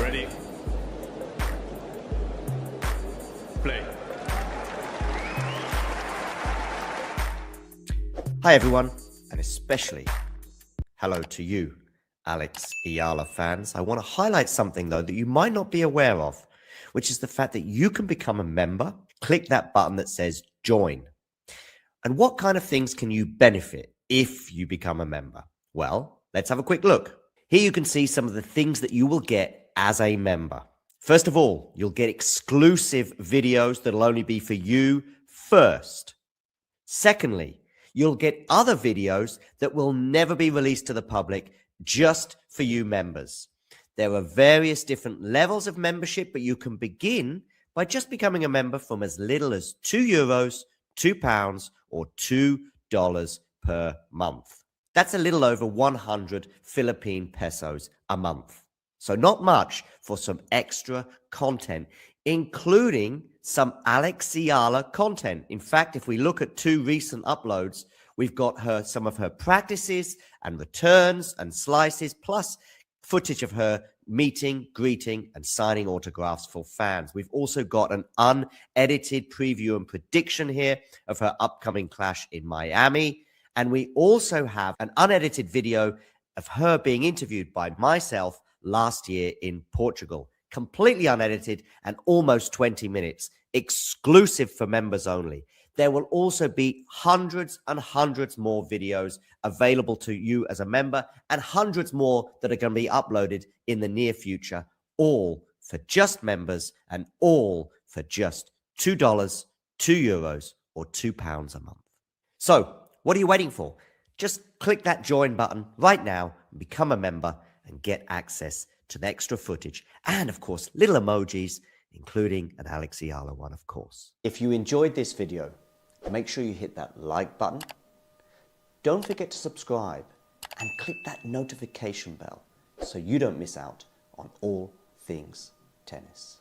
Ready? Play. Hi everyone, and especially hello to you, Alex Eala fans. I want to highlight something though that you might not be aware of, which is the fact that you can become a member. Click that button that says join. And what kind of things can you benefit if you become a member? Well, let's have a quick look. Here you can see some of the things that you will get as a member. First of all, you'll get exclusive videos that'll only be for you first. Secondly, you'll get other videos that will never be released to the public, just for you members. There are various different levels of membership, but you can begin by just becoming a member from as little as €2, £2, or $2 per month. That's a little over 100 Philippine pesos a month. So not much for some extra content, including some Alex Eala content. In fact, if we look at 2 recent uploads, we've got some of her practices and returns and slices, plus footage of her meeting, greeting, and signing autographs for fans. We've also got an unedited preview and prediction here of her upcoming clash in Miami. And we also have an unedited video of her being interviewed by myself last year in Portugal. Completely unedited and almost 20 minutes, exclusive for members only. There will also be hundreds and hundreds more videos available to you as a member, and hundreds more that are going to be uploaded in the near future, all for just members and all for just $2, €2, or £2 a month. So, what are you waiting for? Just click that join button right now and become a member and get access to the extra footage and, of course, little emojis, including an Alex Eala one, of course. If you enjoyed this video, make sure you hit that like button. Don't forget to subscribe and click that notification bell so you don't miss out on all things tennis.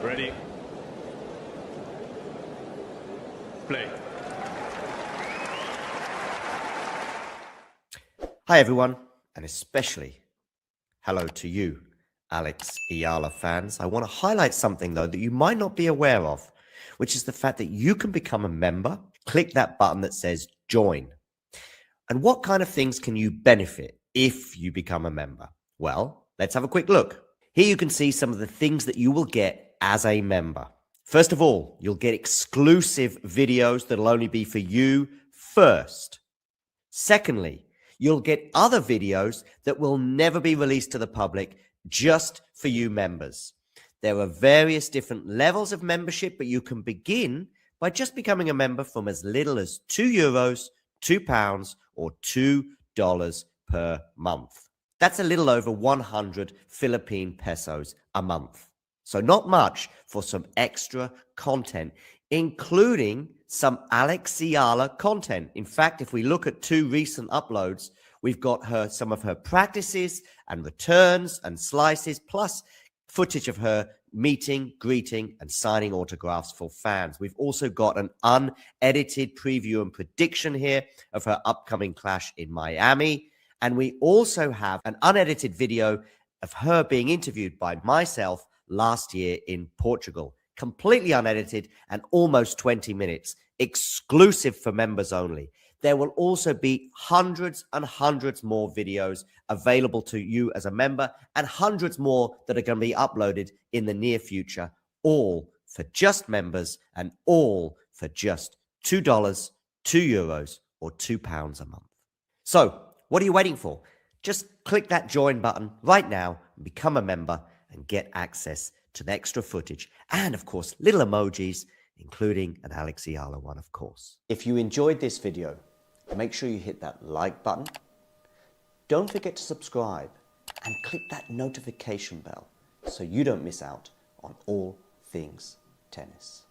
Ready? Play. Hi, everyone, and especially hello to you, Alex Eala fans. I want to highlight something, though, that you might not be aware of, which is the fact that you can become a member. Click that button that says join. And what kind of things can you benefit if you become a member? Well, let's have a quick look. Here you can see some of the things that you will get as a member. First of all, you'll get exclusive videos that'll only be for you first. Secondly, you'll get other videos that will never be released to the public, just for you members. There are various different levels of membership, but you can begin by just becoming a member from as little as €2 £2 or $2 per month. That's a little over 100 Philippine pesos a month. So not much for some extra content, including some Alex Eala content. In fact, if we look at 2 recent uploads, we've got some of her practices and returns and slices, plus footage of her meeting, greeting, and signing autographs for fans. We've also got an unedited preview and prediction here of her upcoming clash in Miami. And we also have an unedited video of her being interviewed by myself last year in Portugal. Completely unedited and almost 20 minutes, exclusive for members only. There will also be hundreds and hundreds more videos available to you as a member, and hundreds more that are going to be uploaded in the near future, all for just members and all for just $2, €2, or £2 a month. So, what are you waiting for? Just click that join button right now and become a member and get access to the extra footage and, of course, little emojis, including an Alex Eala one, of course. If you enjoyed this video, make sure you hit that like button. Don't forget to subscribe and click that notification bell so you don't miss out on all things tennis.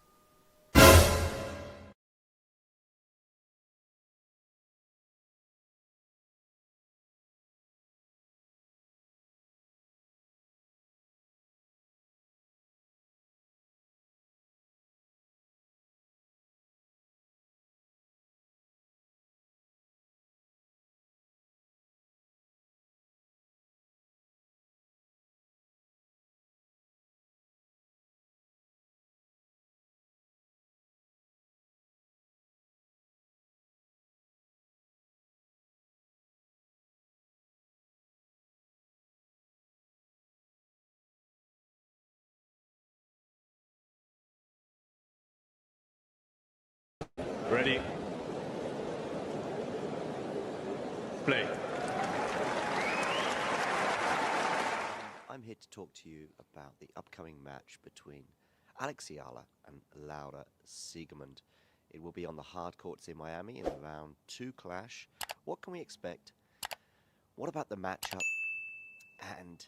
Ready? Play. I'm here to talk to you about the upcoming match between Alex Eala and Laura Siegemund. It will be on the hard courts in Miami in the round 2 clash. What can we expect? What about the matchup? And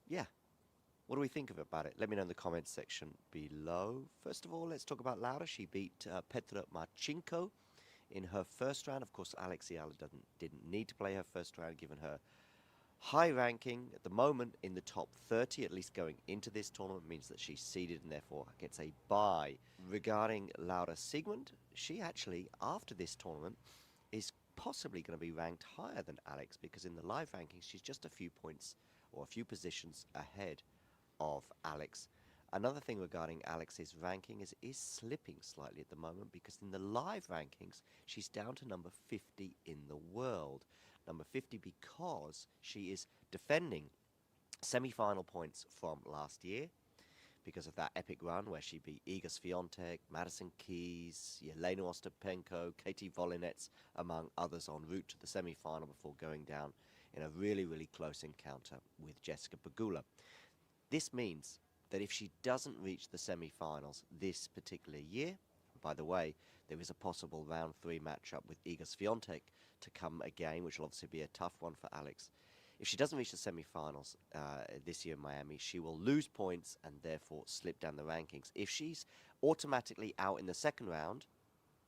yeah, what do we think about it? Let me know in the comments section below. First of all, let's talk about Laura. She beat Petra Marchenko in her first round. Of course, Alex Eala didn't need to play her first round, given her high ranking at the moment in the top 30, at least going into this tournament, means that she's seeded and therefore gets a bye. Regarding Laura Siegemund, she actually, after this tournament, is possibly going to be ranked higher than Alex, because in the live rankings, she's just a few points or a few positions ahead of Alex. Another thing regarding Alex's ranking is slipping slightly at the moment, because in the live rankings, she's down to number 50 in the world. Number 50 because she is defending semi-final points from last year because of that epic run where she beat Iga Swiatek, Madison Keys, Yelena Ostapenko, Katie Volinets, among others, en route to the semi-final before going down in a really, really close encounter with Jessica Pegula. This means that if she doesn't reach the semi-finals this particular year, by the way, there is a possible round 3 matchup with Iga Swiatek to come again, which will obviously be a tough one for Alex. If she doesn't reach the semi-finals this year in Miami, she will lose points and therefore slip down the rankings. If she's automatically out in the second round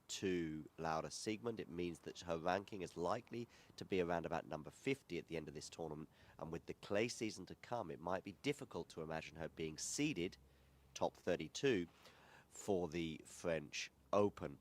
to Laura Siegemund, it means that her ranking is likely to be around about number 50 at the end of this tournament. And with the clay season to come, it might be difficult to imagine her being seeded top 32 for the French Open.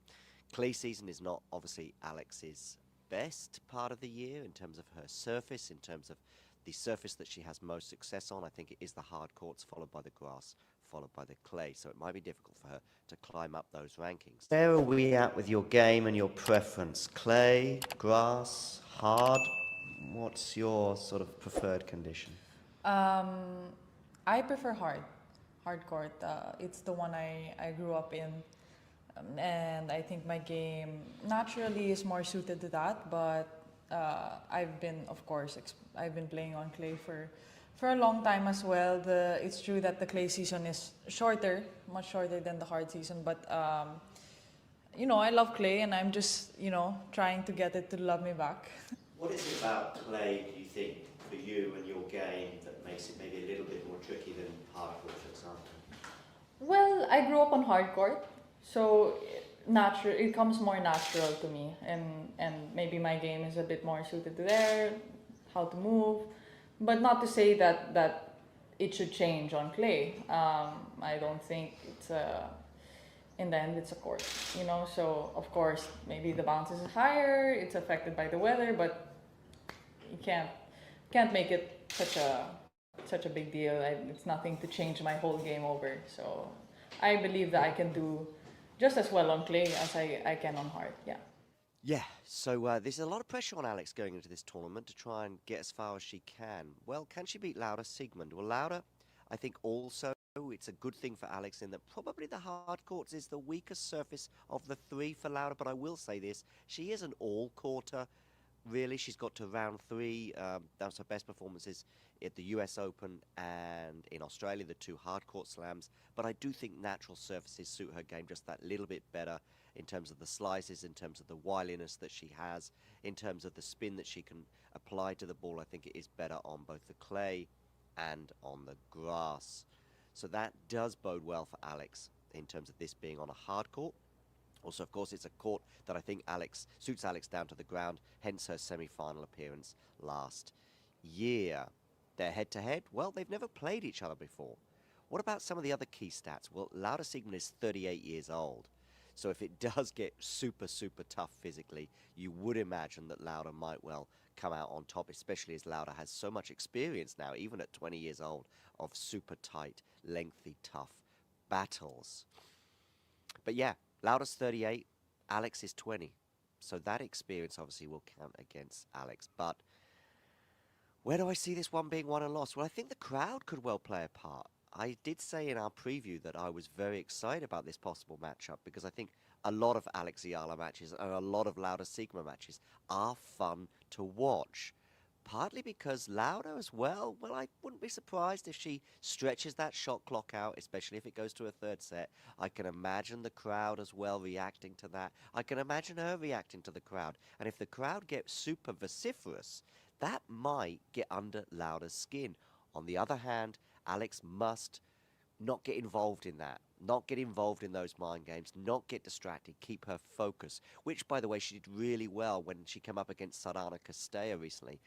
Clay season is not obviously Alex's best part of the year in terms of her surface, in terms of the surface that she has most success on. I think it is the hard courts, followed by the grass, followed by the clay. So it might be difficult for her to climb up those rankings. Where are we at with your game and your preference? Clay, grass, hard? What's your sort of preferred condition? I prefer hard court. It's the one I grew up in. And I think my game naturally is more suited to that, but I've been, of course, I've been playing on clay for a long time as well. It's true that the clay season is shorter, much shorter than the hard season, but you know, I love clay, and I'm just, you know, trying to get it to love me back. What is it about clay, do you think, for you and your game that makes it maybe a little bit more tricky than hardwood, for example? Well, I grew up on hard court, so natural. It comes more natural to me, and maybe my game is a bit more suited to there, how to move, but not to say that it should change on clay. I don't think it's a. In the end, it's a court, you know. So of course, maybe the bounce is higher. It's affected by the weather, but you can't make it such a big deal. It's nothing to change my whole game over. So I believe that I can do just as well on clay as I can on hard. Yeah. Yeah, so there's a lot of pressure on Alex going into this tournament to try and get as far as she can. Well, can she beat Laura Siegemund? Well, Laura, I think also it's a good thing for Alex in that probably the hard courts is the weakest surface of the three for Laura, but I will say this, she is an all-courter. Really, she's got to round three. That's her best performances at the US Open and in Australia, the two hard court slams. But I do think natural surfaces suit her game just that little bit better in terms of the slices, in terms of the wiliness that she has, in terms of the spin that she can apply to the ball. I think it is better on both the clay and on the grass. So that does bode well for Alex in terms of this being on a hard court. Also, of course, it's a court that I think suits Alex down to the ground, hence her semi-final appearance last year. Their head-to-head, well, they've never played each other before. What about some of the other key stats? Well, Laura Siegemund is 38 years old. So if it does get super, super tough physically, you would imagine that Laura might well come out on top, especially as Laura has so much experience now, even at 20 years old, of super tight, lengthy, tough battles. But yeah, Laura's 38, Alex is 20. So that experience obviously will count against Alex. But where do I see this one being won and lost? Well, I think the crowd could well play a part. I did say in our preview that I was very excited about this possible matchup because I think a lot of Alex Eala matches and a lot of Laura Siegemund matches are fun to watch. Partly because Laura as well, I wouldn't be surprised if she stretches that shot clock out, especially if it goes to a third set. I can imagine the crowd as well reacting to that. I can imagine her reacting to the crowd. And if the crowd gets super vociferous, that might get under Laura's skin. On the other hand, Alex must not get involved in that, not get involved in those mind games, not get distracted, keep her focus, which, by the way, she did really well when she came up against Sarana Castella recently.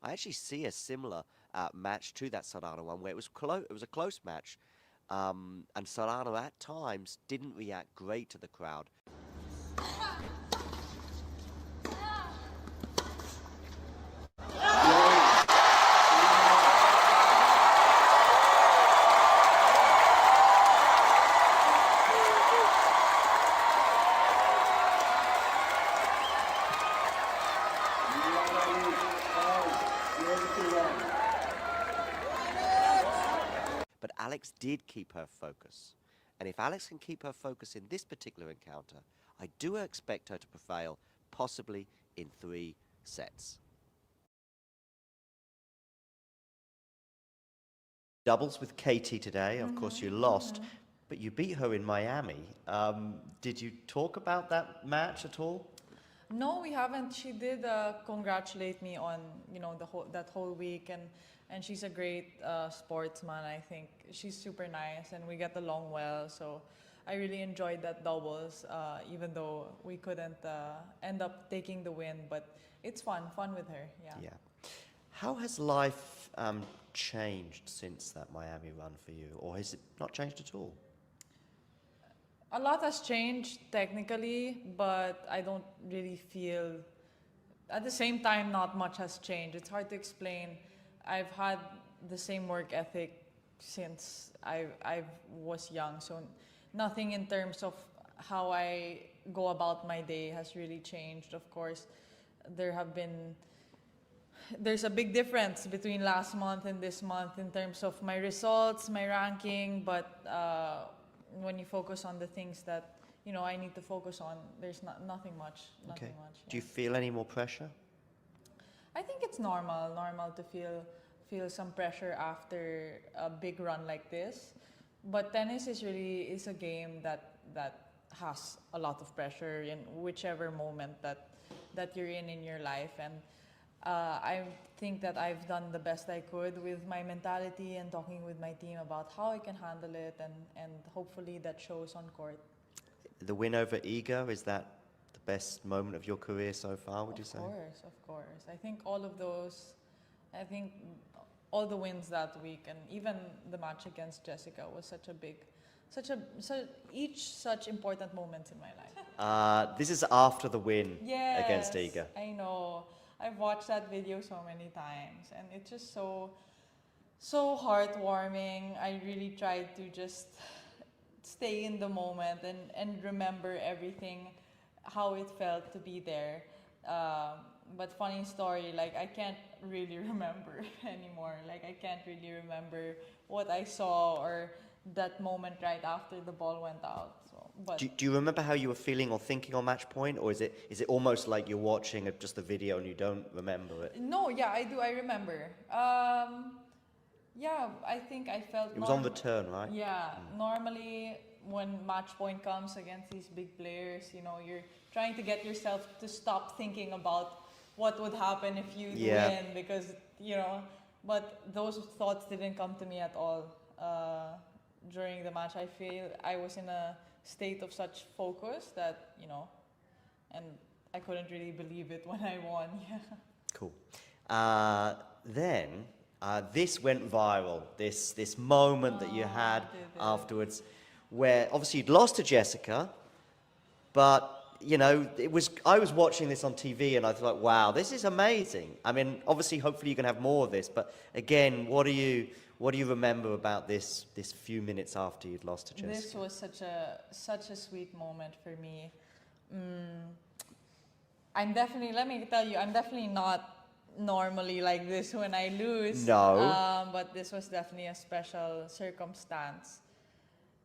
I actually see a similar match to that Sarana one where it was a close match, and Sarana at times didn't react great to the crowd. But Alex did keep her focus. And if Alex can keep her focus in this particular encounter, I do expect her to prevail, possibly in 3 sets. Doubles with Katie today. Of course, you lost, but you beat her in Miami. Did you talk about that match at all? No, we haven't. She did congratulate me on, you know, that whole week, and she's a great sportsman. I think she's super nice, and we get along well. So I really enjoyed that doubles, even though we couldn't end up taking the win. But it's fun with her. Yeah. Yeah. How has life changed since that Miami run for you, or has it not changed at all? A lot has changed technically, but I don't really feel. At the same time, not much has changed. It's hard to explain. I've had the same work ethic since I was young, so nothing in terms of how I go about my day has really changed. Of course, there have been there's a big difference between last month and this month in terms of my results, my ranking, but when you focus on the things that, you know, I need to focus on, there's nothing much. Okay. Much. Do you feel any more pressure? I think it's normal to feel some pressure after a big run like this. But tennis is a game that has a lot of pressure in whichever moment that you're in your life. And I think that I've done the best I could with my mentality and talking with my team about how I can handle it, and hopefully that shows on court. The win over Iga, is that the best moment of your career so far, would you say? Of course. I think all of those, all the wins that week, and even the match against Jessica was each such important moments in my life. This is after the win Yes, against Iga. I know. I've watched that video so many times, and it's just so heartwarming. I really tried to just stay in the moment and remember everything, how it felt to be there. But funny story, like I can't really remember anymore. Like I can't really remember what I saw or that moment right after the ball went out. So, but Do you remember how you were feeling or thinking on match point, or is it almost like you're watching just a video and you don't remember it? no, yeah, I do. I remember. Yeah, I think I felt It was on the turn, right? Yeah, normally when match point comes against these big players, you know, you're trying to get yourself to stop thinking about what would happen if you win, because, you know, but those thoughts didn't come to me at all during the match. I feel I was in a state of such focus that, you know, and I couldn't really believe it when I won. Yeah. Cool. Then this went viral. This moment that you had afterwards, where obviously you'd lost to Jessica, but you know I was watching this on TV and I thought, wow, this is amazing. I mean, obviously, hopefully you can have more of this. But again, what do you remember about this few minutes after you'd lost to Jessica? This was such a sweet moment for me. Let me tell you, I'm definitely not normally like this when I lose. No. But this was definitely a special circumstance.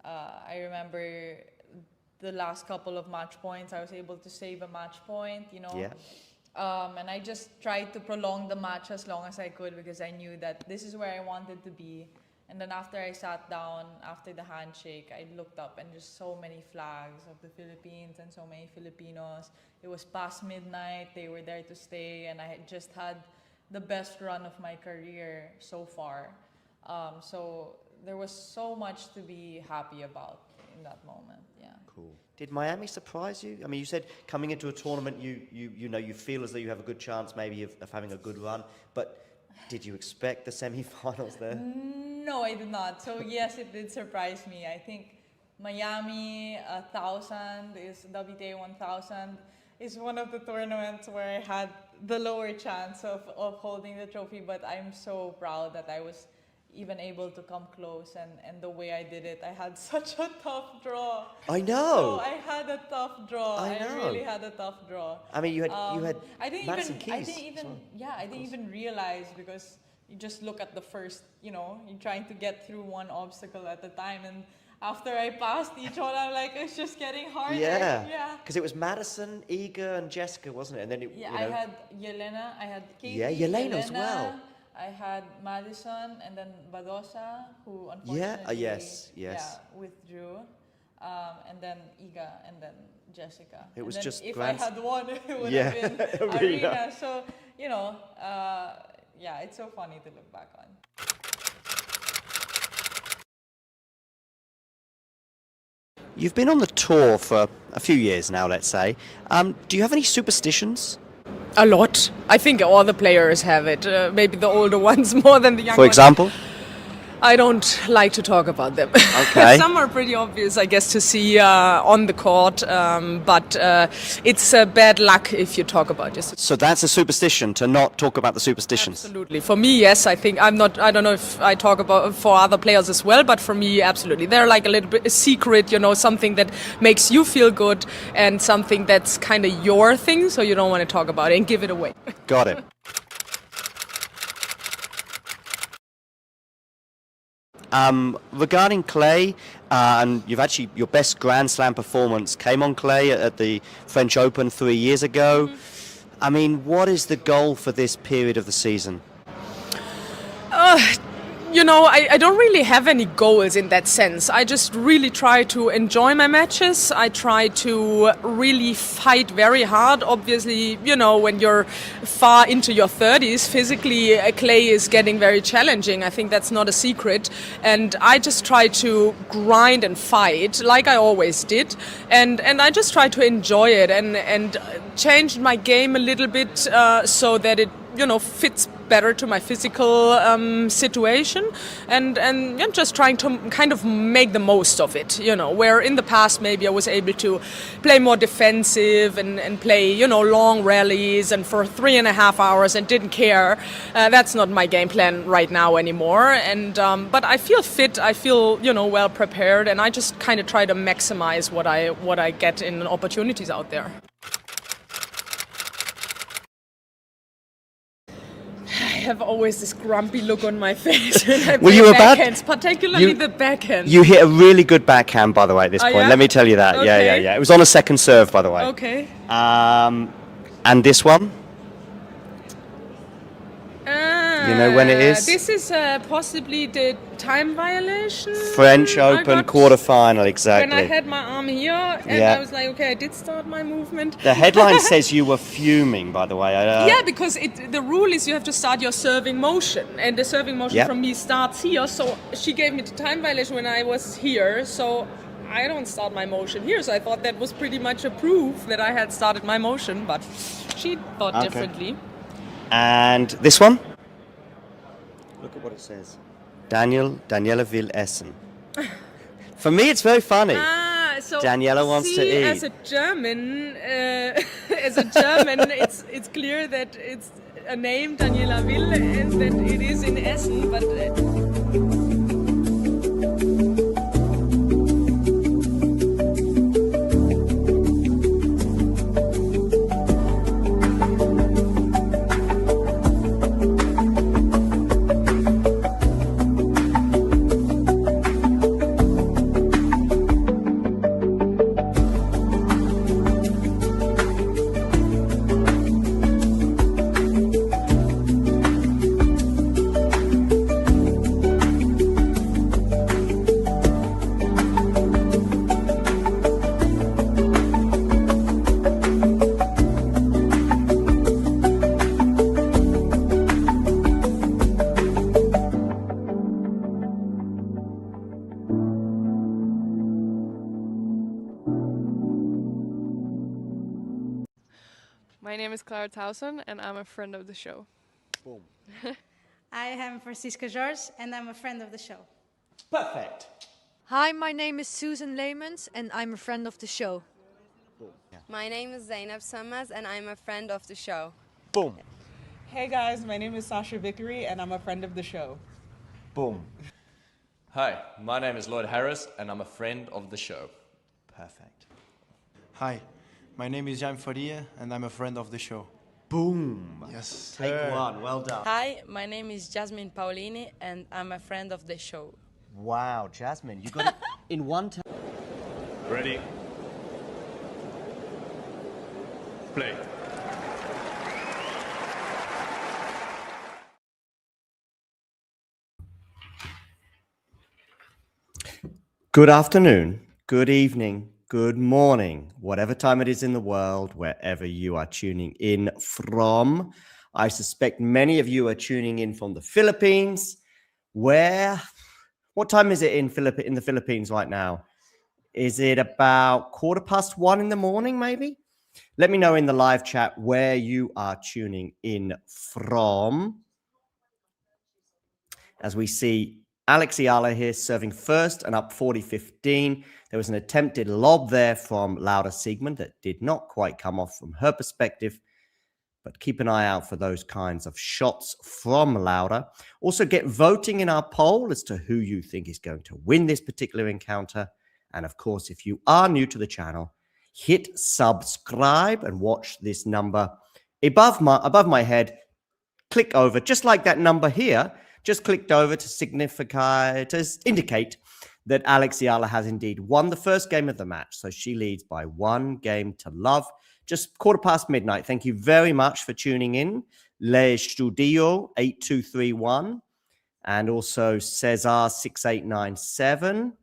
I remember the last couple of match points, I was able to save a match point, you know. Yeah. And I just tried to prolong the match as long as I could because I knew that this is where I wanted to be. And then after I sat down, after the handshake, I looked up and just so many flags of the Philippines and so many Filipinos. It was past midnight, they were there to stay, and I had just had the best run of my career so far. So there was so much to be happy about in that moment, yeah. Cool. Did Miami surprise you? I mean, you said coming into a tournament, you feel as though you have a good chance maybe of having a good run, but did you expect the semi-finals there? No, I did not. So yes, it did surprise me. I think Miami 1000 WTA 1000 is one of the tournaments where I had the lower chance of holding the trophy, but I'm so proud that I was even able to come close, and the way I did it, I had such a tough draw. I know. So I had a tough draw. I know. really had a tough draw. I mean, you had I Keys. didn't even realize, because you just look at the first, you know, you're trying to get through one obstacle at a time, and after I passed each one, I'm like, it's just getting harder. Yeah. Because it was Madison, Iga, and Jessica, wasn't it? And then it. Yeah, you know, I had Yelena, I had Katie. Yeah, Yelena as well. I had Madison, and then Badosa, who unfortunately withdrew, and then Iga, and then Jessica. It was and then just if grand. I had won, it would have been Arena. So, you know, it's so funny to look back on. You've been on the tour for a few years now, let's say. Do you have any superstitions? A lot. I think all the players have it. Maybe the older ones more than the younger For ones. example? I don't like to talk about them. Okay. Some are pretty obvious, I guess, to see on the court, but it's bad luck if you talk about your superstitions. So that's a superstition, to not talk about the superstitions? Absolutely. For me, yes. I think I don't know if I talk about for other players as well, but for me, absolutely. They're like a little bit a secret, you know, something that makes you feel good and something that's kind of your thing, so you don't want to talk about it and give it away. Got it. Regarding clay, and you've actually, your best Grand Slam performance came on clay at the French Open 3 years ago. I mean, what is the goal for this period of the season? You know, I don't really have any goals in that sense. I just really try to enjoy my matches. I try to really fight very hard. Obviously, you know, when you're far into your 30s, physically, clay is getting very challenging. I think that's not a secret. And I just try to grind and fight like I always did. And I just try to enjoy it and change my game a little bit so that it, you know, fits better to my physical situation, and just trying to kind of make the most of it, you know, where in the past maybe I was able to play more defensive and play, you know, long rallies and for 3.5 hours and didn't care. That's not my game plan right now anymore, and but I feel fit, I feel, you know, well prepared, and I just kind of try to maximize what I get in opportunities out there. I have always this grumpy look on my face when I play backhands, particularly the backhand. You hit a really good backhand, by the way, at this point. Yeah? Let me tell you that. Okay. Yeah. It was on a second serve, by the way. Okay. And this one? You know when it is? This is possibly the time violation. French Open quarterfinal, exactly. When I had my arm here, and I was like, okay, I did start my movement. The headline says you were fuming, by the way. Yeah, because the rule is you have to start your serving motion, and the serving motion from me starts here. So she gave me the time violation when I was here, so I don't start my motion here. So I thought that was pretty much a proof that I had started my motion, but she thought differently. And this one? Look at what it says. Daniela will essen. For me, it's very funny. So Daniela wants to eat. As a German, it's clear that it's a name, Daniela will, and that it is in Essen, but. My name is Clara Towson, and I'm a friend of the show. Boom. I am Francisca George, and I'm a friend of the show. Perfect. Hi, my name is Susan Leemans, and I'm a friend of the show. Boom. Yeah. My name is Zainab Summers, and I'm a friend of the show. Boom. Hey guys, my name is Sasha Vickery, and I'm a friend of the show. Boom. Hi, my name is Lloyd Harris, and I'm a friend of the show. Perfect. Hi, my name is Jan Faria, and I'm a friend of the show. Boom. Yes. Take one. Well done. Hi, my name is Jasmine Paulini, and I'm a friend of the show. Wow, Jasmine, you got it in one time. Ready? Play. Good afternoon, good evening, good morning, whatever time it is in the world, wherever you are tuning in from. I suspect many of you are tuning in from the Philippines. What time is it in the Philippines right now? Is it about 1:15 in the morning, maybe? Let me know in the live chat where you are tuning in from. As we see Alex Eala here serving first and up 40-15. There was an attempted lob there from Laura Siegemund that did not quite come off from her perspective. But keep an eye out for those kinds of shots from Laura. Also get voting in our poll as to who you think is going to win this particular encounter. And of course, if you are new to the channel, hit subscribe and watch this number above my head. Click over, just like that number here, just clicked over to indicate that Alex Eala has indeed won the first game of the match. So she leads by 1-0. Just midnight. Thank you very much for tuning in. Le Studio 8231 and also Cesar 6897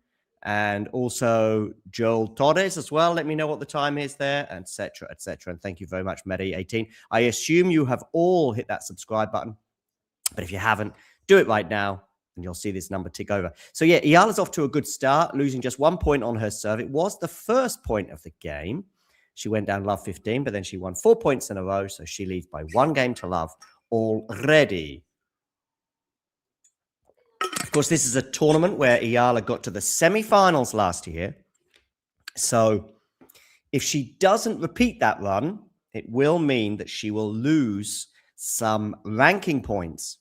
and also Joel Torres as well. Let me know what the time is there, etc., etc. And thank you very much, Medi18. I assume you have all hit that subscribe button, but if you haven't, do it right now and you'll see this number tick over. So yeah, Eala's off to a good start, losing just 1 point on her serve. It was the first point of the game. She went down love 15, but then she won 4 points in a row, so she leads by 1-0 already. Of course, this is a tournament where Eala got to the semi-finals last year. So if she doesn't repeat that run, it will mean that she will lose some ranking points.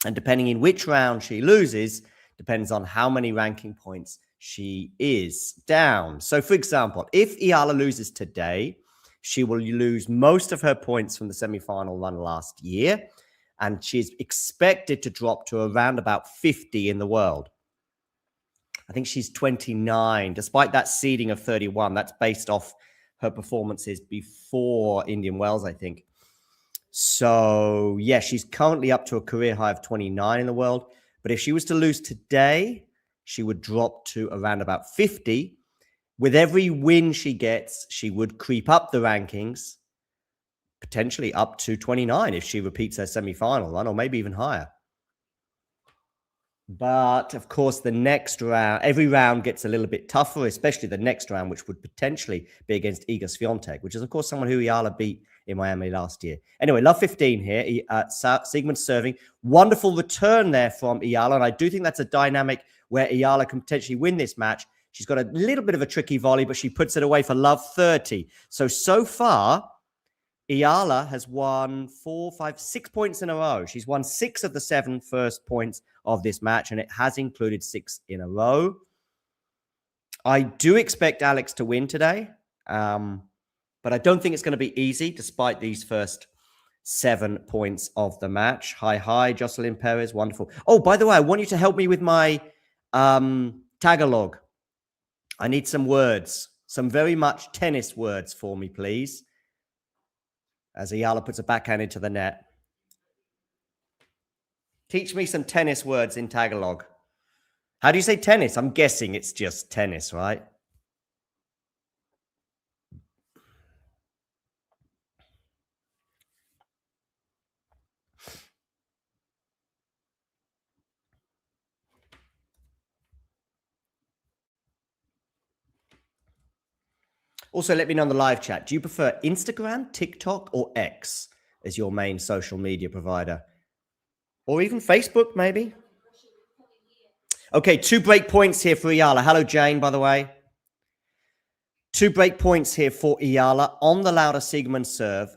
And depending in which round she loses, depends on how many ranking points she is down. So, for example, if Eala loses today, she will lose most of her points from the semi-final run last year. And she's expected to drop to around about 50 in the world. I think she's 29, despite that seeding of 31. That's based off her performances before Indian Wells, I think. So, yeah, she's currently up to a career high of 29 in the world. But if she was to lose today, she would drop to around about 50. With every win she gets, she would creep up the rankings, potentially up to 29 if she repeats her semi-final run, or maybe even higher. But, of course, the next round, every round gets a little bit tougher, especially the next round, which would potentially be against Iga Swiatek, which is, of course, someone who Eala beat in Miami last year. Anyway, love 15 here. Siegemund serving. Wonderful return there from Eala, and I do think that's a dynamic where Eala can potentially win this match. She's got a little bit of a tricky volley, but she puts it away for love 30. So far, Eala has won 4, 5, 6 points in a row. She's won 6 of the 7 first points of this match, and it has included 6 in a row. I do expect Alex to win today, but I don't think it's going to be easy, despite these first 7 points of the match. Hi, Jocelyn Perez, wonderful. Oh, by the way, I want you to help me with my Tagalog. I need some words, some very much tennis words for me, please. As Eala puts a backhand into the net. Teach me some tennis words in Tagalog. How do you say tennis? I'm guessing it's just tennis, right? Also, let me know in the live chat. Do you prefer Instagram, TikTok, or X as your main social media provider? Or even Facebook, maybe? Okay, 2 break points here for Eala. Hello, Jane, by the way. 2 break points here for Eala on the Lauda Siegemund serve.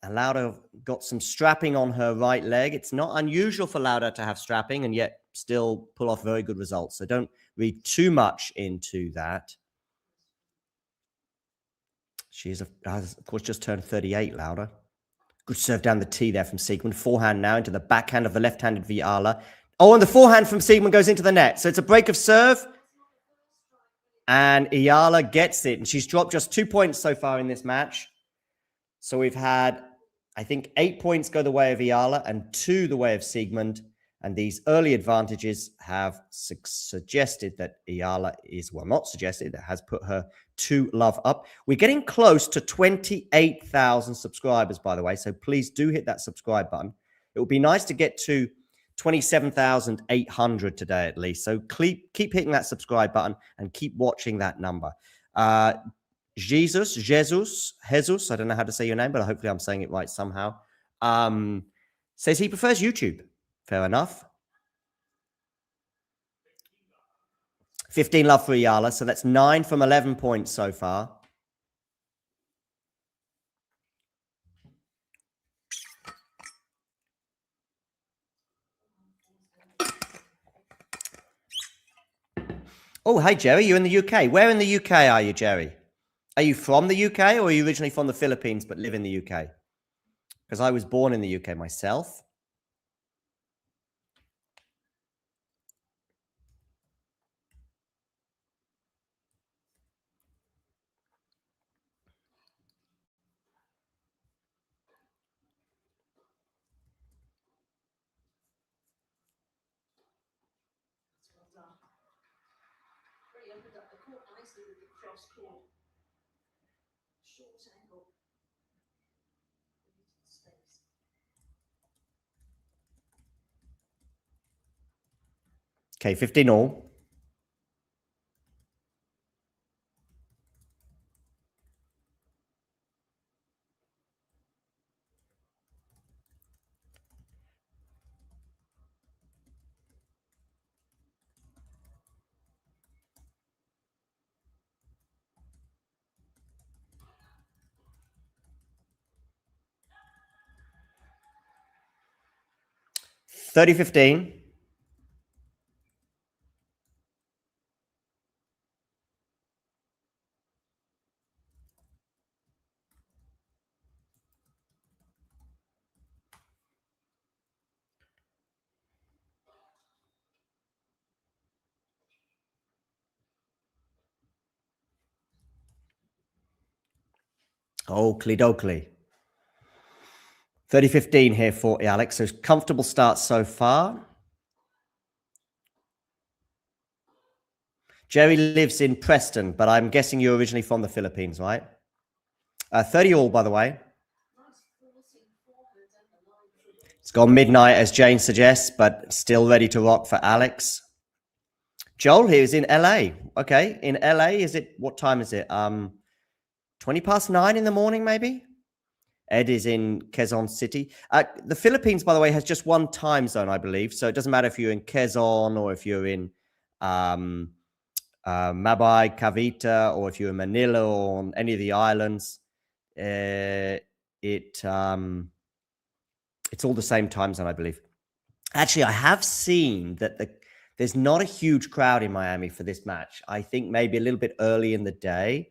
And Lauda got some strapping on her right leg. It's not unusual for Lauda to have strapping and yet still pull off very good results. So don't read too much into that. She has, of course, just turned 38, Lauda. Good serve down the tee there from Siegemund. Forehand now into the backhand of the left-handed Eala. Oh, and the forehand from Siegemund goes into the net. So it's a break of serve. And Eala gets it. And she's dropped just 2 points so far in this match. So we've had, I think, 8 points go the way of Eala and 2 the way of Siegemund. And these early advantages have suggested that Eala is, well, not suggested, it has put her 2 love up. We're getting close to 28,000 subscribers, by the way. So please do hit that subscribe button. It would be nice to get to 27,800 today at least. So keep hitting that subscribe button and keep watching that number. Jesus, I don't know how to say your name, but hopefully I'm saying it right somehow. Says he prefers YouTube. Fair enough. 15 love for Eala. So that's 9 from 11 points so far. Oh, hi, Jerry. You're in the UK. Where in the UK are you, Jerry? Are you from the UK or are you originally from the Philippines but live in the UK? Because I was born in the UK myself. Okay, 15 all. $30.15. Oakley dokley. 30-15 here for Alex. So comfortable start so far. Jerry lives in Preston, but I'm guessing you're originally from the Philippines, right? 30 all, by the way. It's gone midnight, as Jane suggests, but still ready to rock for Alex. Joel here is in LA. Okay, in LA, is it, what time is it? 9:20 in the morning, maybe? Ed is in Quezon City. The Philippines, by the way, has just one time zone, I believe. So it doesn't matter if you're in Quezon or if you're in Mabay, Cavite, or if you're in Manila or on any of the islands. It's all the same time zone, I believe. Actually, I have seen that there's not a huge crowd in Miami for this match. I think maybe a little bit early in the day.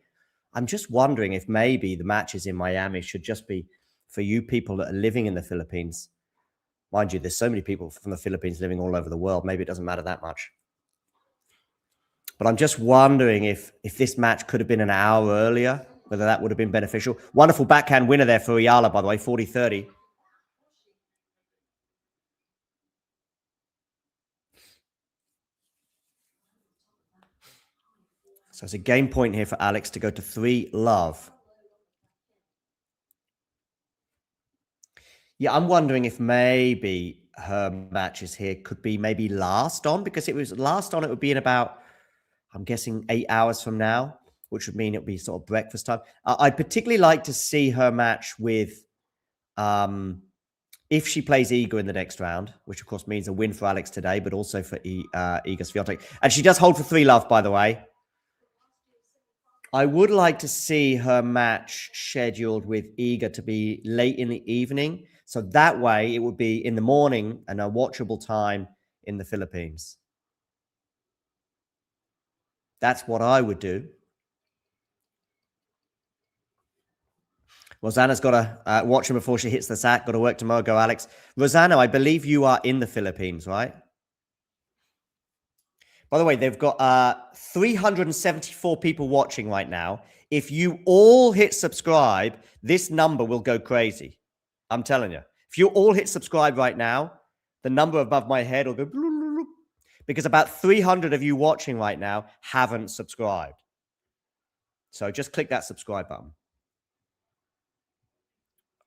I'm just wondering if maybe the matches in Miami should just be for you people that are living in the Philippines. Mind you, there's so many people from the Philippines living all over the world. Maybe it doesn't matter that much. But I'm just wondering if this match could have been an hour earlier, whether that would have been beneficial. Wonderful backhand winner there for Eala, by the way, 40-30. So it's a game point here for Alex to go to 3-love. Yeah, I'm wondering if maybe her matches here could be maybe last on, because it was last on, it would be in about, I'm guessing 8 hours from now, which would mean it would be sort of breakfast time. I'd particularly like to see her match with, if she plays Iga in the next round, which of course means a win for Alex today, but also for Iga Swiatek. And she does hold for 3-love, by the way. I would like to see her match scheduled with Iga to be late in the evening. So that way it would be in the morning and a watchable time in the Philippines. That's what I would do. Rosanna's got to watch her before she hits the sack. Got to work tomorrow. Go, Alex. Rosanna, I believe you are in the Philippines, right? By the way, they've got 374 people watching right now. If you all hit subscribe, this number will go crazy. I'm telling you. If you all hit subscribe right now, the number above my head will go because about 300 of you watching right now haven't subscribed. So just click that subscribe button.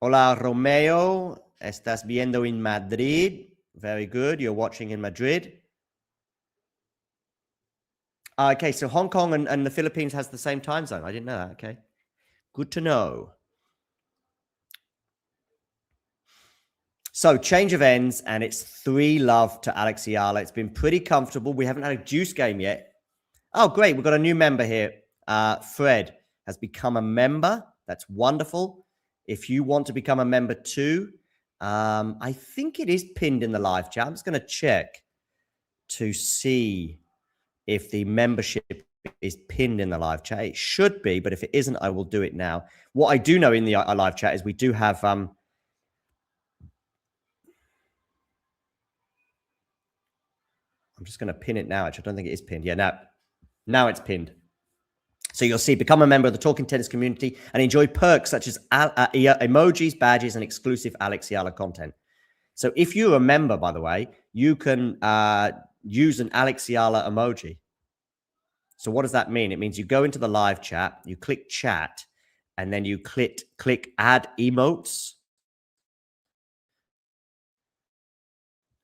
Hola, Romeo. Estás viendo en Madrid. Very good. You're watching in Madrid. Okay, so Hong Kong and the Philippines has the same time zone. I didn't know that. Okay. Good to know. So change of ends, and it's 3-love to Alex Eala. It's been pretty comfortable. We haven't had a juice game yet. Oh, great. We've got a new member here. Fred has become a member. That's wonderful. If you want to become a member too, I think it is pinned in the live chat. I'm just going to check to see if the membership is pinned in the live chat. It should be, but if it isn't, I will do it now. What I do know in the live chat is we do have... I'm just going to pin it now. Actually, I don't think it is pinned. Yeah, now it's pinned. So you'll see, become a member of the Talking Tennis community and enjoy perks such as emojis, badges, and exclusive Alex Eala content. So if you're a member, by the way, you can use an Alex Eala emoji. So what does that mean? It means you go into the live chat, you click chat, and then you click add emotes.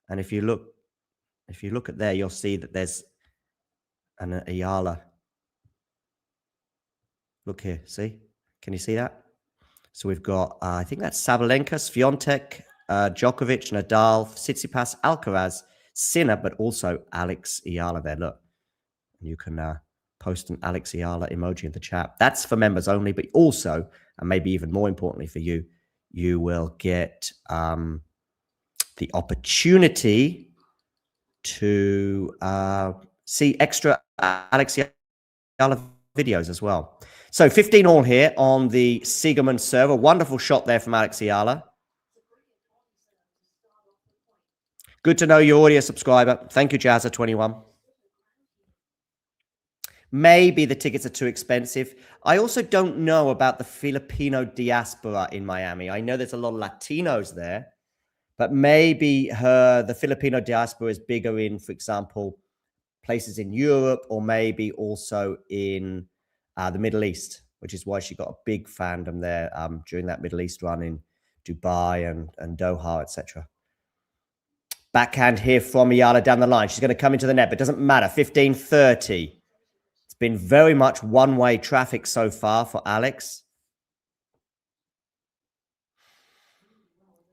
And if you look at there, you'll see that there's an Eala. Look here, see? Can you see that? So we've got, I think that's Sabalenka, Swiatek, Djokovic, Nadal, Tsitsipas, Alcaraz, Sinner, but also Alex Eala there. Look, you can post an Alex Eala emoji in the chat. That's for members only, but also, and maybe even more importantly for you, you will get the opportunity to see extra Alex Eala videos as well. So 15 all here on the Siegemund server. Wonderful shot there from Alex Eala. Good to know you're already a subscriber. Thank you, Jazza21. Maybe the tickets are too expensive. I also don't know about the Filipino diaspora in Miami. I know there's a lot of Latinos there, but maybe the Filipino diaspora is bigger in, for example, places in Europe or maybe also in the Middle East, which is why she got a big fandom there during that Middle East run in Dubai and Doha, etc. Backhand here from Eala down the line. She's going to come into the net, but it doesn't matter. 15-30. It's been very much one-way traffic so far for Alex.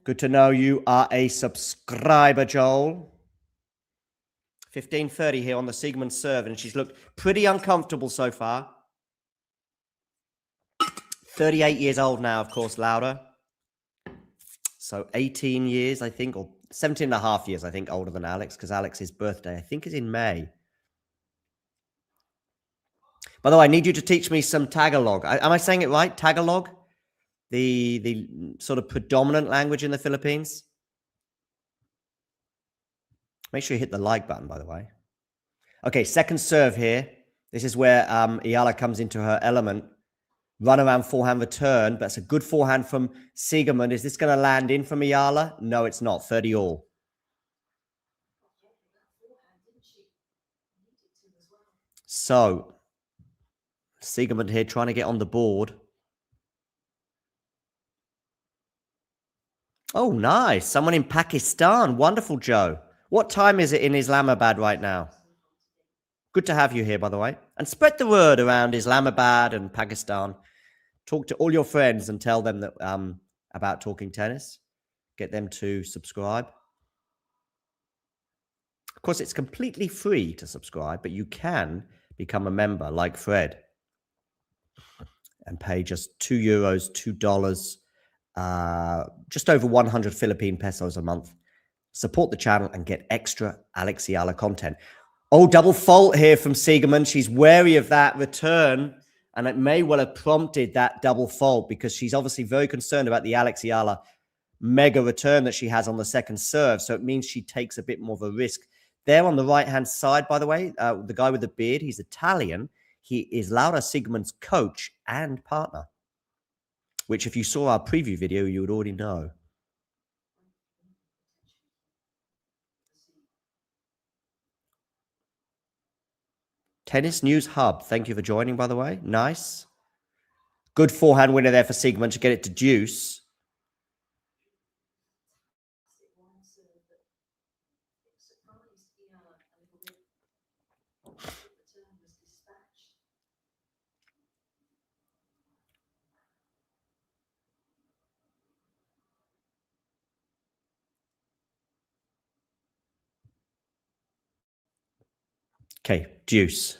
Good to know you are a subscriber, Joel. 15-30 here on the Siegemund serve, and she's looked pretty uncomfortable so far. 38 years old now, of course, Laura. So 18 years, I think, or 17 and a half years, I think, older than Alex, because Alex's birthday, I think, is in May. By the way, I need you to teach me some Tagalog. Am I saying it right? Tagalog? The sort of predominant language in the Philippines? Make sure you hit the like button, by the way. Okay, second serve here. This is where Eala comes into her element. Run around forehand return, but it's a good forehand from Siegemund. Is this going to land in from Eala? No, it's not. 30 all. So, Siegemund here trying to get on the board. Oh, nice. Someone in Pakistan. Wonderful, Joe. What time is it in Islamabad right now? Good to have you here, by the way. And spread the word around Islamabad and Pakistan. Talk to all your friends and tell them that about Talking Tennis. Get them to subscribe. Of course, it's completely free to subscribe, but you can become a member like Fred and pay just €2, $2, just over 100 Philippine pesos a month. Support the channel and get extra Alex Eala content. Oh, double fault here from Siegemund. She's wary of that return, and it may well have prompted that double fault because she's obviously very concerned about the Alex Eala mega return that she has on the second serve. So it means she takes a bit more of a risk. There on the right-hand side, by the way, the guy with the beard, he's Italian. He is Laura Siegemund's coach and partner, which if you saw our preview video, you would already know. Tennis News Hub. Thank you for joining, by the way. Nice. Good forehand winner there for Siegemund to get it to deuce. Okay, deuce.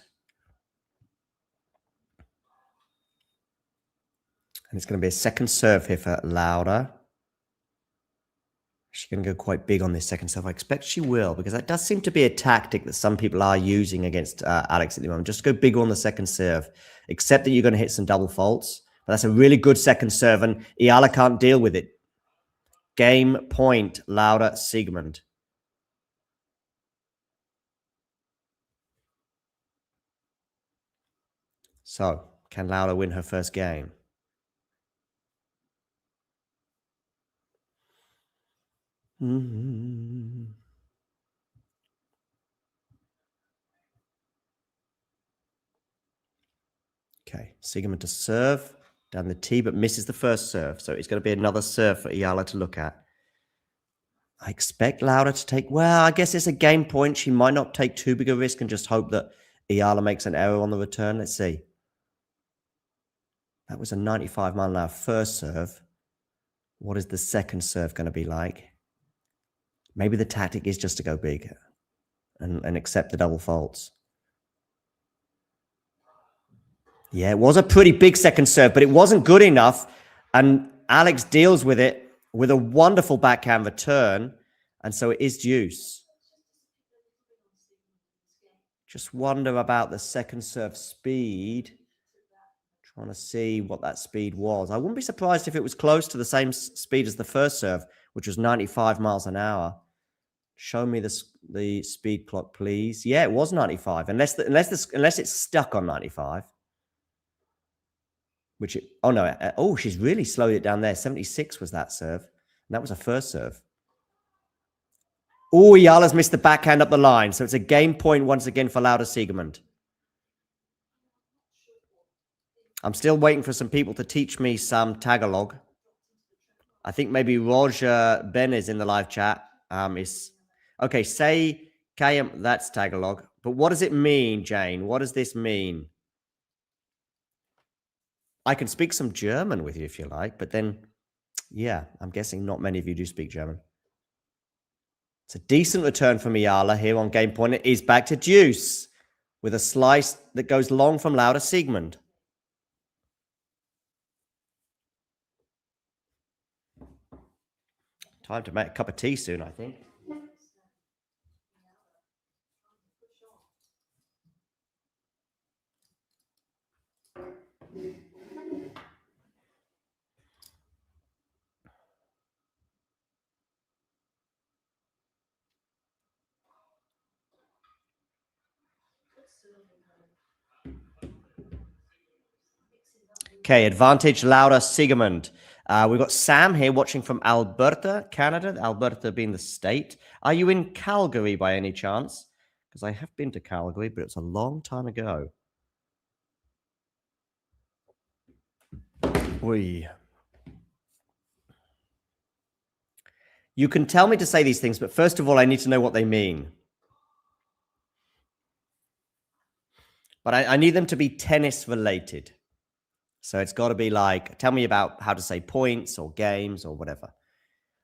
And it's going to be a second serve here for Laura. She's going to go quite big on this second serve. I expect she will, because that does seem to be a tactic that some people are using against Alex at the moment. Just go bigger on the second serve, except that you're going to hit some double faults. But that's a really good second serve, and Eala can't deal with it. Game point, Laura Siegemund. So, can Laura win her first game? Mm-hmm. Okay, Siegemund to serve down the tee, but misses the first serve. So it's going to be another serve for Eala to look at. I expect Lauda to take, well, I guess it's a game point. She might not take too big a risk and just hope that Eala makes an error on the return. Let's see. That was a 95-mile-an-hour first serve. What is the second serve going to be like? Maybe the tactic is just to go big and accept the double faults. Yeah, it was a pretty big second serve, but it wasn't good enough. And Alex deals with it with a wonderful backhand return. And so it is deuce. Just wonder about the second serve speed. Trying to see what that speed was. I wouldn't be surprised if it was close to the same speed as the first serve, which was 95 miles an hour. Show me the speed clock, please. Yeah, it was 95, unless it's stuck on 95. Which she's really slowed it down there. 76 was that serve, and that was a first serve. Oh, Eala's missed the backhand up the line, so it's a game point once again for Lauda Siegemund. I'm still waiting for some people to teach me some Tagalog. I think maybe Roger Ben is in the live chat. Okay, say Kayam, that's Tagalog. But what does it mean, Jane? What does this mean? I can speak some German with you if you like, but then, yeah, I'm guessing not many of you do speak German. It's a decent return from Eala here on game point. It is back to deuce with a slice that goes long from Lauda Siegemund. Time to make a cup of tea soon, I think. Okay, advantage Lauda Siegemund. We've got Sam here watching from Alberta, Canada. Alberta being the state. Are you in Calgary by any chance? Because I have been to Calgary, but it's a long time ago. Oi. You can tell me to say these things, but first of all, I need to know what they mean. But I need them to be tennis related. So it's got to be like, tell me about how to say points or games or whatever.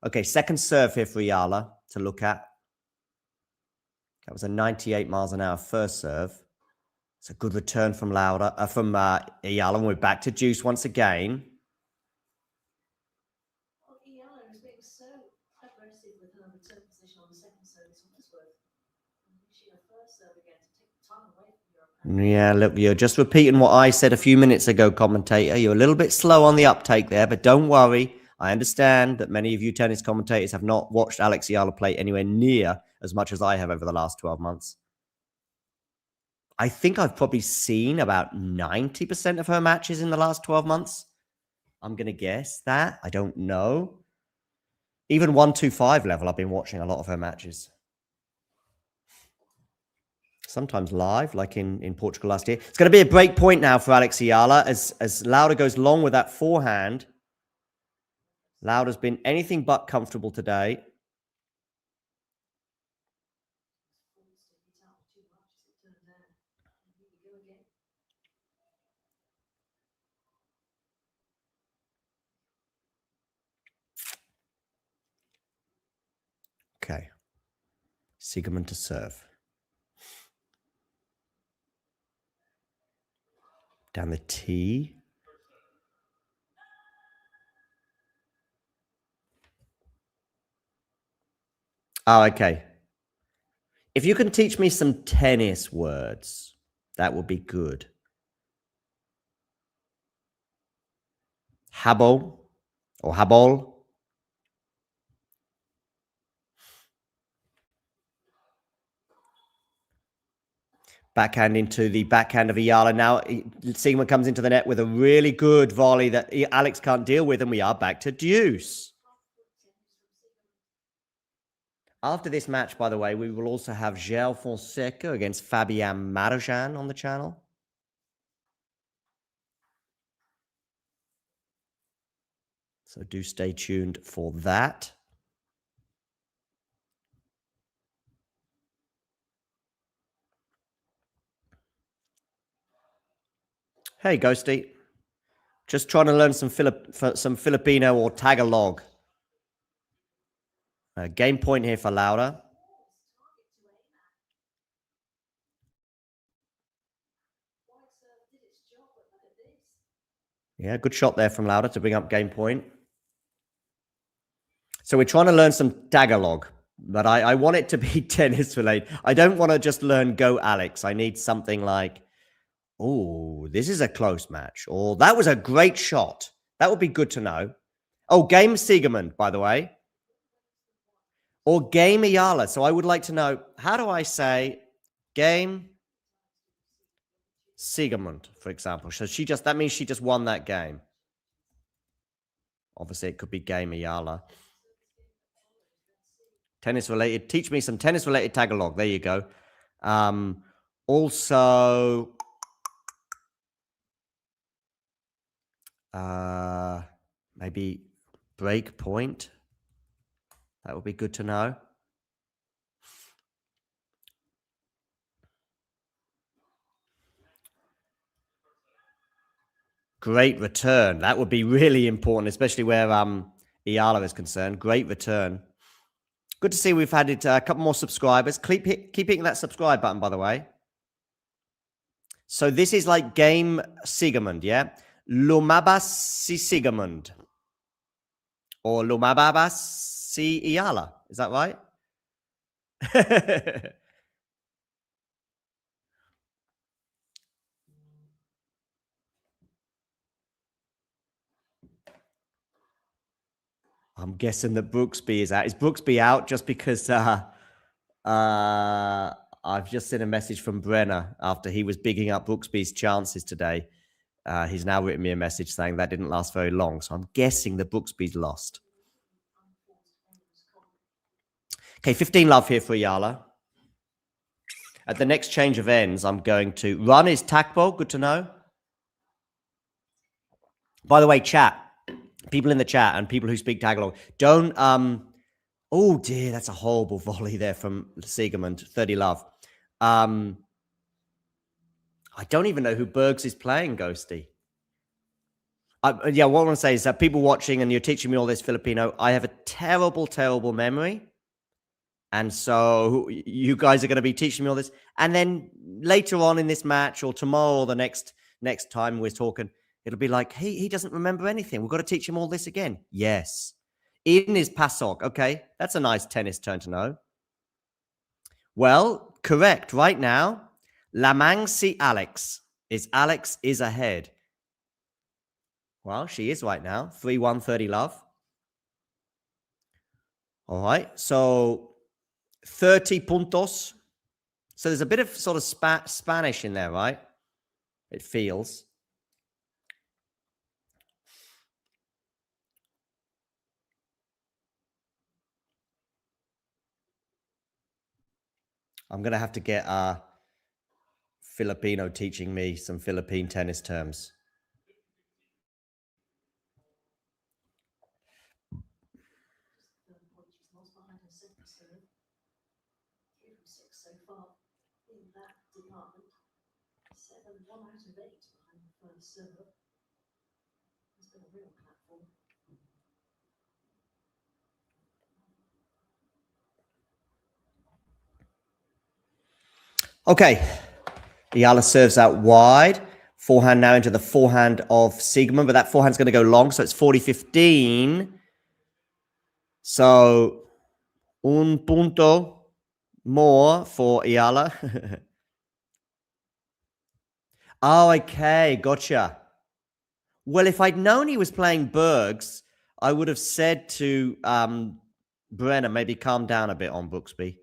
Okay, second serve here for Eala to look at. That was a 98 miles an hour first serve. It's a good return from Eala. And we're back to deuce once again. Well, Eala is being so aggressive with her return position on the second serve. It's almost worth she her first serve again to take time away from your opponent. Yeah, look, you're just repeating what I said a few minutes ago, commentator. You're a little bit slow on the uptake there, but don't worry. I understand that many of you tennis commentators have not watched Alex Eala play anywhere near as much as I have over the last 12 months. I think I've probably seen about 90% of her matches in the last 12 months. I'm going to guess that. I don't know. Even 125 level, I've been watching a lot of her matches. Sometimes live, like in Portugal last year. It's going to be a break point now for Alex Eala as Lauda goes long with that forehand. Lauda's been anything but comfortable today. Okay. Siegemund to serve. Down the tee. Oh, okay. If you can teach me some tennis words, that would be good. Habol or habol. Backhand into the backhand of Eala. Now, Siegemund comes into the net with a really good volley that Alex can't deal with, and we are back to deuce. After this match, by the way, we will also have Gel Fonseca against Fabian Marjan on the channel. So do stay tuned for that. Hey, Ghosty. Just trying to learn some Filipino or Tagalog. Game point here for Laura. Yeah, good shot there from Laura to bring up game point. So we're trying to learn some Tagalog, but I want it to be tennis related. I don't want to just learn Go Alex. I need something like, oh, this is a close match. Or that was a great shot. That would be good to know. Oh, game Siegemund, by the way. Or game Eala. So I would like to know, how do I say game Siegemund, for example? So that means she just won that game. Obviously, it could be game Eala. Tennis related. Teach me some tennis related Tagalog. There you go. Also, maybe break point. That would be good to know. Great return. That would be really important, especially where Eala is concerned. Great return. Good to see we've added a couple more subscribers. Keep hitting that subscribe button, by the way. So this is like game Siegemund, yeah? Lumabas si Siegemund. Or Lumabas si Eala. Is that right? I'm guessing that Brooksby is out. Is Brooksby out just because I've just seen a message from Brenner after he was bigging up Brooksby's chances today. He's now written me a message saying that didn't last very long. So I'm guessing that Brooksby's lost. Okay, 15 love here for Eala. At the next change of ends, I'm going to run is Takbo. Good to know. By the way, chat. People in the chat and people who speak Tagalog, don't oh dear, that's a horrible volley there from Siegemund. 30 love. I don't even know who Bergs is playing, Ghosty. Yeah, what I want to say is that people watching and you're teaching me all this Filipino, I have a terrible, terrible memory. And so you guys are going to be teaching me all this. And then later on in this match or tomorrow or the next time we're talking, it'll be like, hey, he doesn't remember anything. We've got to teach him all this again. Yes. Eden is pasok. Okay, that's a nice tennis term to know. Well, correct. Right now, lamang si Alex is ahead. Well, she is right now. 3-1, 30 love. All right, so 30 puntos. So there's a bit of sort of Spanish in there, right? It feels. I'm going to have to get Filipino teaching me some Philippine tennis terms. So far in that department, 7, 1 out of 8 behind the first serve. It's been a real platform. Okay, Eala serves out wide. Forehand now into the forehand of Siegemund, but that forehand's going to go long, so it's 40-15. So, un punto more for Eala. Oh, okay, gotcha. Well, if I'd known he was playing Bergs, I would have said to Brenner, maybe calm down a bit on Brooksby.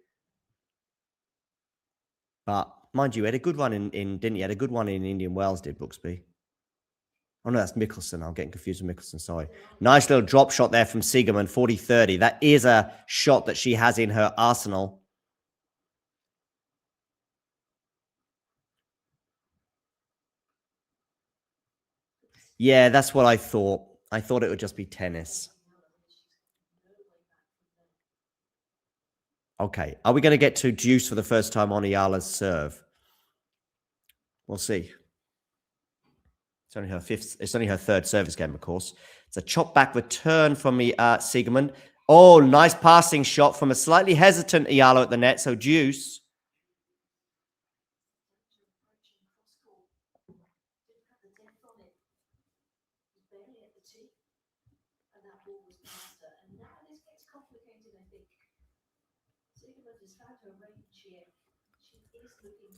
But mind you, he had a good one in didn't he? Had a good one in Indian Wells, did Brooksby? Oh no, that's Mickelson. I'm getting confused with Mickelson. Sorry. Nice little drop shot there from Siegemund, 40-30. That is a shot that she has in her arsenal. Yeah, that's what I thought. I thought it would just be tennis. Okay, are we going to get to deuce for the first time on Eala's serve? We'll see. It's only her fifth. It's only her third service game, of course. It's a chop back return from Siegemund. Oh, nice passing shot from a slightly hesitant Eala at the net. So deuce.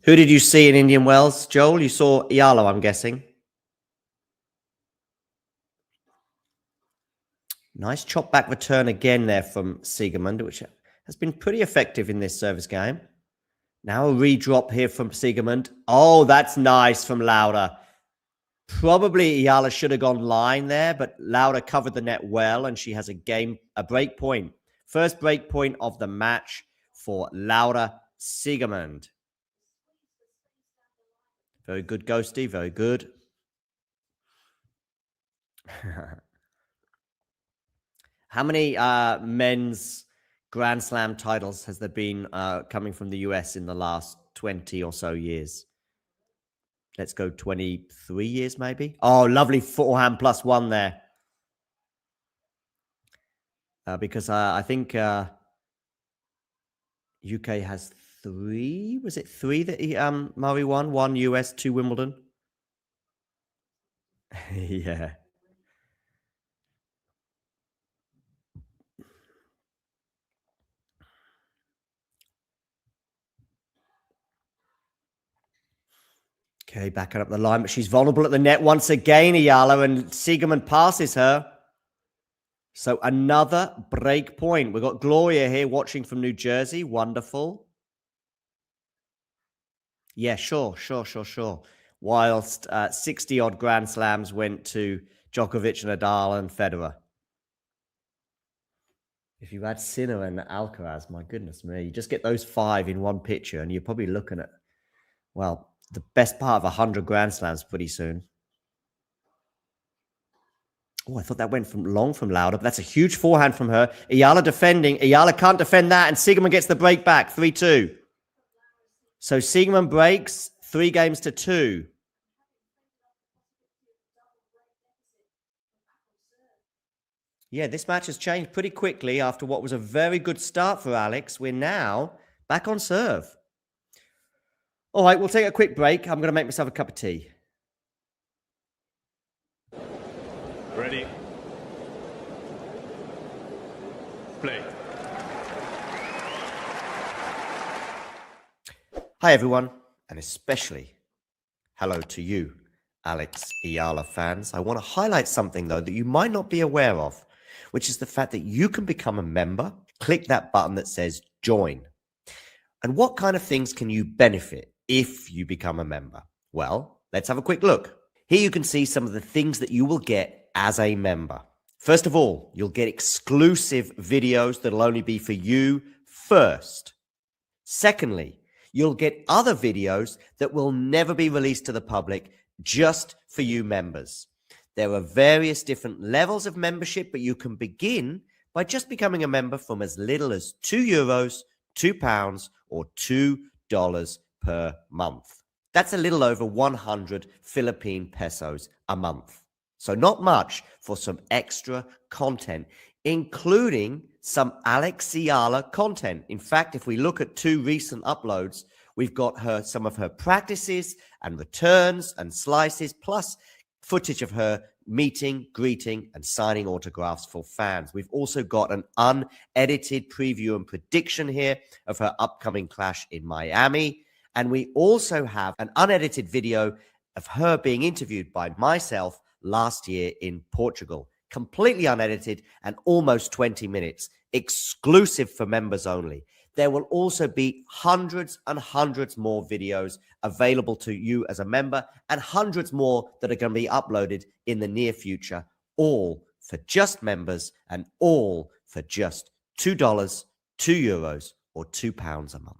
Who did you see in Indian Wells, Joel? You saw Eala, I'm guessing. Nice chop back return again there from Siegemund, which has been pretty effective in this service game. Now a redrop here from Siegemund. Oh, that's nice from Lauda. Probably Eala should have gone line there, but Lauda covered the net well, and she has a break point. First break point of the match for Lauda Siegemund. Very good, Ghosty. Very good. How many men's Grand Slam titles has there been coming from the US in the last 20 or so years? Let's go 23 years, maybe. Oh, lovely forehand +1 there. Because I think UK has 3. Was it 3 that Murray won? 1 US, 2 Wimbledon. Yeah. Okay, backing up the line, but she's vulnerable at the net once again, Eala, and Siegemund passes her. So another break point. We've got Gloria here watching from New Jersey. Wonderful. Yeah, sure. Whilst 60-odd Grand Slams went to Djokovic, Nadal, and Federer. If you add Sinner and Alcaraz, my goodness me, you just get those 5 in one picture, and you're probably looking at, well, the best part of 100 Grand Slams pretty soon. Oh, I thought that went long from Lauda, but that's a huge forehand from her. Eala defending. Eala can't defend that, and Siegemund gets the break back, 3-2. So Siegemund breaks 3 games to 2. Yeah, this match has changed pretty quickly after what was a very good start for Alex. We're now back on serve. All right, we'll take a quick break. I'm going to make myself a cup of tea. Ready? Play. Hi, everyone, and especially hello to you, Alex Eala fans. I want to highlight something, though, that you might not be aware of, which is the fact that you can become a member. Click that button that says join. And what kind of things can you benefit if you become a member? Well, let's have a quick look. Here you can see some of the things that you will get as a member. First of all, you'll get exclusive videos that'll only be for you first. Secondly, you'll get other videos that will never be released to the public, just for you members. There are various different levels of membership, but you can begin by just becoming a member from as little as €2, £2, or $2 per month. That's a little over 100 Philippine pesos a month. So not much for some extra content, including some Alex Eala content. In fact, if we look at 2 recent uploads, we've got some of her practices and returns and slices, plus footage of her meeting, greeting, and signing autographs for fans. We've also got an unedited preview and prediction here of her upcoming clash in Miami. And we also have an unedited video of her being interviewed by myself last year in Portugal. Completely unedited and almost 20 minutes, exclusive for members only. There will also be hundreds and hundreds more videos available to you as a member, and hundreds more that are going to be uploaded in the near future, all for just members and all for just $2, €2, or £2 a month.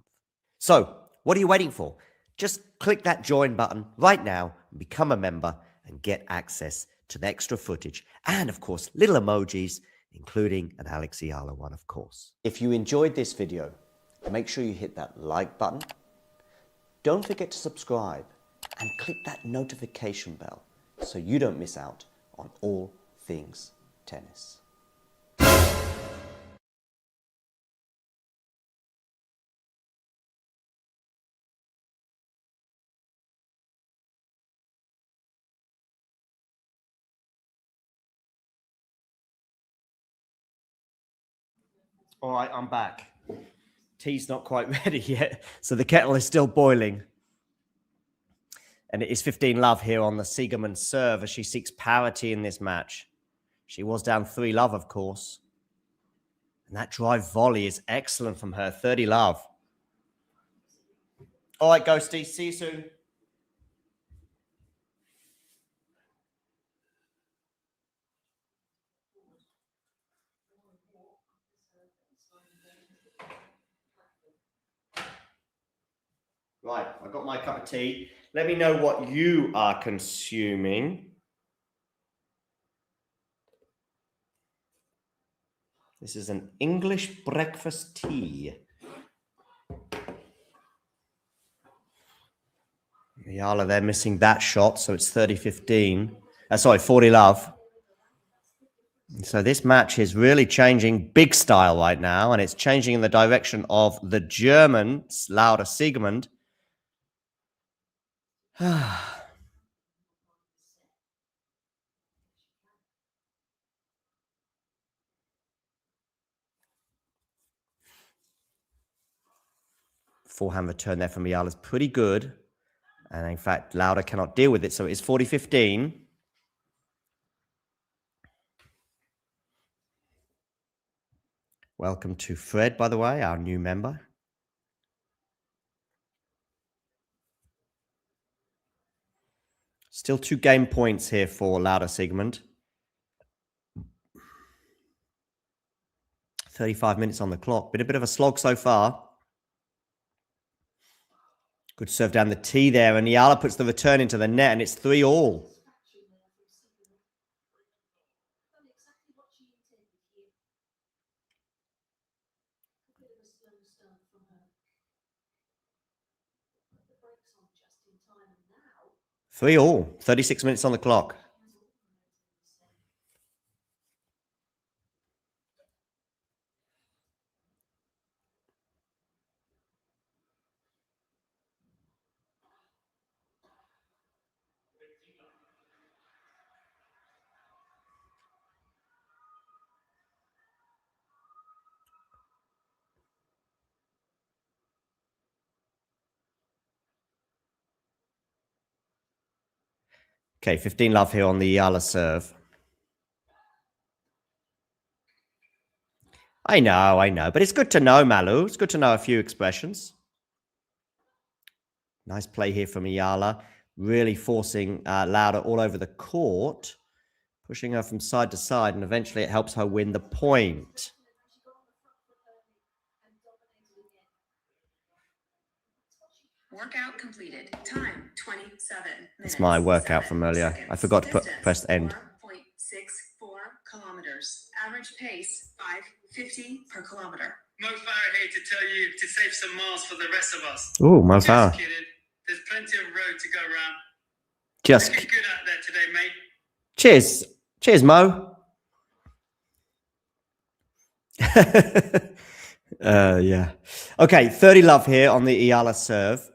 So, what are you waiting for? Just click that join button right now and become a member and get access to the extra footage, and of course, little emojis, including an Alex Eala one, of course. If you enjoyed this video, make sure you hit that like button. Don't forget to subscribe and click that notification bell so you don't miss out on all things tennis. All right, I'm back. Tea's not quite ready yet, so the kettle is still boiling. And it is 15-love here on the Siegemund serve as she seeks parity in this match. She was down 3-love, of course. And that drive volley is excellent from her, 30-love. All right, Ghosty, see you soon. Right, I've got my cup of tea. Let me know what you are consuming. This is an English breakfast tea. Eala, they're missing that shot, so it's 30-15. Sorry, 40-love. So this match is really changing big style right now, and it's changing in the direction of the Germans, Laura Siegemund. 4-hand return there from Eala is pretty good. And in fact, Laura cannot deal with it, so it's 40-15. Welcome to Fred, by the way, our new member. Still 2 game points here for Laura Siegemund. 35 minutes on the clock. Been a bit of a slog so far. Good serve down the tee there, and Eala puts the return into the net, and it's 3-all. Three all. 36 minutes on the clock. Okay, 15-love here on the Eala serve. I know. But it's good to know, Malu. It's good to know a few expressions. Nice play here from Eala. Really forcing Laura all over the court. Pushing her from side to side. And eventually it helps her win the point. Workout completed. Time 27 minutes. That's my workout from earlier. Seconds. I forgot to press end. 4.64 kilometers. Average pace 5:50 per kilometer. Mo Farah here to tell you to save some miles for the rest of us. Ooh, Mo Farah. Just kidding. There's plenty of road to go around. Just looking good out there today, mate. Cheers. Cheers, Mo. Yeah. Okay, 30-love here on the Eala serve.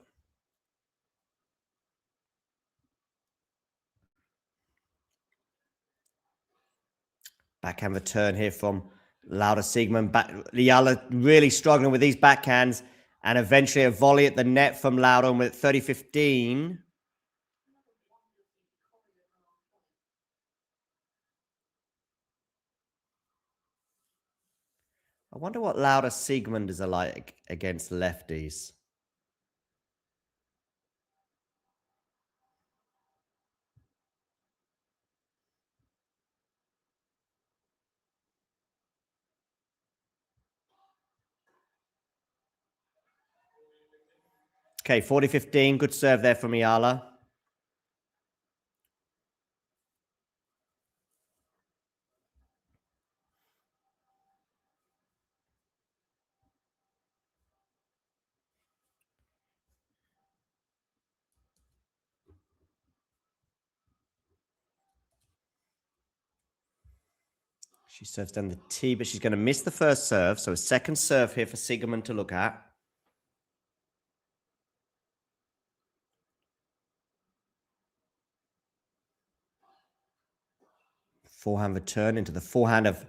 Backhand return here from Laura Siegemund. Eala really struggling with these backhands. And eventually a volley at the net from Laura with 30-15. I wonder what Laura Siegemund is like against lefties. Okay, 40-15. Good serve there from Eala. She serves down the T, but she's going to miss the first serve. So a second serve here for Siegemund to look at. Forehand return into the forehand of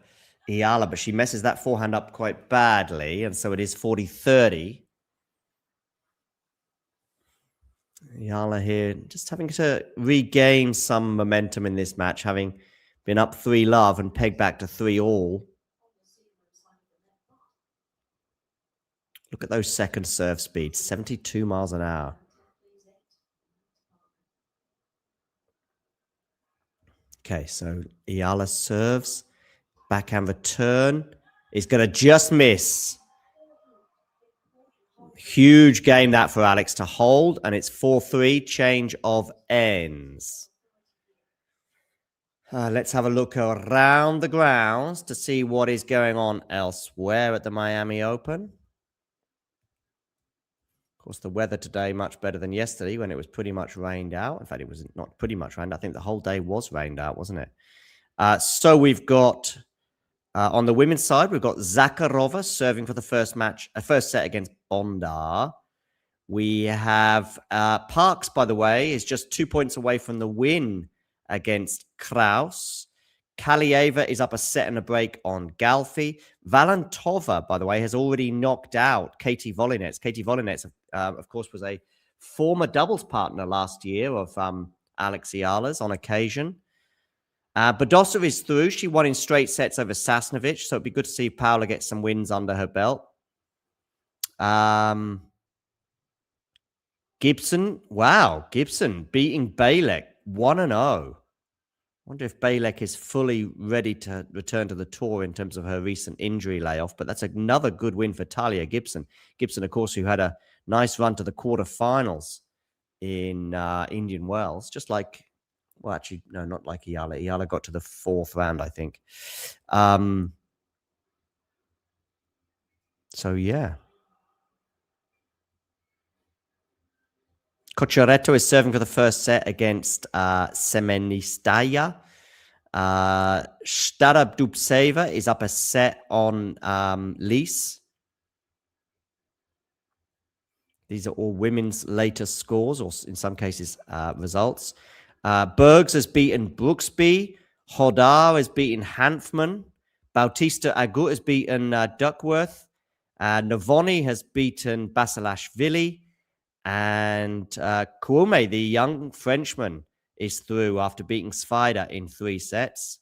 Eala, but she messes that forehand up quite badly. And so it is 40-30. Eala here just having to regain some momentum in this match, having been up 3-love and pegged back to 3-all. Look at those second serve speeds, 72 miles an hour. Okay, so Eala serves. Backhand return is going to just miss. Huge game that for Alex to hold, and it's 4-3, change of ends. Let's have a look around the grounds to see what is going on elsewhere at the Miami Open. Of course, the weather today much better than yesterday when it was pretty much rained out. In fact, it was not pretty much rained. I think the whole day was rained out, wasn't it? So we've got, on the women's side, we've got Zakharova serving for the first set against Bondar. We have Parks, by the way, is just 2 points away from the win against Kraus. Kalieva is up a set and a break on Galfi. Valentova, by the way, has already knocked out Katie Volinets. Katie Volinets, of course, was a former doubles partner last year of Alex Eala's on occasion. Badosa is through. She won in straight sets over Sasnovich, so it'd be good to see Paula get some wins under her belt. Gibson, wow, Gibson beating Balek 1-0. Wonder if Balek is fully ready to return to the tour in terms of her recent injury layoff, but that's another good win for Talia Gibson. Gibson, of course, who had a nice run to the quarterfinals in Indian Wells, just like, well, actually, no, not like Eala. Eala got to the fourth round, I think. So, yeah. Cochoretto is serving for the first set against Semenistaya. Stara Dubseva is up a set on Lise. These are all women's latest scores, or in some cases, results. Bergs has beaten Brooksby. Hodar has beaten Hanfman. Bautista Agut has beaten Duckworth. Navoni has beaten Basilashvili. And Koume, the young Frenchman, is through after beating Svider in 3 sets.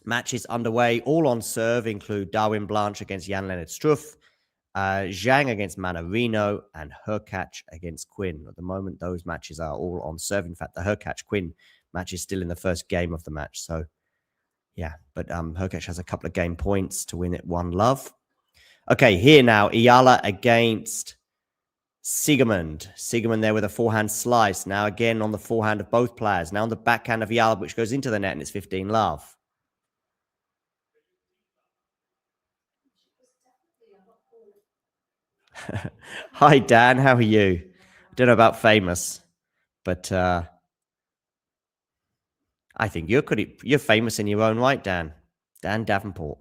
Matches underway, all on serve, include Darwin Blanche against Jan-Leonard Struff, Zhang against Manarino, and Hurkacz against Quinn. At the moment, those matches are all on serve. In fact, the Hurkacz-Quinn match is still in the first game of the match. So, yeah, but Hurkacz has a couple of game points to win at 1-love. Okay, here now, Eala against Siegemund. Siegemund there with a forehand slice. Now again on the forehand of both players. Now on the backhand of Eala, which goes into the net, and it's 15-love. Hi, Dan. How are you? I don't know about famous, but I think you're famous in your own right, Dan. Dan Davenport.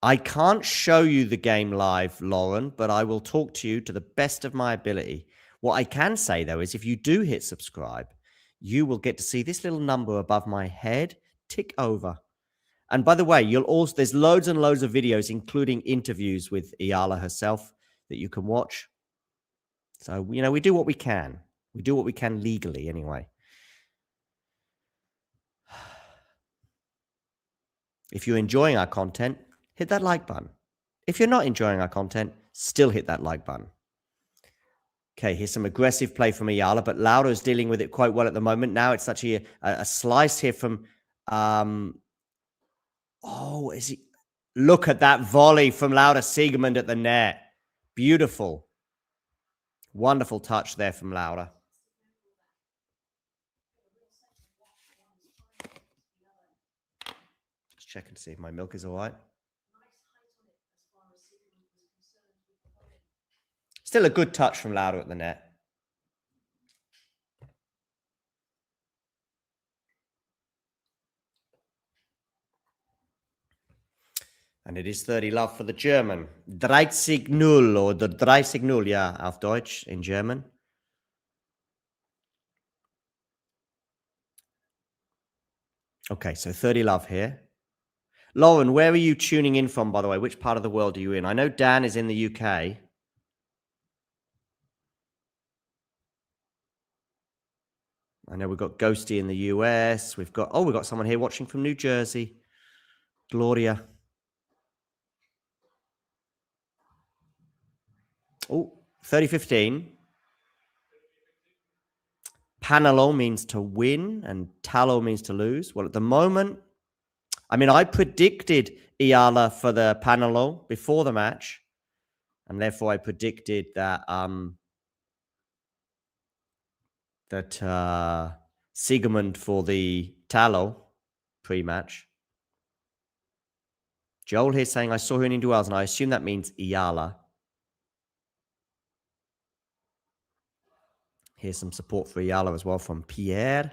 I can't show you the game live, Lauren, but I will talk to you to the best of my ability. What I can say, though, is if you do hit subscribe, you will get to see this little number above my head tick over. And by the way, there's loads and loads of videos, including interviews with Eala herself, that you can watch. So, we do what we can. We do what we can legally, anyway. If you're enjoying our content, hit that like button. If you're not enjoying our content, still hit that like button. Okay, here's some aggressive play from Eala, but Lauda is dealing with it quite well at the moment. Now it's actually a slice here from... Look at that volley from Lauda Siegemund at the net. Beautiful. Wonderful touch there from Lauda. Just checking to see if my milk is all right. Still a good touch from Lauda at the net. And it is 30 love for the German. 30-0 or the 30-0, yeah, auf Deutsch in German. Okay, so 30 love here. Lauren, where are you tuning in from, by the way? Which part of the world are you in? I know Dan is in the UK. I know we've got Ghosty in the US. We've got someone here watching from New Jersey. Gloria. Oh, 30-15. Panalo means to win and talo means to lose. Well, at the moment, I mean, I predicted Eala for the Panalo before the match. And therefore I predicted that Siegemund for the talo pre-match. Joel here saying, I saw her in duels, and I assume that means Eala. Here's some support for Eala as well from Pierre.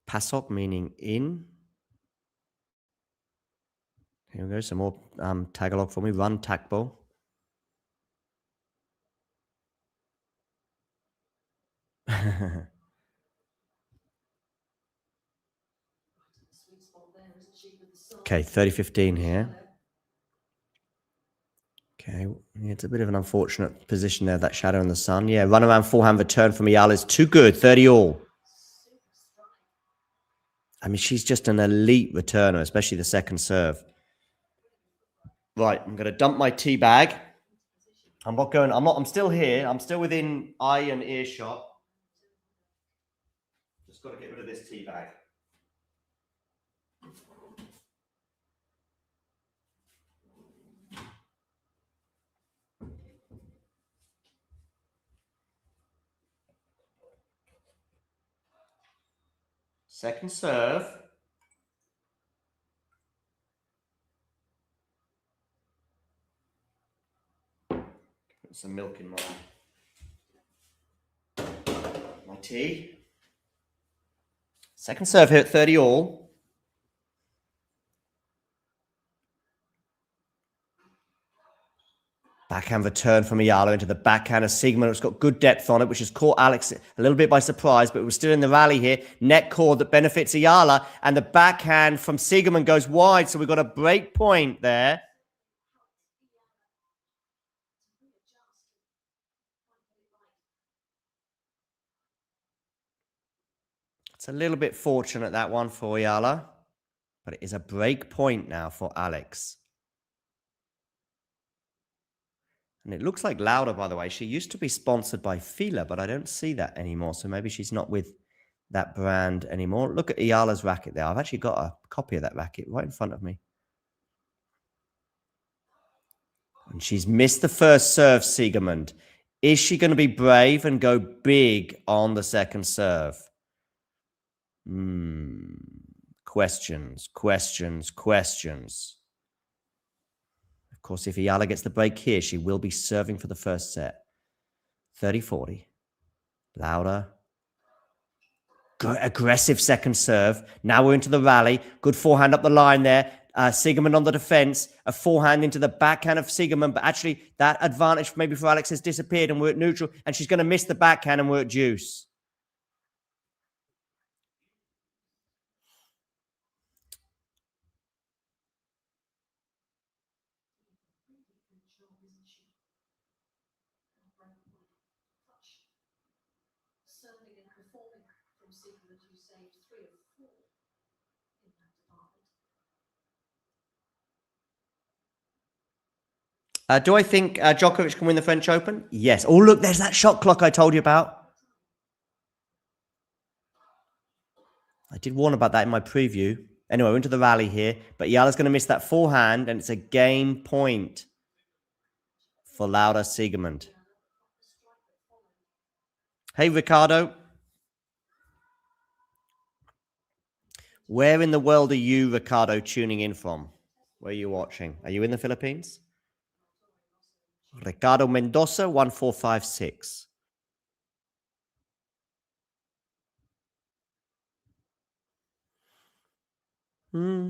Pasok meaning in. Here we go, some more Tagalog for me. Run, Takbo. Okay, 30-15 here. Okay, it's a bit of an unfortunate position there, that shadow in the sun. Yeah, run around forehand return from Eala is too good, 30 all. I mean, she's just an elite returner, especially the second serve. Right, I'm going to dump my tea bag. I'm still here. I'm still within eye and earshot. Just got to get rid of this tea bag. Second serve. Put some milk in my tea. Second serve here at 30 all. Backhand return from Eala into the backhand of Siegemund. It's got good depth on it, which has caught Alex a little bit by surprise, but we're still in the rally here. Net cord that benefits Eala, and the backhand from Siegemund goes wide, so we've got a break point there. It's a little bit fortunate, that one for Eala, but it is a break point now for Alex. And it looks like Lauda, by the way. She used to be sponsored by Fila, but I don't see that anymore. So maybe she's not with that brand anymore. Look at Eala's racket there. I've actually got a copy of that racket right in front of me. And she's missed the first serve, Siegemund. Is she going to be brave and go big on the second serve? Questions. Of course, if Eala gets the break here, she will be serving for the first set. 30-40. Lauda. Good, aggressive second serve. Now we're into the rally. Good forehand up the line there. Siegemund on the defense. A forehand into the backhand of Siegemund. But actually, that advantage maybe for Alex has disappeared and we're at neutral. And she's going to miss the backhand and we're at deuce. Certainly in performing from Siegemund, you saved 3 of 4 in that department. Do I think Djokovic can win the French Open? Yes. Oh, look, there's that shot clock I told you about. I did warn about that in my preview. Anyway, we're into the rally here, but Eala's going to miss that forehand, and it's a game point for Lauda Siegemund. Hey, Ricardo. Where in the world are you, Ricardo, tuning in from? Where are you watching? Are you in the Philippines? Ricardo Mendoza, 1456. Okay.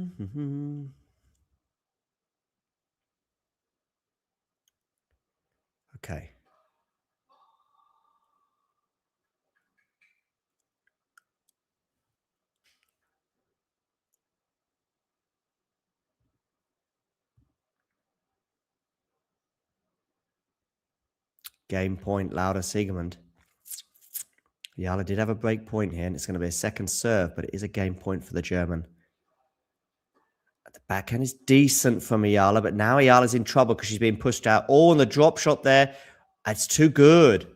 Game point, Lauda Siegemund. Eala did have a break point here, and it's going to be a second serve, but it is a game point for the German. The backhand is decent from Eala, but now Eala's in trouble because she's being pushed out. Oh, and the drop shot there. It's too good.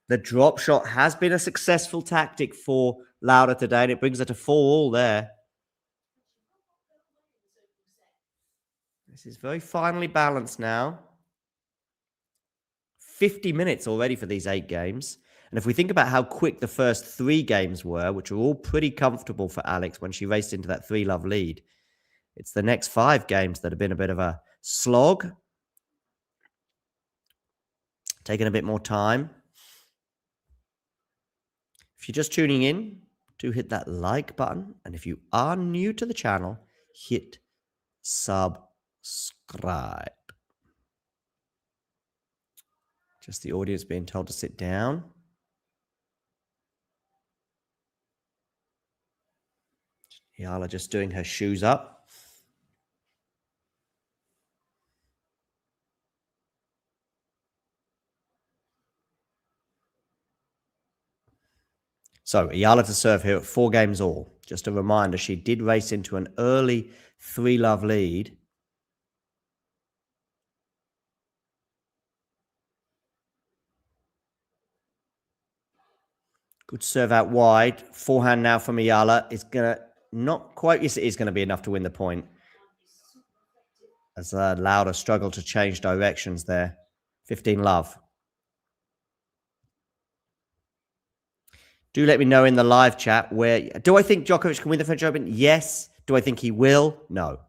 The drop shot has been a successful tactic for Lauda today, and it brings her to 4-all there. This is very finely balanced now. 50 minutes already for these 8 games. And if we think about how quick the first 3 games were, which were all pretty comfortable for Alex when she raced into that 3-love lead, it's the next 5 games that have been a bit of a slog. Taking a bit more time. If you're just tuning in, do hit that like button. And if you are new to the channel, hit subscribe. Just the audience being told to sit down. Eala just doing her shoes up. So Eala to serve here at 4 games all. Just a reminder, she did race into an early 3-love lead. Good serve out wide. Forehand now from Eala. It's going to not quite, yes, it is going to be enough to win the point. As Lauda struggled to change directions there. 15-love. Do let me know in the live chat where... Do I think Djokovic can win the French Open? Yes. Do I think he will? No.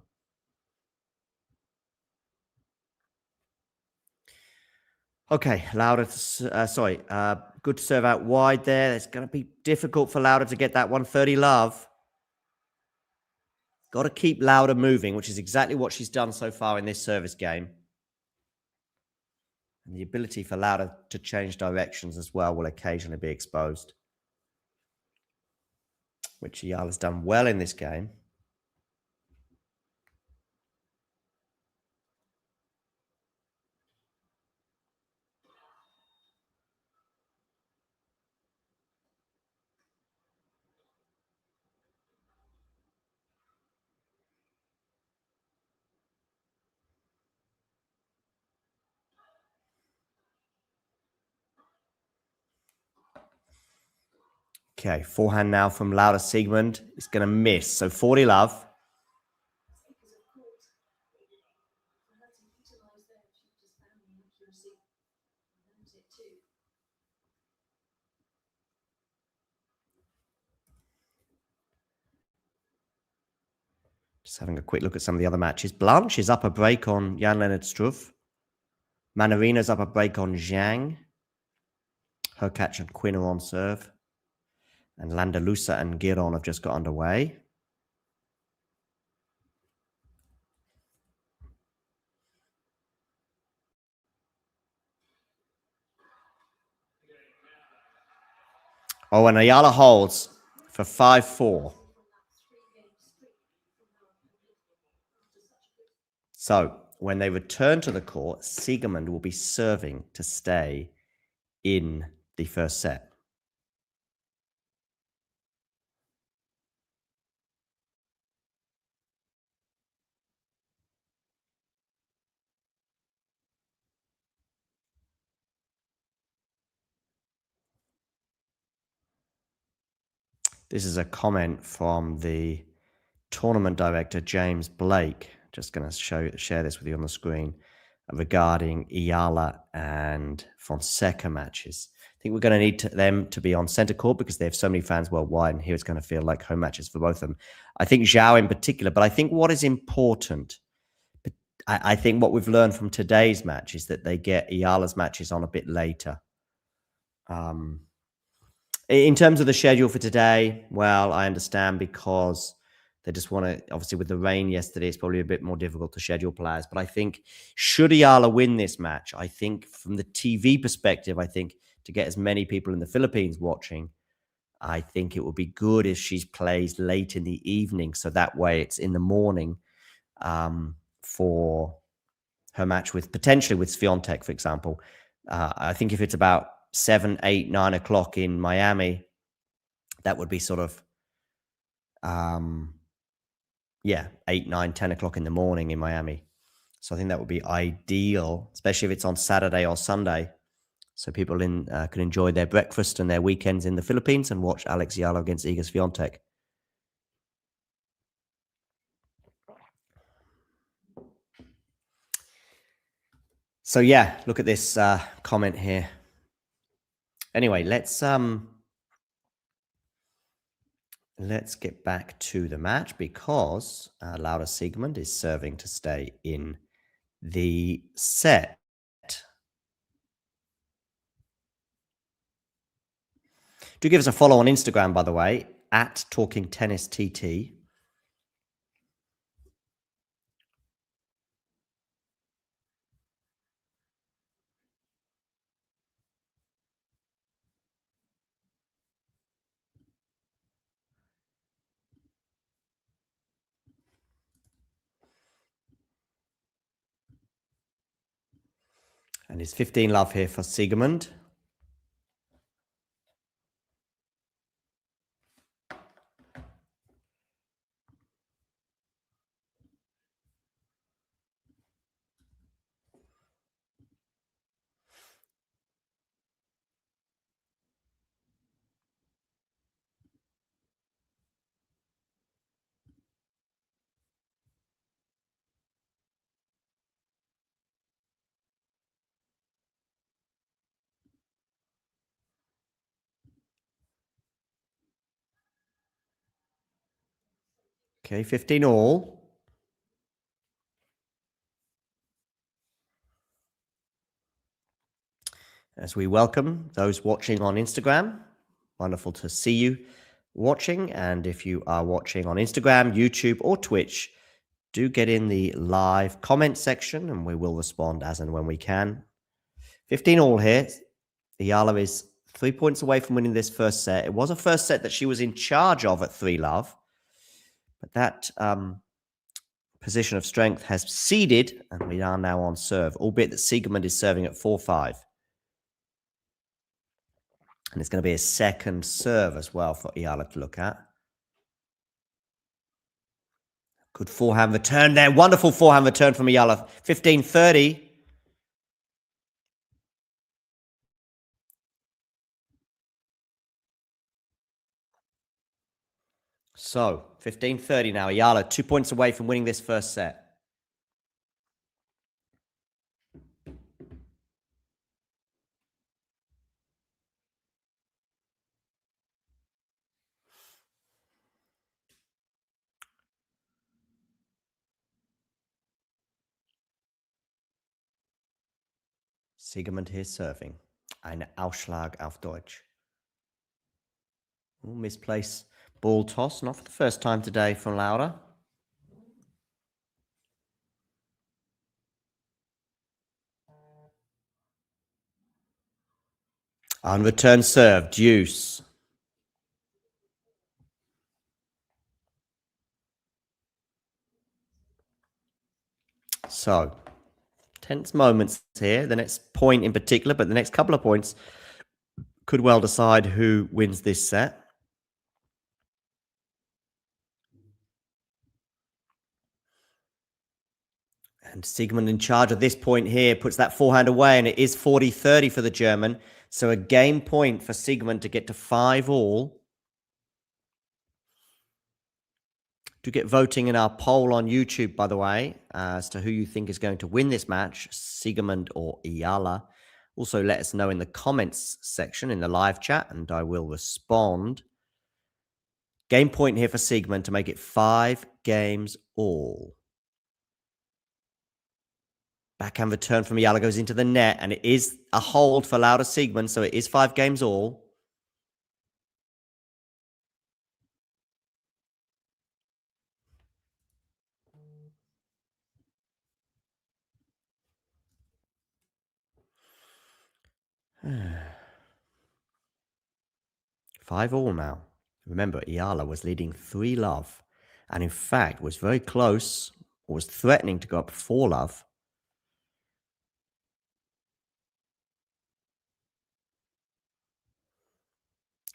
Okay, Lauda, good serve out wide there. It's going to be difficult for Lauda to get that 130-love. Got to keep Lauda moving, which is exactly what she's done so far in this service game. And the ability for Lauda to change directions as well will occasionally be exposed, which Eala's done well in this game. Okay, forehand now from Lauda Siegemund. It's going to miss. So 40-love. Just having a quick look at some of the other matches. Blanche is up a break on Jan-Lennard Struff. Manarina's up a break on Zhang. Hurkacz and Quinn are on serve. And Landalusa and Giron have just got underway. Oh, and Eala holds for 5-4. So, when they return to the court, Siegemund will be serving to stay in the first set. This is a comment from the tournament director, James Blake. Just going to share this with you on the screen regarding Eala and Fonseca matches. I think we're going to need them to be on center court because they have so many fans worldwide, and here it's going to feel like home matches for both of them. I think Zhao in particular, but I think what is important, I think what we've learned from today's match is that they get Eala's matches on a bit later. In terms of the schedule for today, well, I understand because They just want to, obviously with the rain yesterday, it's probably a bit more difficult to schedule players. But I think should Eala win this match, I think from the TV perspective, I think to get as many people in the Philippines watching, I think it would be good if she plays late in the evening. So that way it's in the morning for her match with potentially with Swiatek, for example. I think if it's about 7, 8, 9 o'clock in Miami, that would be sort of, 8, 9, 10 o'clock in the morning in Miami. So I think that would be ideal, especially if it's on Saturday or Sunday. So people can enjoy their breakfast and their weekends in the Philippines and watch Alex Eala against Iga Swiatek. So yeah, look at this comment here. Anyway, let's get back to the match because Laura Siegemund is serving to stay in the set. Do give us a follow on Instagram, by the way, at Talking Tennis TT. And it's 15 love here for Siegemund. Okay, 15 all. As we welcome those watching on Instagram, wonderful to see you watching. And if you are watching on Instagram, YouTube, or Twitch, do get in the live comment section and we will respond as and when we can. 15 all here. Eala is 3 points away from winning this first set. It was a first set that she was in charge of at 3 love. But that position of strength has ceded, and we are now on serve, albeit that Siegemund is serving at 4-5. And it's going to be a second serve as well for Eala to look at. Good forehand return there. Wonderful forehand return from Eala. 15-30. So, 15-30 now. Eala 2 points away from winning this first set. Siegemund here serving. Eine Ausschlag auf Deutsch. Ooh, misplaced ball toss, not for the first time today from Laura. On return serve, deuce. So, tense moments here. The next point in particular, but the next couple of points could well decide who wins this set. And Siegemund in charge of this point here, puts that forehand away, and it is 40-30 for the German. So a game point for Siegemund to get to 5 all. Do get voting in our poll on YouTube, by the way, as to who you think is going to win this match, Siegemund or Eala. Also, let us know in the comments section in the live chat, and I will respond. Game point here for Siegemund to make it 5 games all. Backhand return from Eala goes into the net, and it is a hold for Laura Siegemund, so it is 5 games all. 5-all now. Remember, Eala was leading 3-love, and in fact was very close, or was threatening to go up 4-love.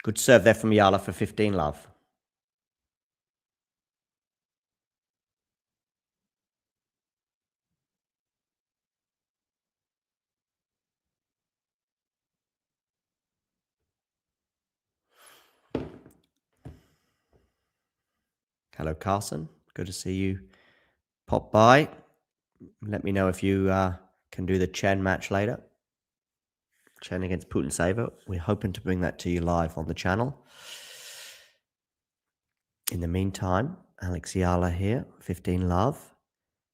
Good serve there from Eala for 15-love. Hello, Carson. Good to see you pop by. Let me know if you can do the Chen match later. Chen against Putin Saver. We're hoping to bring that to you live on the channel. In the meantime, Alex Eala here, 15-love.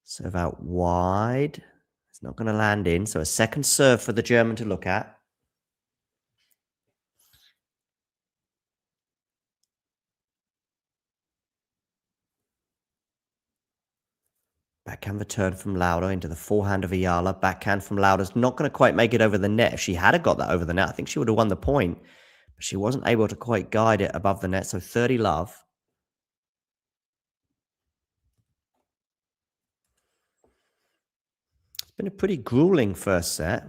Serve out wide. It's not going to land in. So a second serve for the German to look at. Backhand return from Lauda into the forehand of Eala. Backhand from Lauda's not going to quite make it over the net. If she had got that over the net, I think she would have won the point. But she wasn't able to quite guide it above the net. So 30-love. It's been a pretty grueling first set.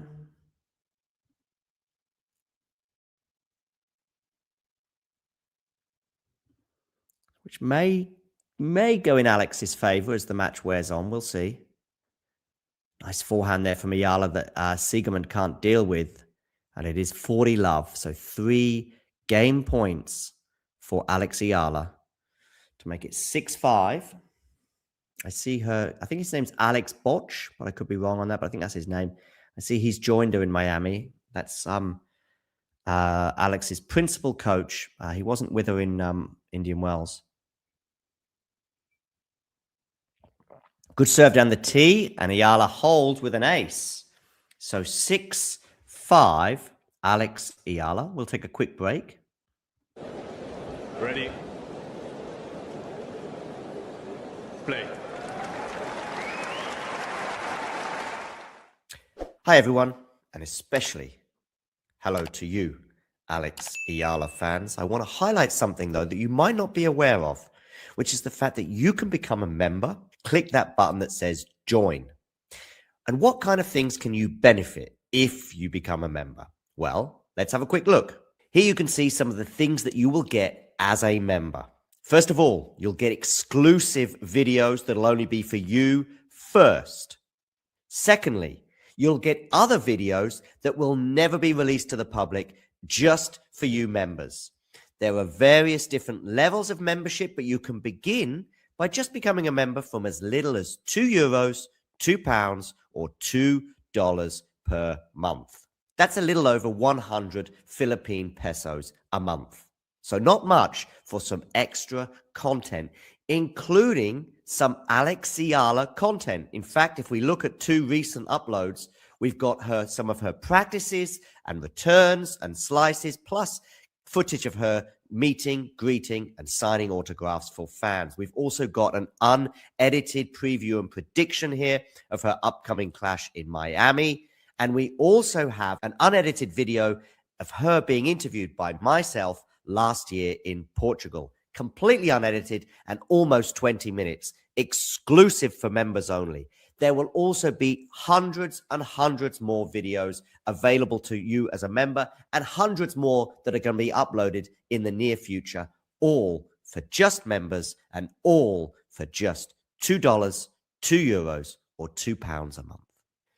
Which may go in Alex's favour as the match wears on. We'll see. Nice forehand there from Eala that Siegemund can't deal with. And it is 40-love. So 3 game points for Alex Eala to make it 6-5. I see her. I think his name's Alex Botch, but I could be wrong on that. But I think that's his name. I see he's joined her in Miami. That's Alex's principal coach. He wasn't with her in Indian Wells. Good serve down the tee, and Eala holds with an ace. So 6-5, Alex Eala. We'll take a quick break. Ready. Play. Hi, everyone, and especially hello to you, Alex Eala fans. I want to highlight something, though, that you might not be aware of, which is the fact that you can become a member. Click that button that says join. And what kind of things can you benefit if you become a member? Well, let's have a quick look. Here you can see some of the things that you will get as a member. First of all, you'll get exclusive videos that'll only be for you first. Secondly, you'll get other videos that will never be released to the public, just for you members. There are various different levels of membership, but you can begin by just becoming a member from as little as €2, £2, or $2 per month. That's a little over 100 Philippine pesos a month. So not much for some extra content, including some Alex Eala content. In fact, if we look at 2 recent uploads, we've got some of her practices and returns and slices, plus footage of her meeting, greeting, and signing autographs for fans. We've also got an unedited preview and prediction here of her upcoming clash in Miami. And we also have an unedited video of her being interviewed by myself last year in Portugal. Completely unedited and almost 20 minutes, exclusive for members only. There will also be hundreds and hundreds more videos available to you as a member, and hundreds more that are going to be uploaded in the near future, all for just members and all for just $2, €2, or £2 a month.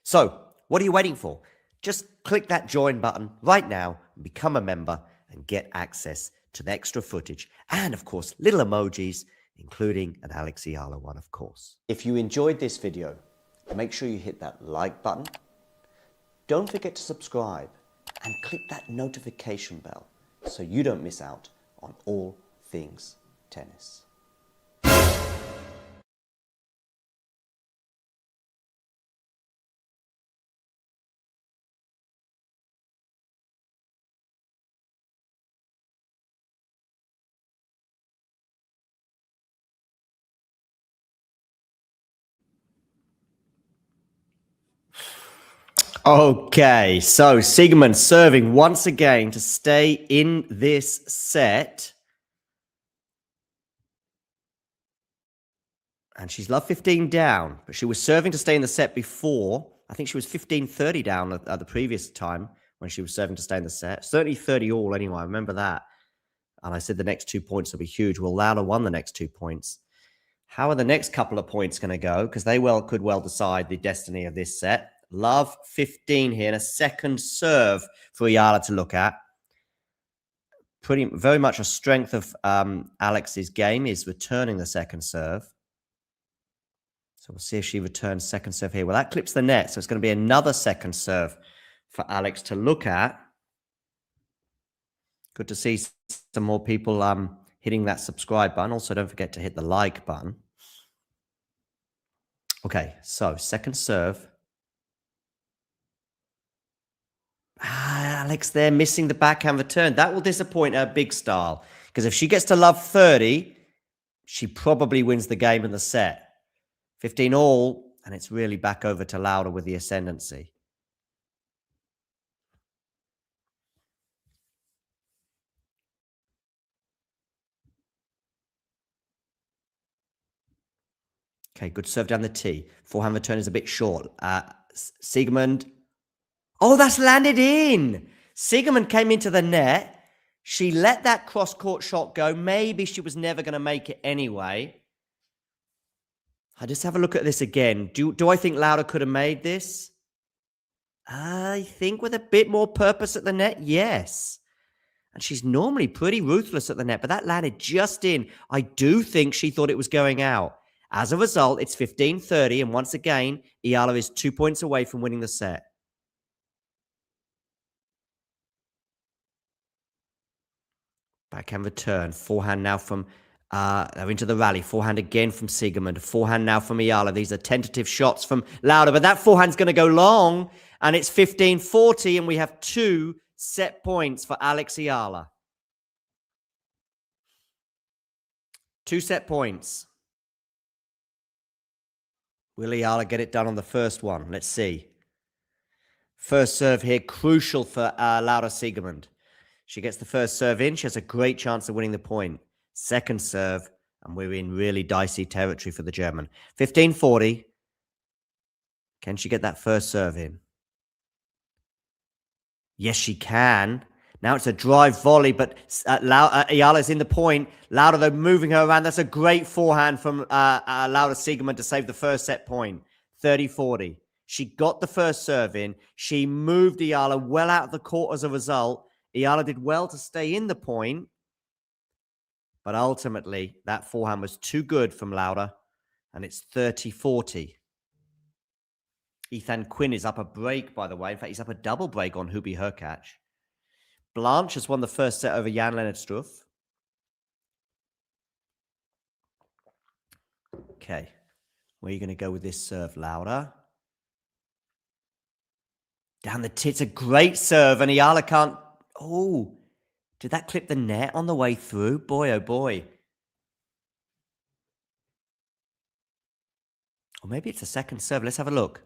So, what are you waiting for? Just click that join button right now and become a member and get access to the extra footage and, of course, little emojis, including an Alex Eala one, of course. If you enjoyed this video, make sure you hit that like button. Don't forget to subscribe and click that notification bell so you don't miss out on all things tennis. Okay, so Siegemund serving once again to stay in this set. And she's love 15 down, but she was serving to stay in the set before. I think she was 15-30 down at the previous time when she was serving to stay in the set. Certainly 30 all anyway, I remember that. And I said the next 2 points will be huge. Well, Lauda won the next 2 points. How are the next couple of points going to go? Because they could well decide the destiny of this set. Love 15 here and a second serve for Eala to look at. Very much a strength of Alex's game is returning the second serve. So we'll see if she returns second serve here. Well, that clips the net, so it's going to be another second serve for Alex to look at. Good to see some more people hitting that subscribe button. Also, don't forget to hit the like button. Okay, so second serve. Alex there missing the backhand return. That will disappoint her big style. Because if she gets to love 30, she probably wins the game in the set. 15 all, and it's really back over to Lauda with the ascendancy. Okay, good serve down the tee. Forehand return is a bit short. Siegemund. Oh, that's landed in. Siegemund came into the net. She let that cross-court shot go. Maybe she was never going to make it anyway. I just have a look at this again. Do I think Lauda could have made this? I think with a bit more purpose at the net, yes. And she's normally pretty ruthless at the net, but that landed just in. I do think she thought it was going out. As a result, it's 15-30, and once again, Eala is 2 points away from winning the set. Backhand return. Forehand now from... they're into the rally. Forehand again from Siegemund. Forehand now from Eala. These are tentative shots from Lauda, but that forehand's going to go long, and it's 15-40, and we have 2 set points for Alex Eala. 2 set points. Will Eala get it done on the first one? Let's see. First serve here, crucial for Lauda Siegemund. She gets the first serve in. She has a great chance of winning the point. Second serve, and we're in really dicey territory for the German. 15-40. Can she get that first serve in? Yes, she can. Now it's a drive volley, but Eala's in the point. Lauda, though, moving her around. That's a great forehand from Lauda Siegemund to save the first set point. 30-40. She got the first serve in. She moved Eala well out of the court as a result. Eala did well to stay in the point. But ultimately, that forehand was too good from Lauda, and it's 30-40. Ethan Quinn is up a break, by the way. In fact, he's up a double break on Hubi Hurkacz. Blanche has won the first set over Jan-Lennard Struff. Okay. Where are you going to go with this serve, Lauda? Down the tits, a great serve, and Eala can't... Oh, did that clip the net on the way through? Boy, oh boy. Or maybe it's a second serve. Let's have a look.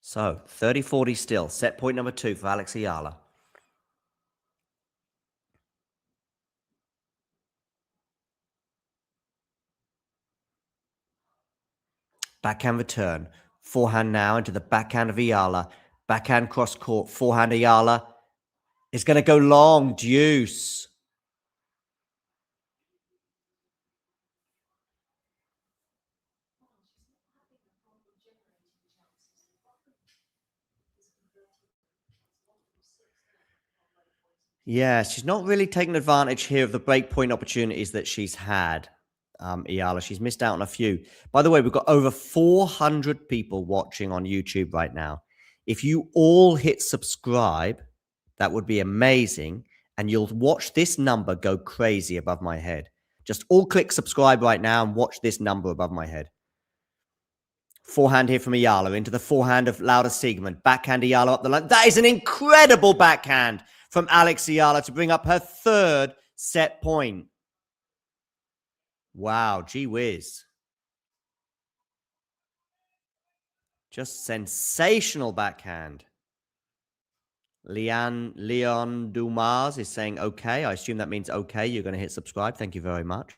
So, 30-40 still. Set point number 2 for Alex Eala. Backhand return. Forehand now into the backhand of Eala. Backhand cross court. Forehand Eala. It's going to go long. Deuce. Yeah, she's not really taken advantage here of the breakpoint opportunities that she's had, Eala. She's missed out on a few. By the way, we've got over 400 people watching on YouTube right now. If you all hit subscribe, that would be amazing. And you'll watch this number go crazy above my head. Just all click subscribe right now and watch this number above my head. Forehand here from Eala into the forehand of Lauda Siegemund. Backhand Eala up the line. That is an incredible backhand from Alex Eala to bring up her third set point. Wow, gee whiz. Just sensational backhand. Leon Dumas is saying okay. I assume that means okay. You're going to hit subscribe. Thank you very much.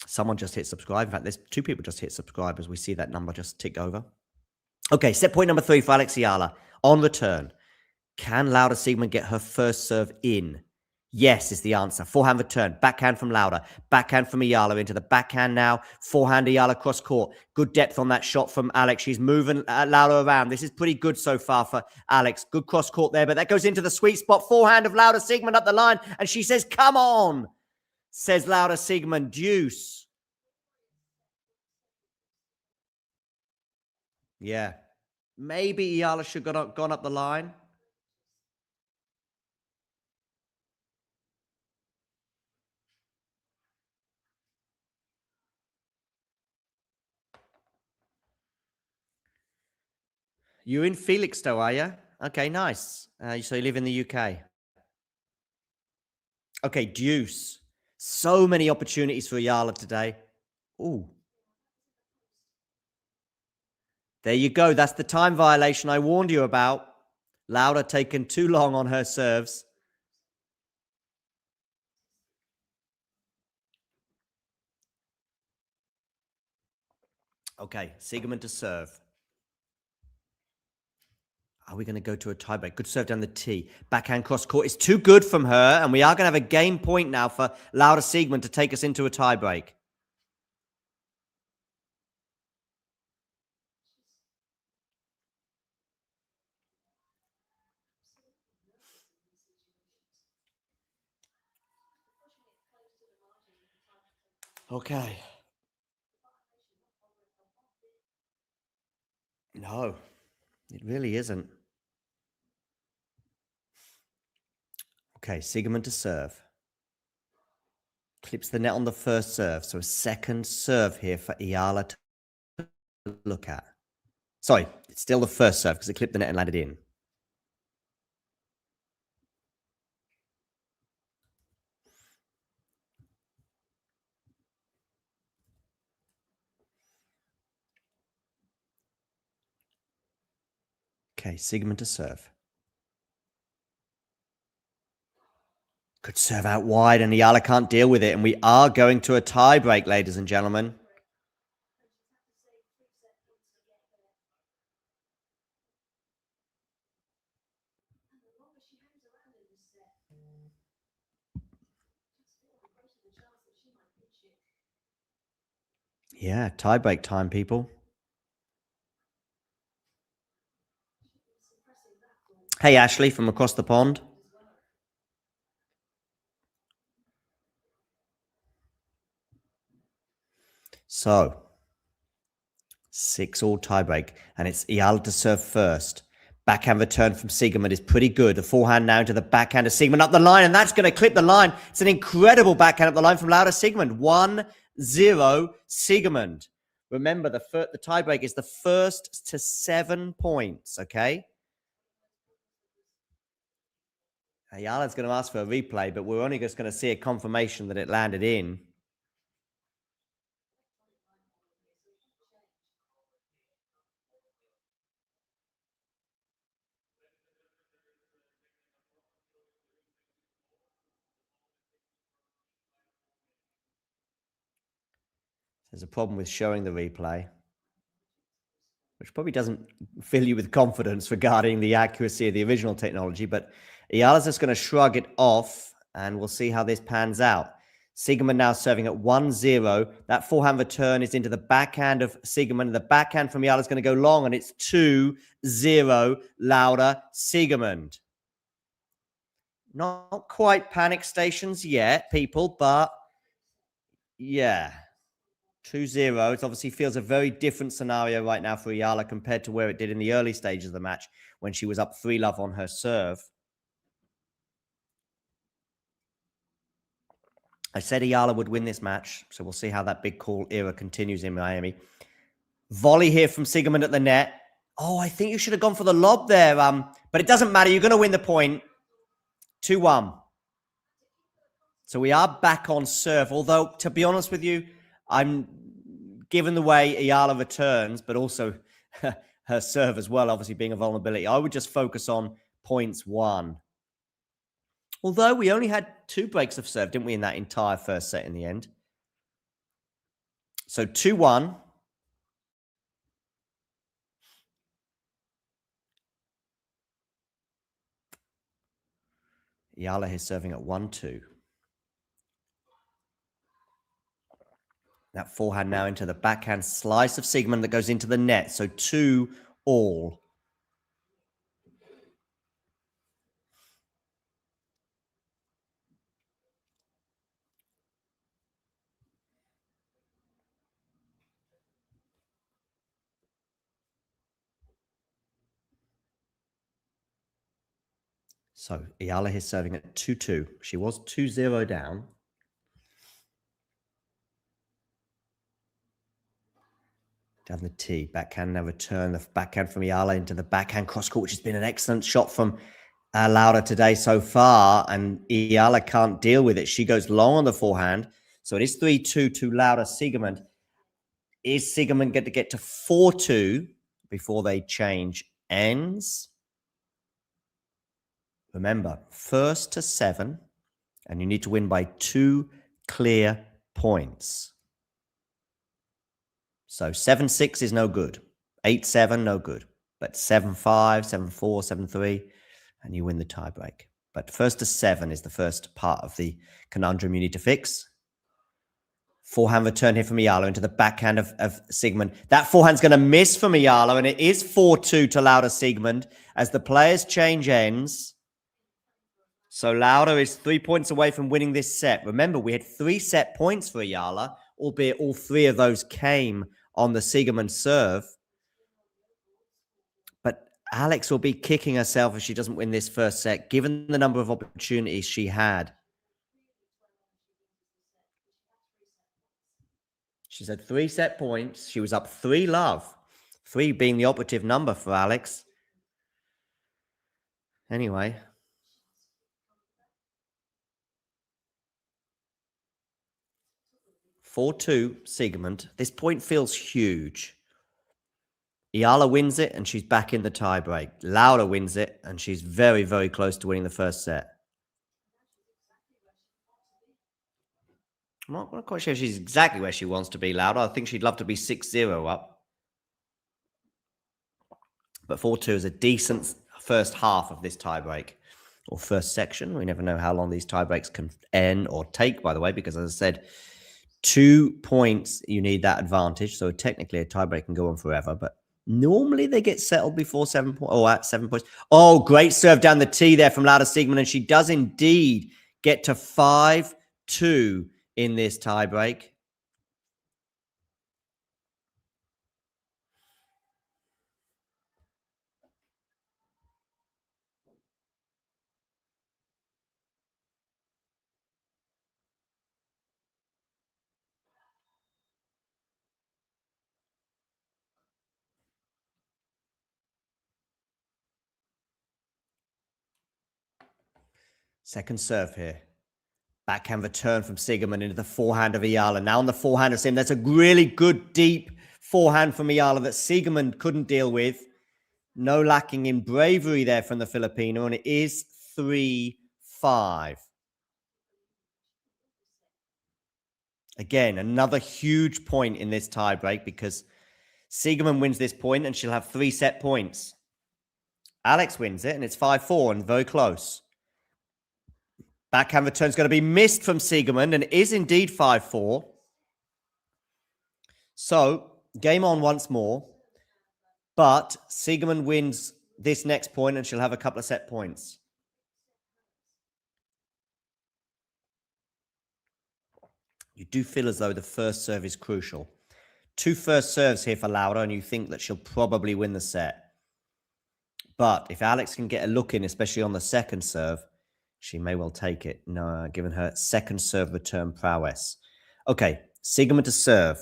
Someone just hit subscribe. In fact, there's 2 people just hit subscribe as we see that number just tick over. Okay, set point number 3 for Alex Eala. On return, can Laura Siegemund get her first serve in? Yes is the answer. Forehand return. Backhand from Lauda. Backhand from Eala into the backhand now. Forehand Eala cross court. Good depth on that shot from Alex. She's moving Lauda around. This is pretty good so far for Alex. Good cross court there, but that goes into the sweet spot. Forehand of Laura Siegemund up the line. And she says, come on, says Laura Siegemund. Deuce. Yeah. Maybe Eala should have gone up the line. You're in Felixstowe, are you? Okay, nice. So you live in the UK. Okay, deuce. So many opportunities for Eala today. Ooh. There you go. That's the time violation I warned you about. Lauda taken too long on her serves. Okay, Siegemund to serve. Are we going to go to a tiebreak? Good serve down the tee. Backhand cross court is too good from her, and we are going to have a game point now for Laura Siegemund to take us into a tiebreak. Okay. No, it really isn't. Okay, Siegemund to serve. Clips the net on the first serve. So a second serve here for Eala to look at. Sorry, it's still the first serve because it clipped the net and landed in. Okay, Siegemund to serve. Could serve out wide and Eala can't deal with it. And we are going to a tie break, ladies and gentlemen. Yeah, tie break time, people. Hey, Ashley from across the pond. So, 6-all tiebreak, and it's Eala to serve first. Backhand return from Siegemund is pretty good. The forehand now to the backhand of Siegemund up the line, and that's going to clip the line. It's an incredible backhand up the line from Laura Siegemund. 1-0 Siegemund. Remember, the tiebreak is the first to 7 points, okay? Eala's going to ask for a replay, but we're only just going to see a confirmation that it landed in. There's a problem with showing the replay, which probably doesn't fill you with confidence regarding the accuracy of the original technology, but Eala's just going to shrug it off, and we'll see how this pans out. Siegemund now serving at 1-0. That forehand return is into the backhand of Siegemund, and the backhand from Eala is going to go long, and it's 2-0 Laura Siegemund. Not quite panic stations yet, people, but yeah. 2-0. It obviously feels a very different scenario right now for Eala compared to where it did in the early stages of the match when she was up 3-love on her serve. I said Eala would win this match, so we'll see how that big call era continues in Miami. Volley here from Siegemund at the net. Oh, I think you should have gone for the lob there, but it doesn't matter. You're going to win the point. 2-1. So we are back on serve, although, to be honest with you, I'm given the way Eala returns, but also her serve as well, obviously being a vulnerability, I would just focus on points 1. Although we only had 2 breaks of serve, didn't we, in that entire first set in the end? So 2-1. Eala is serving at 1-2. That forehand now into the backhand slice of Siegemund that goes into the net. So 2-all. So Eala is serving at 2-2. She was 2-0 down. Down the tee, backhand now return. The backhand from Eala into the backhand cross court, which has been an excellent shot from Laura today so far. And Eala can't deal with it. She goes long on the forehand. So it is 3-2 to Laura Siegemund. Is Siegemund going to get to 4-2 before they change ends? Remember, first to 7, and you need to win by 2 clear points. So 7-6 is no good. 8-7, no good. But 7-5, 7-4, 7-3, and you win the tiebreak. But first to 7 is the first part of the conundrum you need to fix. Forehand return here from Eala into the backhand of Siegemund. That forehand's going to miss from Eala, and it is 4-2 to Laura Siegemund as the players change ends. So Laura is 3 points away from winning this set. Remember, we had 3 set points for Eala, albeit all 3 of those came on the Siegemund serve. But Alex will be kicking herself if she doesn't win this first set, given the number of opportunities she had. She's had 3 set points. She was up 3-love. 3 being the operative number for Alex. Anyway. (4-2) Siegemund. This point feels huge. Eala wins it and she's back in the tiebreak. Laura wins it and she's very, very close to winning the first set. I'm not quite sure she's exactly where she wants to be, Laura. I think she'd love to be 6-0 up. But 4-2 is a decent first half of this tiebreak. Or first section. We never know how long these tiebreaks can end or take, by the way, because as I said, 2 points, you need that advantage. So technically a tiebreak can go on forever, but normally they get settled before 7 points or at 7 points. Oh, great serve down the tee there from Laura Siegemund, and she does indeed get to 5-2 in this tiebreak. Second serve here. Backhand return from Siegemund into the forehand of Eala. Now on the forehand of Siegemund. That's a really good, deep forehand from Eala that Siegemund couldn't deal with. No lacking in bravery there from the Filipino. And it is 3-5. Again, another huge point in this tiebreak because Siegemund wins this point and she'll have 3 set points. Alex wins it and it's 5-4 and very close. Backhand return's going to be missed from Siegemund and it is indeed 5-4. So, game on once more. But Siegemund wins this next point and she'll have a couple of set points. You do feel as though the first serve is crucial. 2 first serves here for Laura and you think that she'll probably win the set. But if Alex can get a look in, especially on the second serve, she may well take it, given her second serve return prowess. Okay, Siegemund to serve.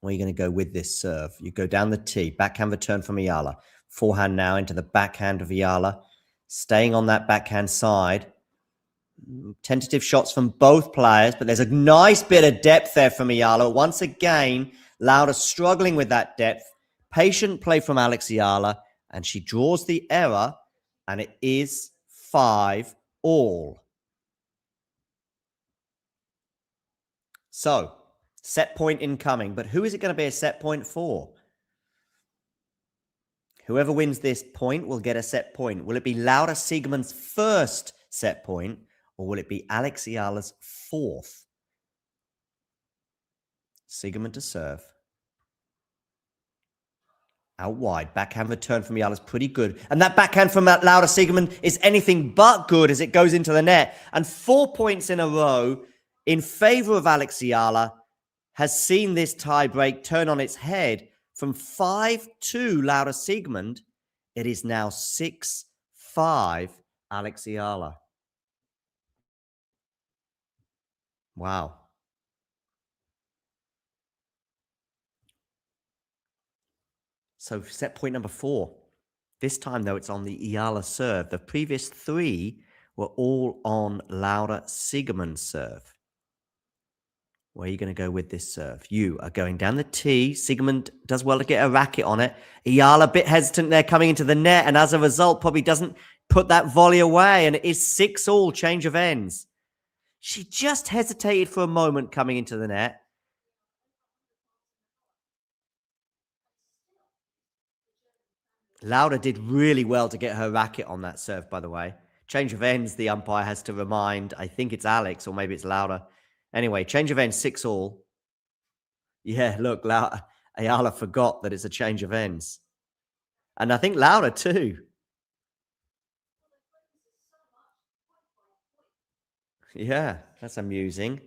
Where are you going to go with this serve? You go down the tee. Backhand return from Eala. Forehand now into the backhand of Eala. Staying on that backhand side. Tentative shots from both players, but there's a nice bit of depth there from Eala. Once again, Lauda struggling with that depth. Patient play from Alex Eala, and she draws the error, and it is 5-all. So, set point incoming, but who is it going to be a set point for? Whoever wins this point will get a set point. Will it be Laura Siegemund's first set point, or will it be Alex Eala's fourth? Siegemund to serve. Out wide. Backhand return from Eala's pretty good. And that backhand from Laura Siegemund is anything but good as it goes into the net. And 4 points in a row in favor of Alex Eala has seen this tiebreak turn on its head. From 5-2 Laura Siegemund, it is now 6-5 Alex Eala. Wow. So set point number 4. This time, though, it's on the Eala serve. The previous 3 were all on Laura Siegemund's serve. Where are you going to go with this serve? You are going down the tee. Siegemund does well to get a racket on it. Eala a bit hesitant there coming into the net, and as a result, probably doesn't put that volley away, and it is 6-all, change of ends. She just hesitated for a moment coming into the net. Lauda did really well to get her racket on that serve, by the way. Change of ends, the umpire has to remind. I think it's Alex, or maybe it's Lauda. Anyway, change of ends, 6-all. Yeah, look, Eala forgot that it's a change of ends. And I think Lauda too. Yeah, that's amusing.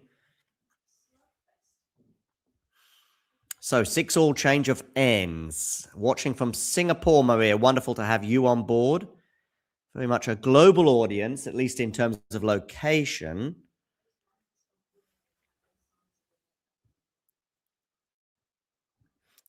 So 6-all, change of ends. Watching from Singapore, Maria. Wonderful to have you on board. Very much a global audience, at least in terms of location.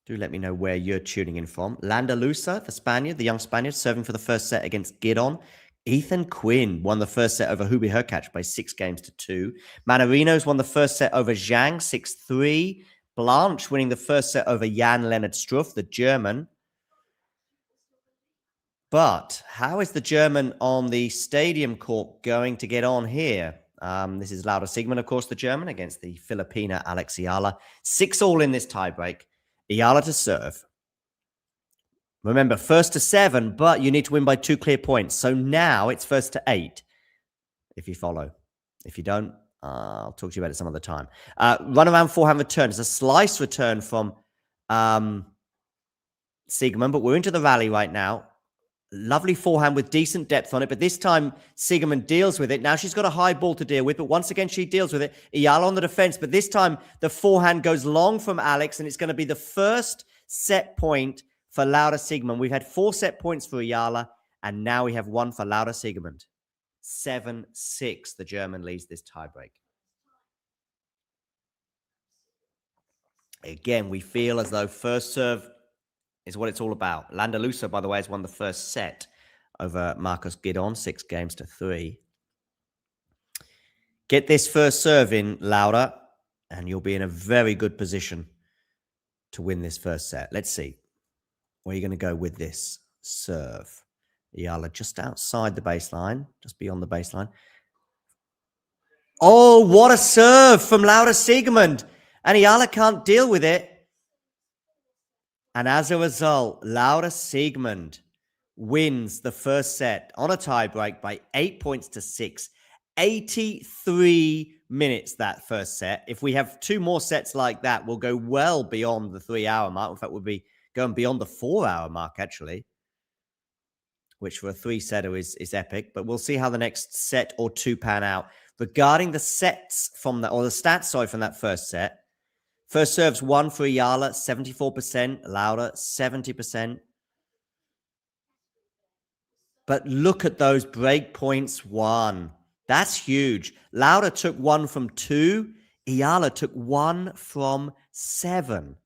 Do let me know where you're tuning in from. Landalusa, the Spaniard, the young Spaniard, serving for the first set against Gidon. Ethan Quinn won the first set over Hubie Hurkacz by 6-2. Manarinos won the first set over Zhang, 6-3. Blanche winning the first set over Jan-Lennard Struff, the German. But how is the German on the stadium court going to get on here? This is Laura Siegemund, of course, the German, against the Filipina Alex Eala. 6-all in this tiebreak. Eala to serve. Remember, 1-7, but you need to win by 2 clear points. So now it's 1-8, if you follow. If you don't, I'll talk to you about it some other time. Run around forehand return. It's a slice return from Siegemund, but we're into the rally right now. Lovely forehand with decent depth on it, but this time Siegemund deals with it. Now she's got a high ball to deal with, but once again she deals with it. Eala on the defense, but this time the forehand goes long from Alex, and it's going to be the first set point for Laura Siegemund. We've had 4 set points for Eala, and now we have 1 for Laura Siegemund. 7-6, the German leads this tiebreak. Again, we feel as though first serve is what it's all about. Landalusa, by the way, has won the first set over Marcos Gidon, 6-3. Get this first serve in, Laura, and you'll be in a very good position to win this first set. Let's see. Where are you going to go with this serve? Eala just outside the baseline, just beyond the baseline. Oh, what a serve from Laura Siegemund. And Eala can't deal with it. And as a result, Laura Siegemund wins the first set on a tiebreak by 8-6. 83 minutes, that first set. If we have 2 more sets like that, we'll go well beyond the 3-hour mark. In fact, we'll be going beyond the 4-hour mark, actually, which for a 3-setter is epic. But we'll see how the next set or 2 pan out. Regarding the sets from that, or the stats, sorry, from that first set, first serves 1 for Eala, 74%. Laura, 70%. But look at those break points won. That's huge. Laura took 1 from 2. Eala took 1 from 7.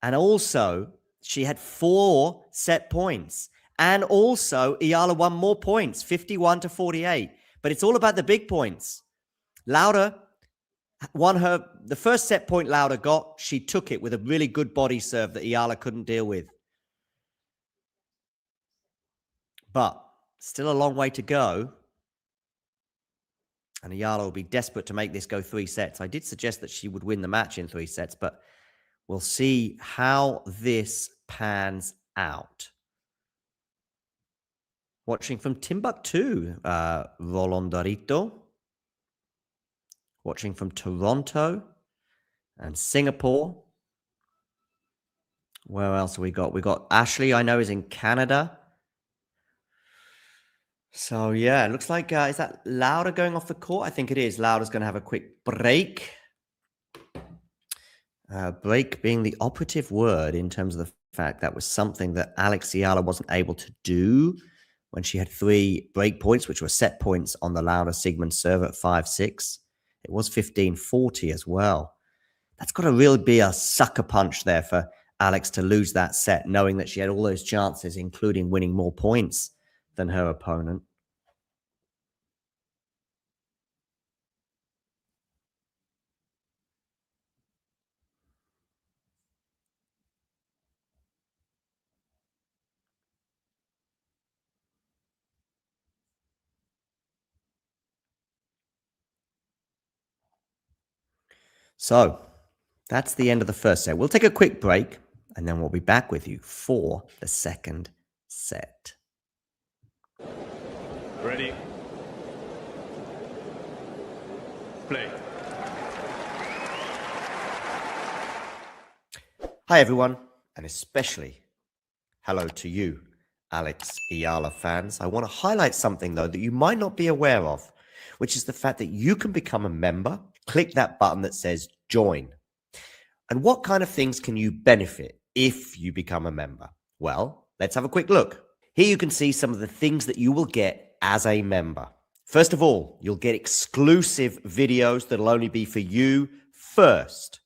And also, she had 4 set points. And also, Eala won more points, 51-48. but it's all about the big points. Lauda won the first set point Lauda got. She took it with a really good body serve that Eala couldn't deal with. But still a long way to go. And Eala will be desperate to make this go 3 sets. I did suggest that she would win the match in 3 sets, but we'll see how this pans out. Watching from Timbuktu, Rolandarito. Watching from Toronto and Singapore. Where else have we got? We got Ashley, I know, is in Canada. So, yeah, it looks like, is that Lauda going off the court? I think it is. Lauda's going to have a quick break. Break being the operative word in terms of the fact that was something that Alex Eala wasn't able to do when she had 3 break points, which were set points on the Lauda Siegemund serve at 5-6. It was 15-40 as well. That's got to really be a sucker punch there for Alex to lose that set, knowing that she had all those chances, including winning more points than her opponent. So that's the end of the first set. We'll take a quick break and then we'll be back with you for the second set. Ready? Play. Hi, everyone, and especially hello to you, Alex Eala fans. I want to highlight something, though, that you might not be aware of, which is the fact that you can become a member. Click that button that says join. And what kind of things can you benefit if you become a member? Well, let's have a quick look. Here you can see some of the things that you will get as a member. First of all, you'll get exclusive videos that'll only be for you first.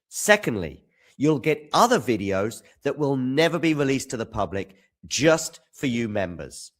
Secondly, you'll get other videos that will never be released to the public, just for you members.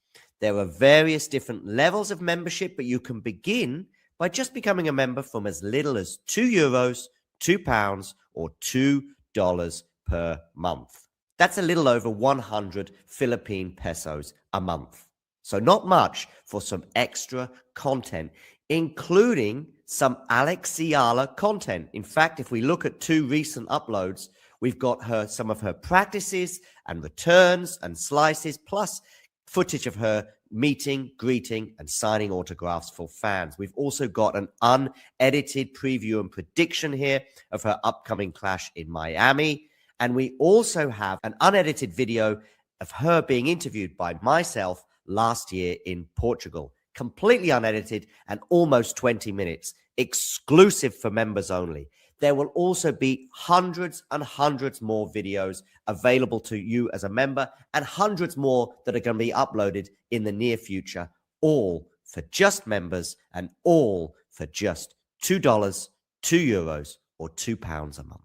There are various different levels of membership, but you can begin by just becoming a member from as little as €2, £2, or $2 per month. That's a little over 100 Philippine pesos a month. So not much for some extra content, including some Alex Eala content. In fact, if we look at 2 recent uploads, we've got some of her practices and returns and slices, plus footage of her meeting, greeting, and signing autographs for fans. We've also got an unedited preview and prediction here of her upcoming clash in Miami. And we also have an unedited video of her being interviewed by myself last year in Portugal. Completely unedited and almost 20 minutes, exclusive for members only. There will also be hundreds and hundreds more videos available to you as a member, and hundreds more that are going to be uploaded in the near future, all for just members and all for just $2, €2, or £2 a month.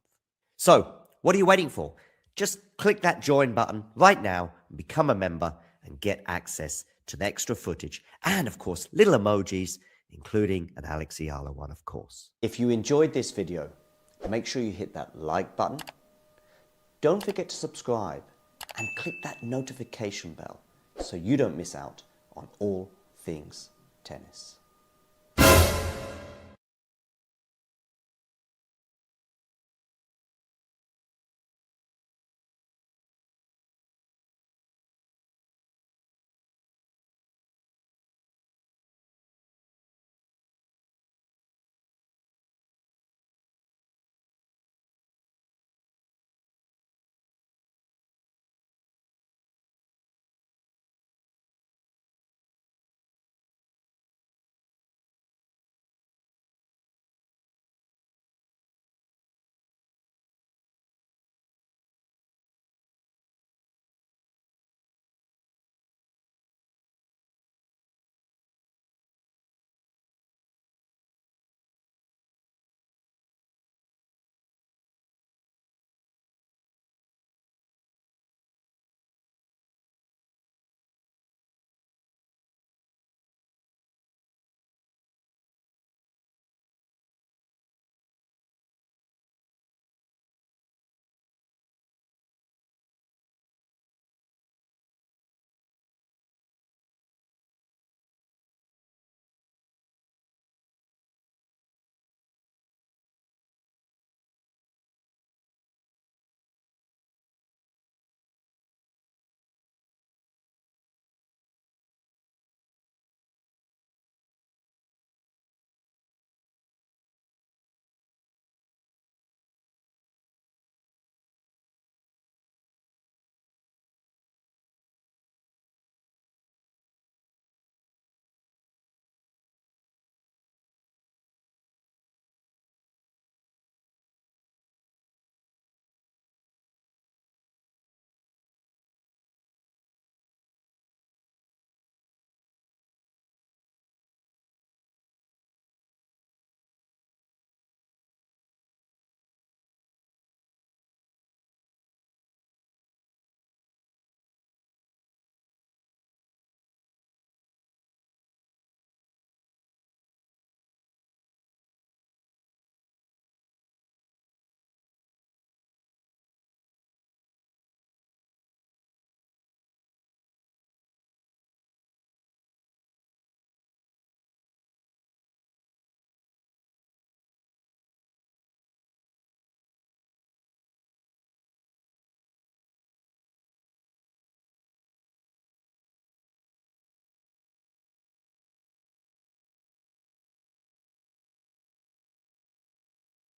So what are you waiting for? Just click that join button right now and become a member and get access to the extra footage and, of course, little emojis, including an Alex Eala one, of course. If you enjoyed this video, make sure you hit that like button. Don't forget to subscribe and click that notification bell so you don't miss out on all things tennis.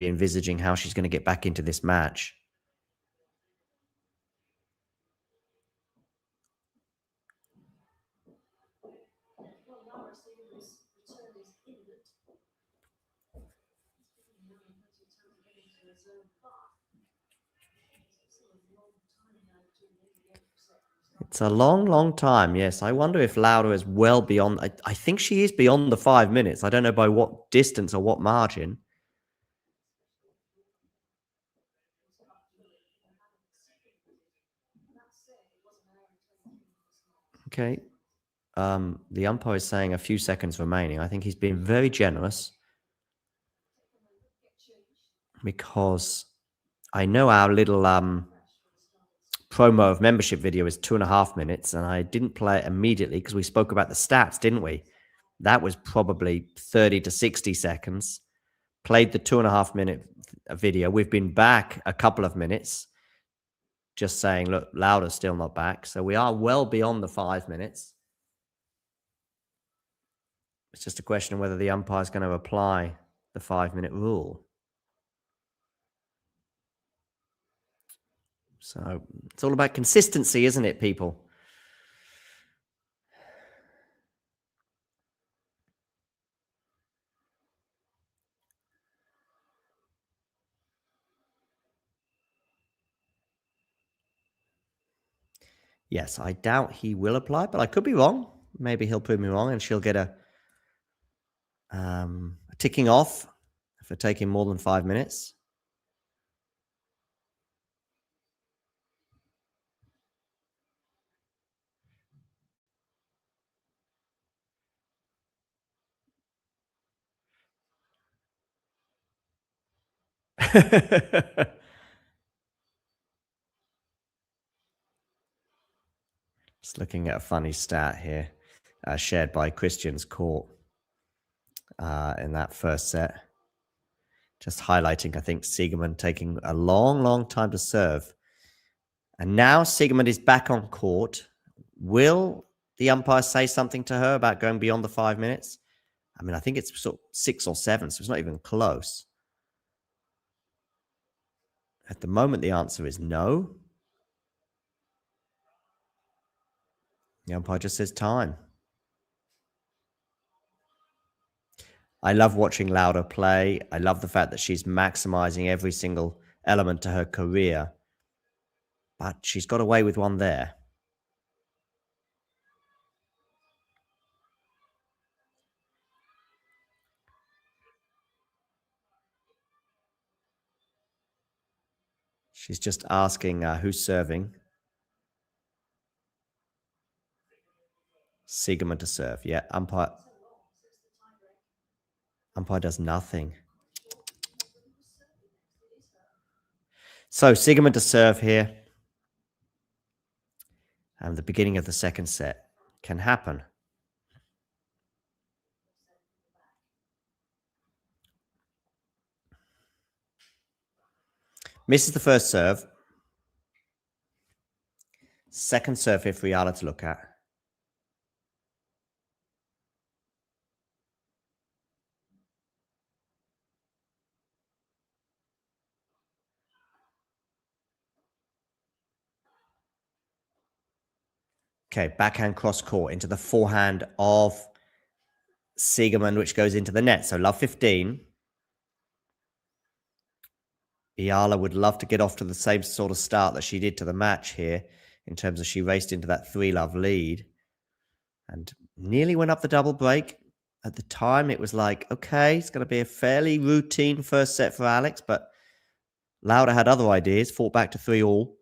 envisaging how she's going to get back into this match. It's a long, long time. Yes, I wonder if Lauda is well beyond. I think she is beyond the 5 minutes. I don't know by what distance or what margin. Okay. The umpire is saying a few seconds remaining. I think he's been very generous because I know our little promo of membership video is 2.5 minutes, and I didn't play it immediately because we spoke about the stats, didn't we? That was probably 30 to 60 seconds. Played the 2.5 minute video. We've been back a couple of minutes, just saying, look, Lauda's still not back. So we are well beyond the 5 minutes. It's just a question of whether the umpire is going to apply the 5-minute rule. So it's all about consistency, isn't it, people? Yes, I doubt he will apply, but I could be wrong. Maybe he'll prove me wrong and she'll get a ticking off for taking more than 5 minutes. Just looking at a funny stat here, shared by Christian's court in that first set. Just highlighting, I think, Siegemund taking a long, long time to serve. And now Siegemund is back on court. Will the umpire say something to her about going beyond the 5 minutes? I mean, I think it's sort of 6 or 7, so it's not even close. At the moment, the answer is no. The umpire just says time. I love watching Lauda play. I love the fact that she's maximizing every single element to her career. But she's got away with one there. She's just asking who's serving. Siegemund to serve. Yeah, umpire does nothing. So Siegemund to serve here. And the beginning of the second set can happen. Misses the first serve. Second serve here for Eala to look at. Okay, backhand cross court into the forehand of Siegemund, which goes into the net. So love 15. Eala would love to get off to the same sort of start that she did to the match here, in terms of she raced into that 3-love lead and nearly went up the double break. At the time, it was like, okay, it's going to be a fairly routine first set for Alex, but Lauda had other ideas, fought back to 3-all.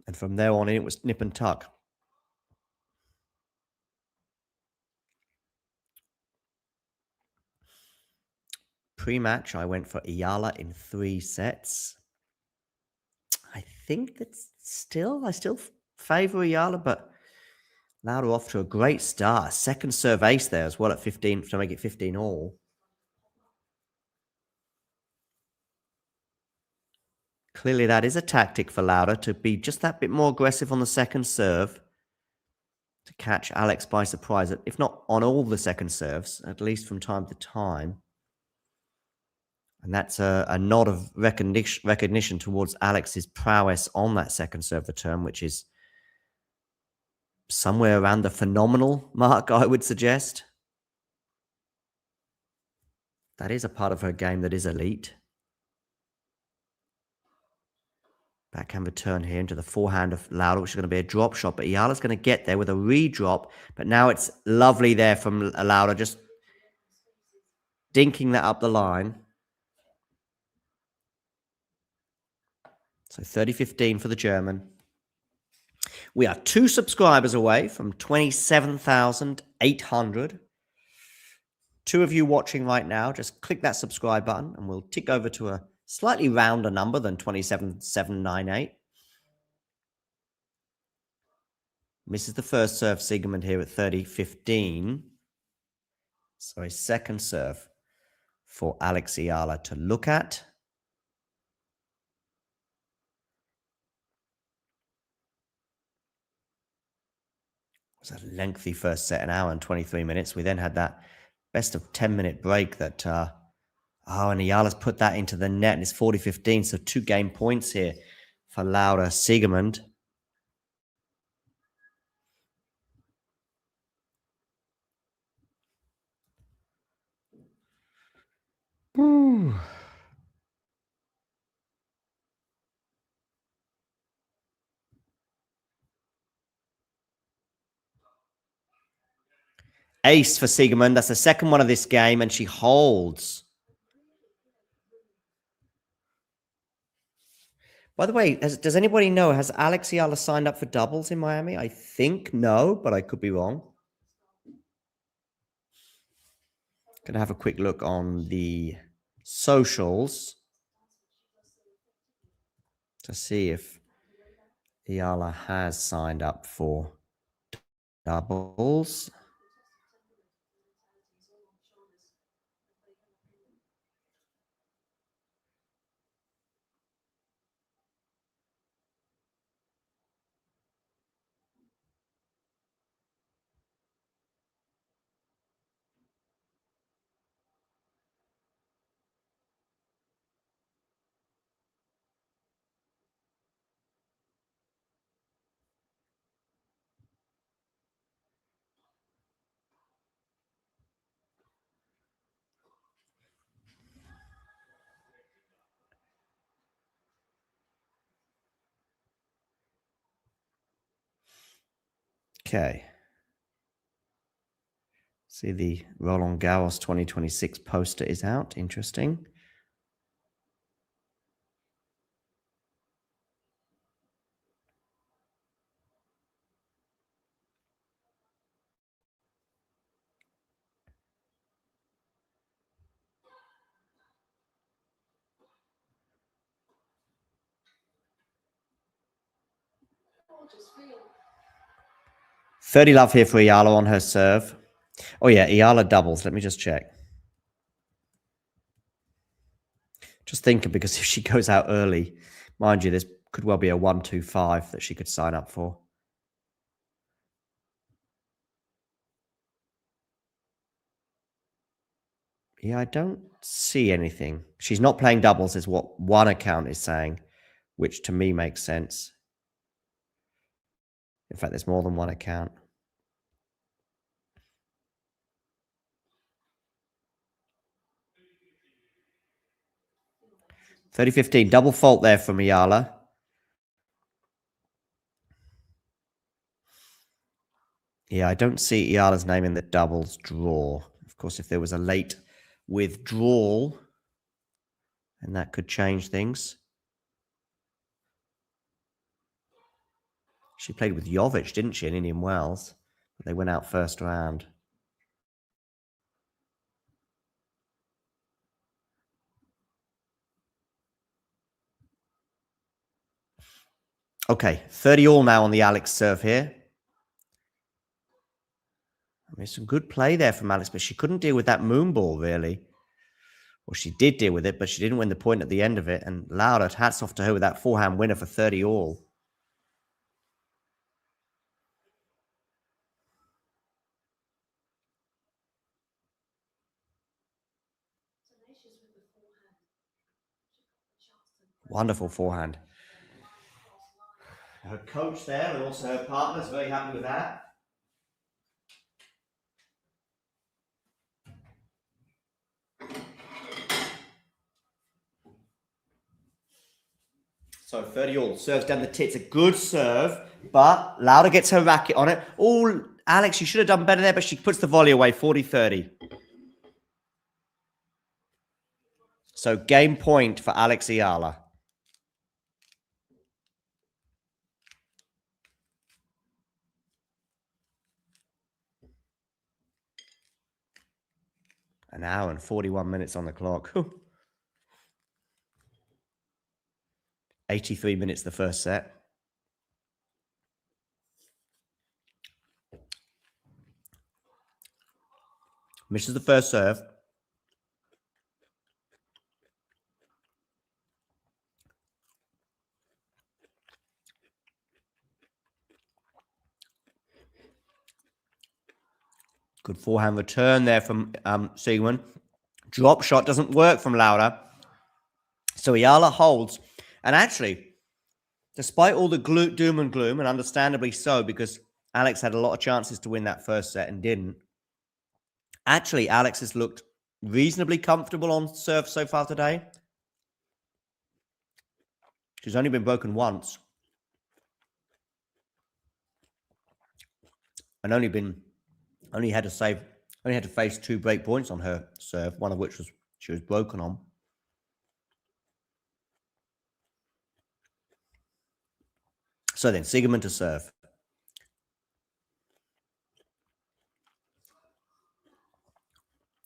And from there on in, it was nip and tuck. Pre-match, I went for Eala in 3 sets. I think that's I still favor Eala, but Lauda off to a great start. Second serve ace there as well at 15 to make it 15-all. Clearly, that is a tactic for Lauda to be just that bit more aggressive on the second serve to catch Alex by surprise, if not on all the second serves, at least from time to time. And that's a nod of recognition towards Alex's prowess on that second serve return, which is somewhere around the phenomenal mark, I would suggest. That is a part of her game that is elite. Backhand return here into the forehand of Lauda, which is going to be a drop shot. But Eala's going to get there with a redrop. But now it's lovely there from Lauda, just dinking that up the line. So 30-15 for the German. We are 2 subscribers away from 27,800. 2 of you watching right now, just click that subscribe button and we'll tick over to a slightly rounder number than 27,798. Misses the first serve, Siegemund here at 30-15. So a second serve for Alex Eala to look at. It was a lengthy first set, an hour and 23 minutes. We then had that best of 10-minute break that, and Eala's put that into the net, and it's 40-15, so 2 game points here for Lauda Siegemund. Ooh. Ace for Siegemund. That's the second one of this game, and she holds. By the way, does anybody know, has Alex Eala signed up for doubles in Miami? I think no, but I could be wrong. Gonna have a quick look on the socials to see if Eala has signed up for doubles. Okay. See, the Roland Garros 2026 poster is out. Interesting. $30 love here for Eala on her serve. Oh yeah, Eala doubles. Let me just check. Just thinking, because if she goes out early, mind you, this could well be a 1-2-5 that she could sign up for. Yeah, I don't see anything. She's not playing doubles is what one account is saying, which to me makes sense. In fact, there's more than one account. $30-15, double fault there from Eala. Yeah, I don't see Eala's name in the doubles draw. Of course, if there was a late withdrawal, and that could change things. She played with Jovic, didn't she, in Indian Wells? They went out first round. Okay, 30 all now on the Alex serve here. I mean, some good play there from Alex, but she couldn't deal with that moon ball, really. Well, she did deal with it, but she didn't win the point at the end of it. And Lauda, hats off to her with that forehand winner for 30 all. Wonderful forehand. Her coach there and also her partner is very happy with that. So 30 all. Serves down the tits. A good serve, but Lauda gets her racket on it. Oh, Alex, you should have done better there, but she puts the volley away. 40-30. So game point for Alex Eala. An hour and 41 minutes on the clock. 83 minutes the first set. Misses the first serve. Good forehand return there from Siegemund. Drop shot doesn't work from Lauda. So Eala holds. And actually, despite all the doom and gloom, and understandably so, because Alex had a lot of chances to win that first set and didn't, actually, Alex has looked reasonably comfortable on serve so far today. She's only been broken once. And only had to face 2 break points on her serve, one of which was she was broken on. So then, Siegemund to serve.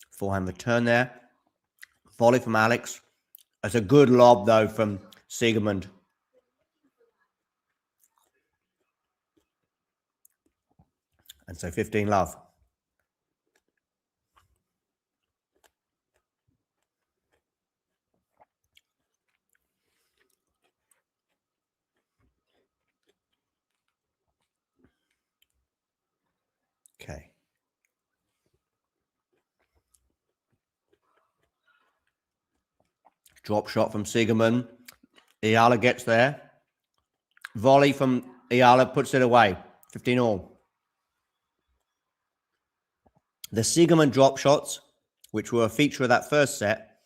Forehand return there. Volley from Alex. That's a good lob, though, from Siegemund. And so 15 love. Okay. Drop shot from Siegemund. Eala gets there. Volley from Eala puts it away. 15 all. The Siegemund drop shots, which were a feature of that first set,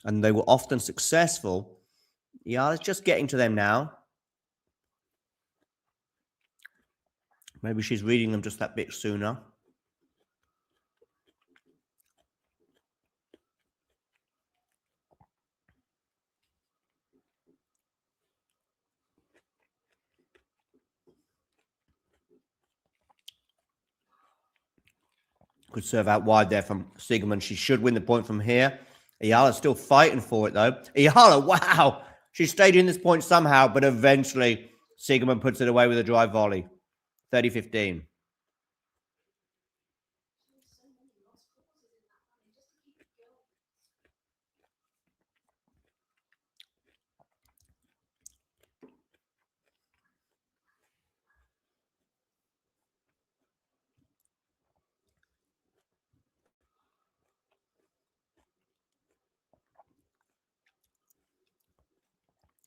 and they were often successful. Eala's just getting to them now. Maybe she's reading them just that bit sooner. Good serve out wide there from Siegemund. She should win the point from here. Eala's still fighting for it, though. Eala, wow! She stayed in this point somehow, but eventually Siegemund puts it away with a drive volley. 30-15.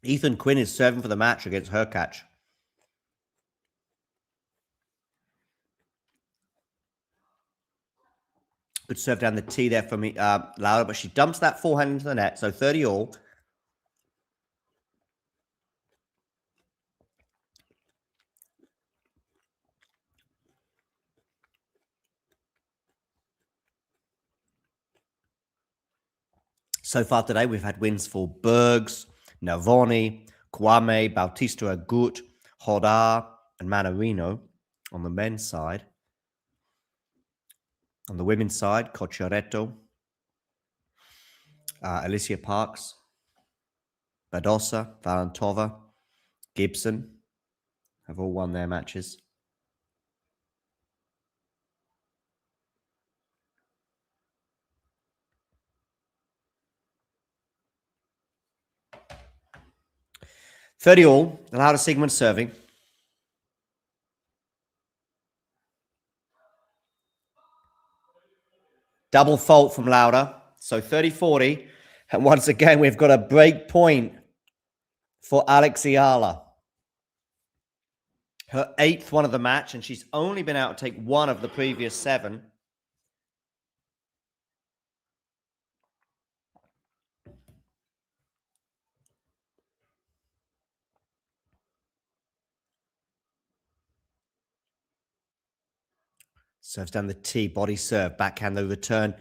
Ethan Quinn is serving for the match against her catch. Good serve down the tee there from Lauda, but she dumps that forehand into the net. So 30 all. So far today, we've had wins for Bergs, Navoni, Kwame, Bautista Agut, Hodar, and Manarino on the men's side. On the women's side, Cocciaretto, Alicia Parks, Badosa, Valentova, Gibson have all won their matches. $30 all, Lauda Siegemund serving. Double fault from Lauda. So 30-40. And once again, we've got a break point for Alex Eala. Her 8th one of the match, and she's only been able to take one of the previous 7. Serves down the T, body serve, backhand the return.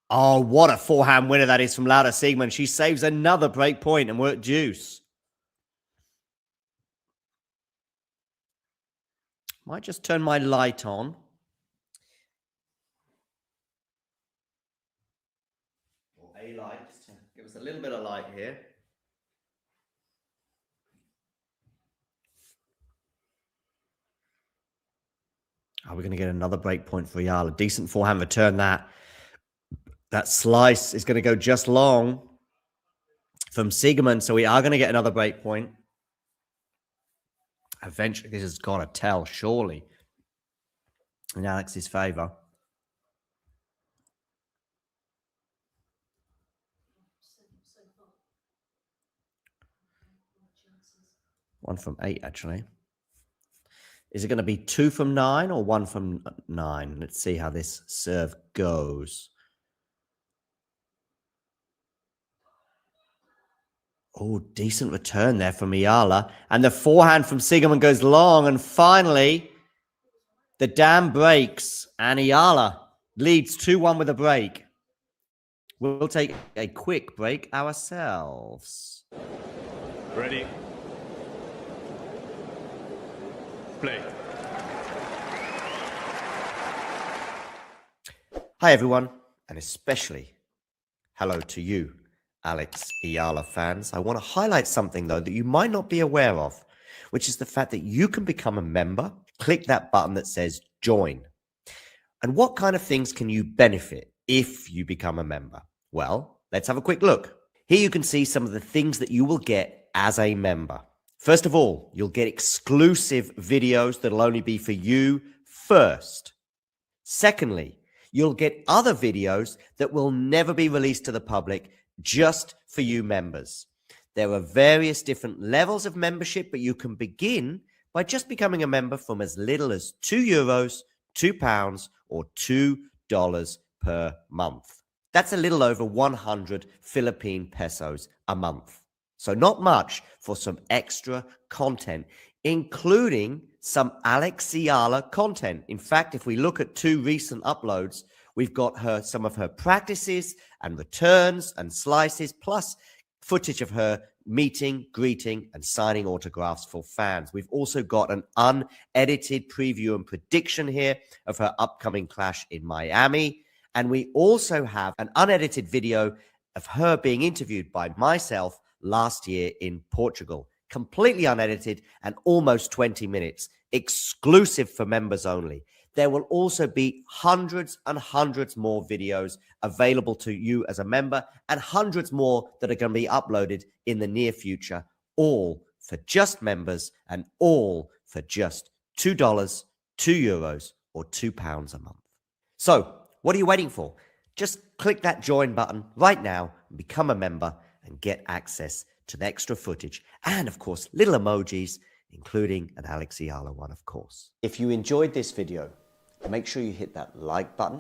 Oh, what a forehand winner that is from Laura Siegemund. She saves another break point and we're at deuce. Might just turn my light on. Or a light, just to give us a little bit of light here. Are we going to get another break point for Eala? Decent forehand return that. That slice is going to go just long from Siegemund, so we are going to get another break point. Eventually, this has got to tell, surely, in Alex's favour. One from 8, actually. Is it going to be 2 from 9 or 1 from 9? Let's see how this serve goes. Oh, decent return there from Eala. And the forehand from Siegemund goes long. And finally, the dam breaks. And Eala leads 2-1 with a break. We'll take a quick break ourselves. Ready? Play. Hi, everyone. And especially hello to you, Alex Eala fans. I want to highlight something, though, that you might not be aware of, which is the fact that you can become a member. Click that button that says join. And what kind of things can you benefit if you become a member? Well, let's have a quick look. Here you can see some of the things that you will get as a member. First of all, you'll get exclusive videos that'll only be for you first. Secondly, you'll get other videos that will never be released to the public, just for you members. There are various different levels of membership, but you can begin by just becoming a member from as little as €2, £2, or $2 per month. That's a little over 100 Philippine pesos a month. So not much for some extra content, including some Alex Eala content. In fact, if we look at 2 recent uploads, we've got some of her practices and returns and slices, plus footage of her meeting, greeting, and signing autographs for fans. We've also got an unedited preview and prediction here of her upcoming clash in Miami. And we also have an unedited video of her being interviewed by myself last year in Portugal. Completely unedited and almost 20 minutes, exclusive for members only. There will also be hundreds and hundreds more videos available to you as a member, and hundreds more that are going to be uploaded in the near future, all for just members and all for just $2, €2, or £2 a month. So, what are you waiting for? Just click that join button right now and become a member and get access to the extra footage and, of course, little emojis, including an Alex Eala one, of course. If you enjoyed this video, make sure you hit that like button.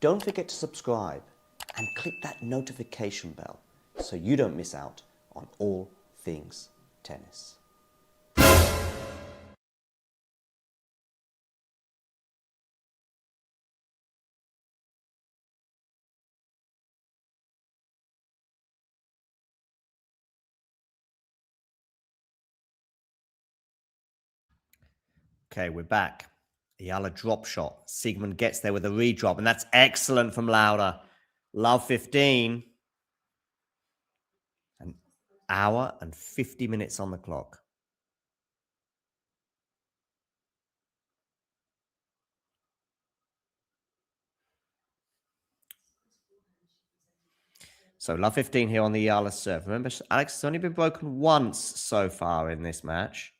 Don't forget to subscribe and click that notification bell so you don't miss out on all things tennis. Okay, we're back. Eala drop shot. Siegemund gets there with a redrop, and that's excellent from Laura. Love 15. An hour and 50 minutes on the clock. So love 15 here on the Eala serve. Remember, Alex has only been broken once so far in this match.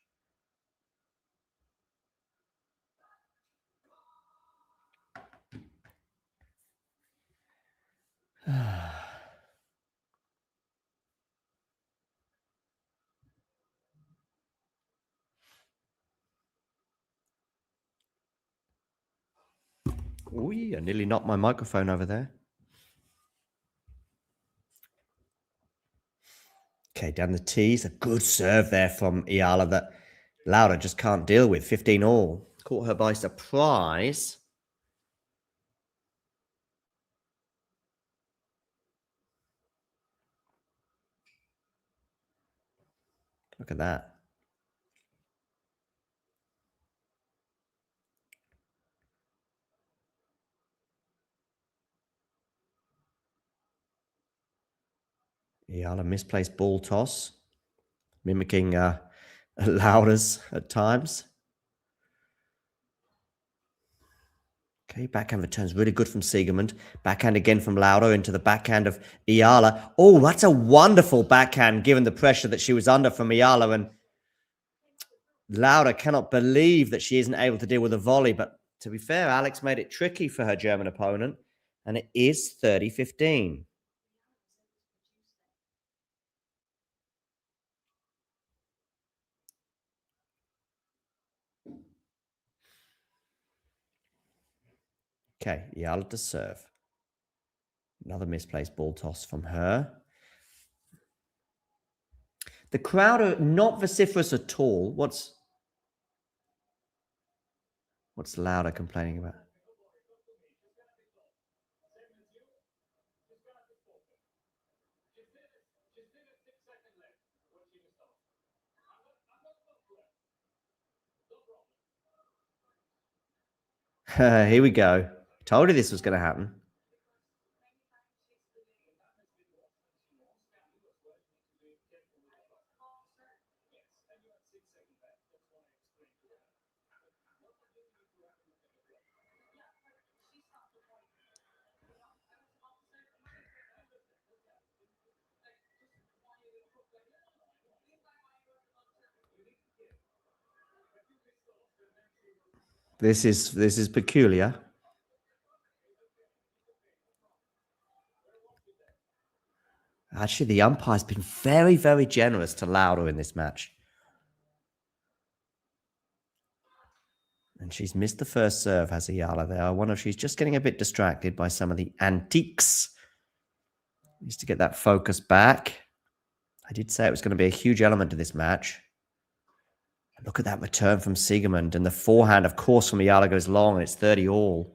Ooh, I nearly knocked my microphone over there. Okay, down the tees. A good serve there from Eala that Laura just can't deal with. 15 all. Caught her by surprise. Look at that. Eala misplaced ball toss, mimicking Laura's at times. Okay, backhand returns really good from Siegemund. Backhand again from Laura into the backhand of Eala. Oh, that's a wonderful backhand given the pressure that she was under from Eala. And Laura cannot believe that she isn't able to deal with a volley. But to be fair, Alex made it tricky for her German opponent. And it is 30-15. Okay, Eala to serve. Another misplaced ball toss from her. The crowd are not vociferous at all. What's Laura complaining about? Here we go. Told you this was going to happen. This is peculiar. Actually, the umpire's been very, very generous to Laura in this match. And she's missed the first serve, has Eala there. I wonder if she's just getting a bit distracted by some of the antiques. Needs to get that focus back. I did say it was going to be a huge element to this match. Look at that return from Siegemund. And the forehand, of course, from Eala goes long, and it's 30 all.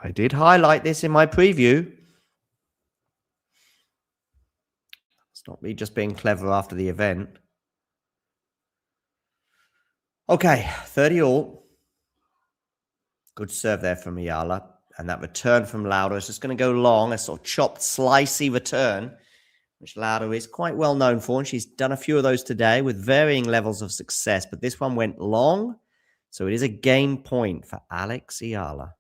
I did highlight this in my preview. It's not me just being clever after the event. Okay, 30 all. Good serve there from Eala. And that return from Laura is just going to go long, a sort of chopped, slicey return, which Laura is quite well known for. And she's done a few of those today with varying levels of success. But this one went long. So it is a game point for Alex Eala.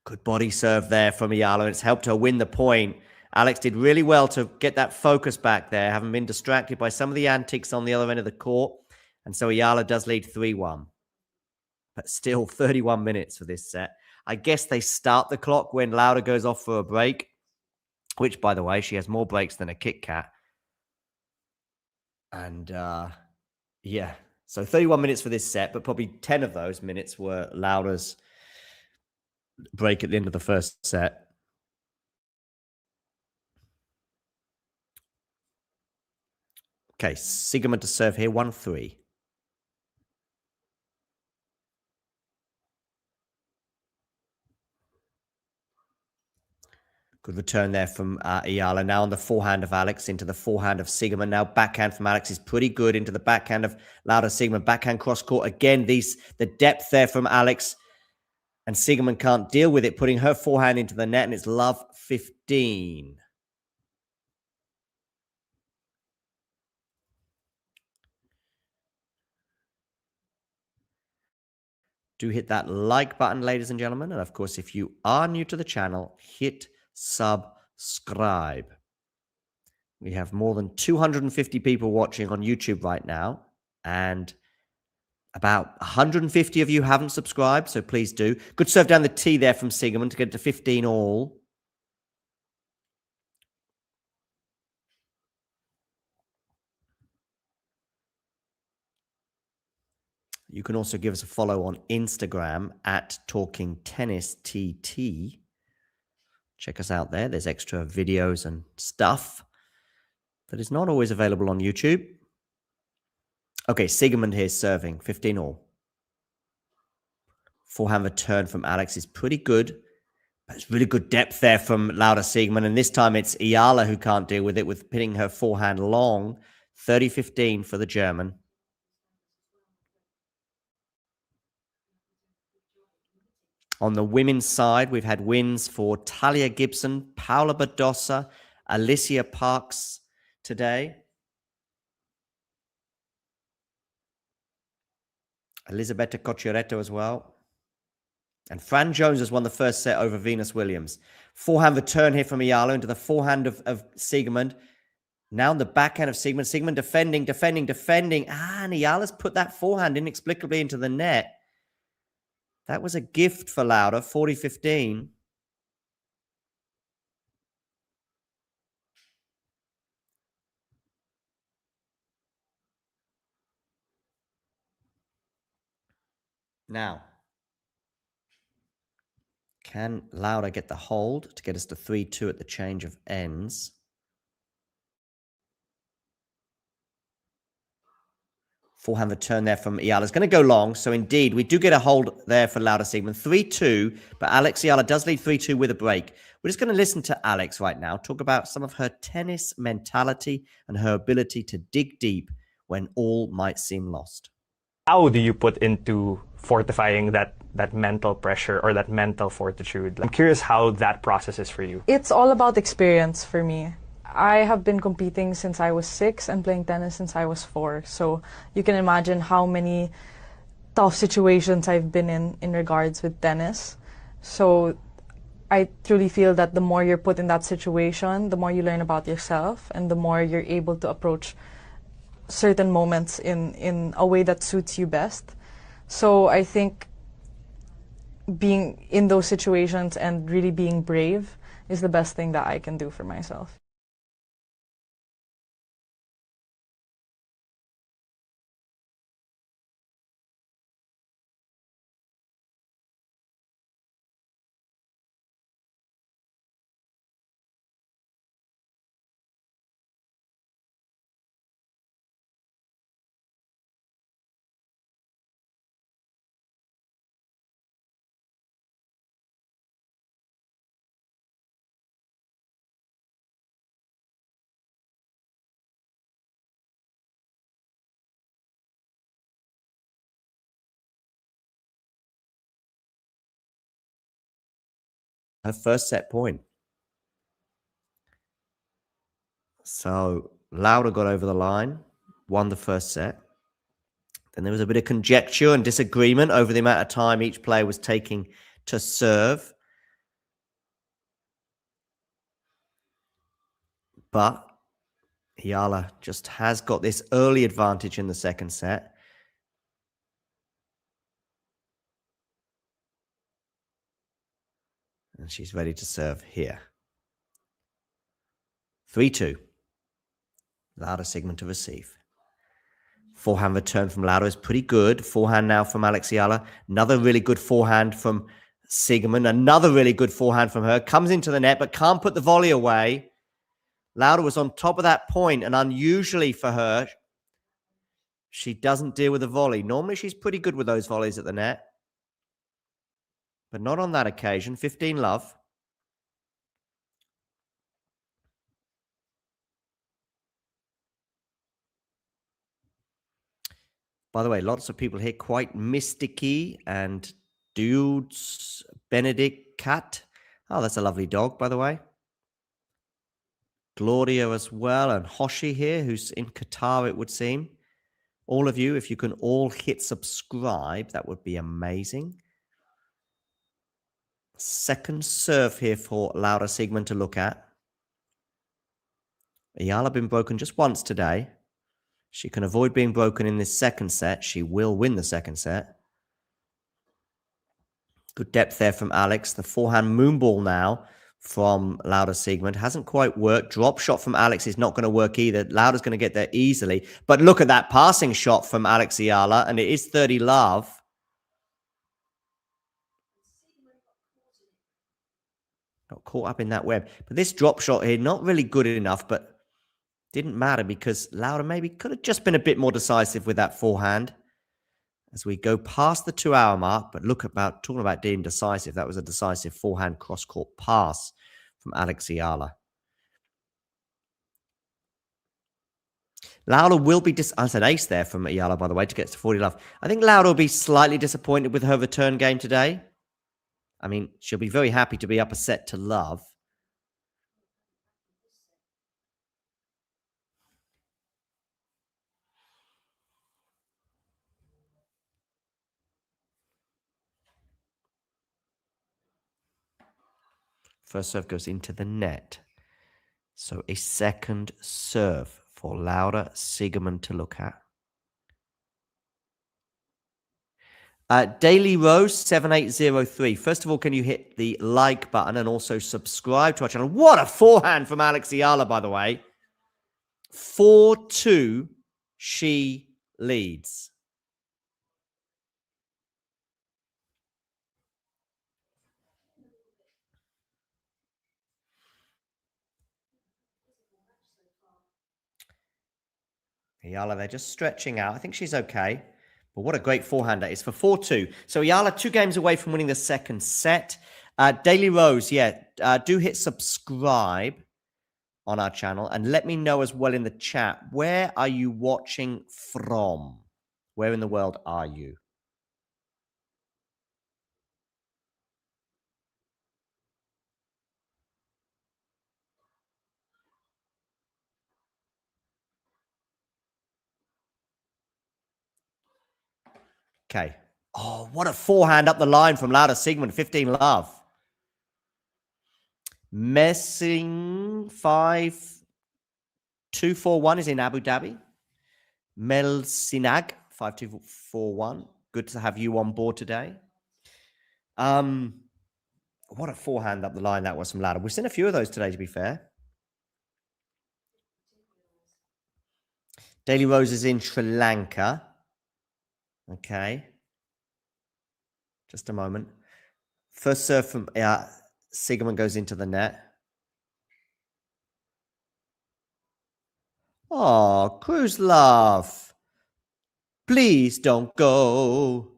Good body serve there from Eala. It's helped her win the point. Alex did really well to get that focus back there, having been distracted by some of the antics on the other end of the court. And so Eala does lead 3-1. But still 31 minutes for this set. I guess they start the clock when Laura goes off for a break, which, by the way, she has more breaks than a Kit Kat. And, yeah. So 31 minutes for this set, but probably 10 of those minutes were Laura's break at the end of the first set. Okay, Siegemund to serve here, 1-3. Good return there from Eala. Now on the forehand of Alex into the forehand of Siegemund. Now backhand from Alex is pretty good into the backhand of Laura Siegemund. Backhand cross court. Again, the depth there from Alex. And Siegemund can't deal with it, putting her forehand into the net, and it's love 15. Do hit that like button, ladies and gentlemen. And of course, if you are new to the channel, hit subscribe. We have more than 250 people watching on YouTube right now. And about 150 of you haven't subscribed, so please do. Good serve down the tee there from Siegemund to get it to 15 all. You can also give us a follow on Instagram at TalkingTennisTT. Check us out there. There's extra videos and stuff that is not always available on YouTube. Okay, Siegemund here serving, 15-all. Forehand return from Alex is pretty good. But it's really good depth there from Laura Siegemund. And this time it's Eala who can't deal with it, with pitting her forehand long. 30-15 for the German. On the women's side, we've had wins for Talia Gibson, Paula Badosa, Alicia Parks today. Elisabetta Cocciaretto as well. And Fran Jones has won the first set over Venus Williams. Forehand return here from Eala into the forehand of Siegemund. Now on the backhand of Siegemund. Siegemund defending. And Eala's put that forehand inexplicably into the net. That was a gift for Laura, 40-15. Now, can Laura get the hold to get us to 3-2 at the change of ends? Forehand return there from Eala. It's going to go long. So indeed, we do get a hold there for Laura Siegemund. 3-2, but Alex Eala does lead 3-2 with a break. We're just going to listen to Alex right now, talk about some of her tennis mentality and her ability to dig deep when all might seem lost. How do you put into fortifying that mental pressure or that mental fortitude? I'm curious how that process is for you. It's all about experience for me. I have been competing since I was 6 and playing tennis since I was 4. So you can imagine how many tough situations I've been in regards with tennis. So I truly feel that the more you're put in that situation, the more you learn about yourself and the more you're able to approach certain moments in a way that suits you best. So I think being in those situations and really being brave is the best thing that I can do for myself. Her first set point. So Laura got over the line, won the first set. Then there was a bit of conjecture and disagreement over the amount of time each player was taking to serve. But Eala just has got this early advantage in the second set. And she's ready to serve here. 3-2. Laura Siegemund to receive. Forehand return from Laura is pretty good. Forehand now from Alex Eala. Another really good forehand from Siegemund. Another really good forehand from her. Comes into the net, but can't put the volley away. Laura was on top of that point, and unusually for her, she doesn't deal with the volley. Normally, she's pretty good with those volleys at the net. But not on that occasion. 15-love. By the way, lots of people here quite mysticky and dudes. Benedict Cat. Oh, that's a lovely dog, by the way. Gloria as well. And Hoshi here, who's in Qatar, it would seem. All of you, if you can all hit subscribe, that would be amazing. Second serve here for Laura Siegemund to look at. Eala been broken just once today. She can avoid being broken in this second set. She will win the second set. Good depth there from Alex. The forehand moonball now from Lauda Siegemund. Hasn't quite worked. Drop shot from Alex is not going to work either. Lauda's going to get there easily. But look at that passing shot from Alex Eala, and it is 30 love. Got caught up in that web. But this drop shot here, not really good enough, but didn't matter because Lauda maybe could have just been a bit more decisive with that forehand. As we go past the 2-hour mark, but talking about being decisive, that was a decisive forehand cross-court pass from Alex Eala. Lauda will be that's an ace there from Eala, by the way, to get to 40 love. I think Lauda will be slightly disappointed with her return game today. I mean, she'll be very happy to be up a set to love. First serve goes into the net. So a second serve for Lauda Siegemund to look at. Daily Rose 7803. First of all, can you hit the like button and also subscribe to our channel? What a forehand from Alex Eala, by the way. 4-2, she leads. Eala, they're just stretching out. I think she's okay. But what a great forehand that is for 4-2. So Eala, 2 games away from winning the second set. Daily Rose, do hit subscribe on our channel. And let me know as well in the chat, where are you watching from? Where in the world are you? Okay. Oh, what a forehand up the line from Lauda Siegemund, 15 love. Messing 5241 is in Abu Dhabi. Mel Sinag 5241. Good to have you on board today. What a forehand up the line that was from Lauda. We've seen a few of those today, to be fair. Daily Rose is in Sri Lanka. Okay. Just a moment. First serve from Siegemund goes into the net. Oh, Cruise Love. Please don't go.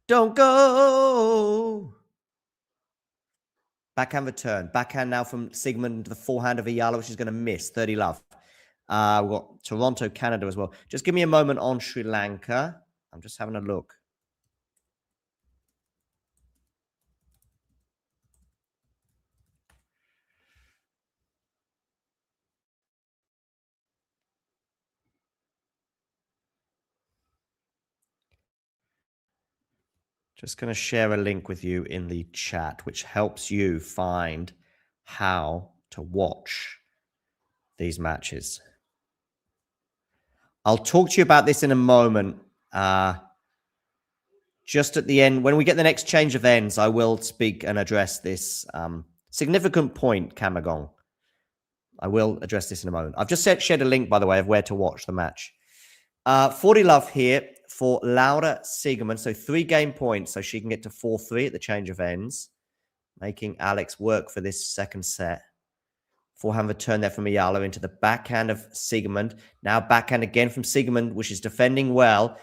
Don't go. Backhand return. Backhand now from Siegemund into the forehand of Eala, which is going to miss. 30 love. We've got Toronto, Canada as well. Just give me a moment on Sri Lanka. I'm just having a look. Just going to share a link with you in the chat, which helps you find how to watch these matches. I'll talk to you about this in a moment. Just at the end, when we get the next change of ends, I will speak and address this significant point, Kamagong. I will address this in a moment. I've just shared a link, by the way, of where to watch the match. 40 love here for Lauda Siegemund. So 3 game points, so she can get to 4-3 at the change of ends, making Alex work for this second set. Forehand return there from Eala into the backhand of Siegemund. Now backhand again from Siegemund, which is defending well.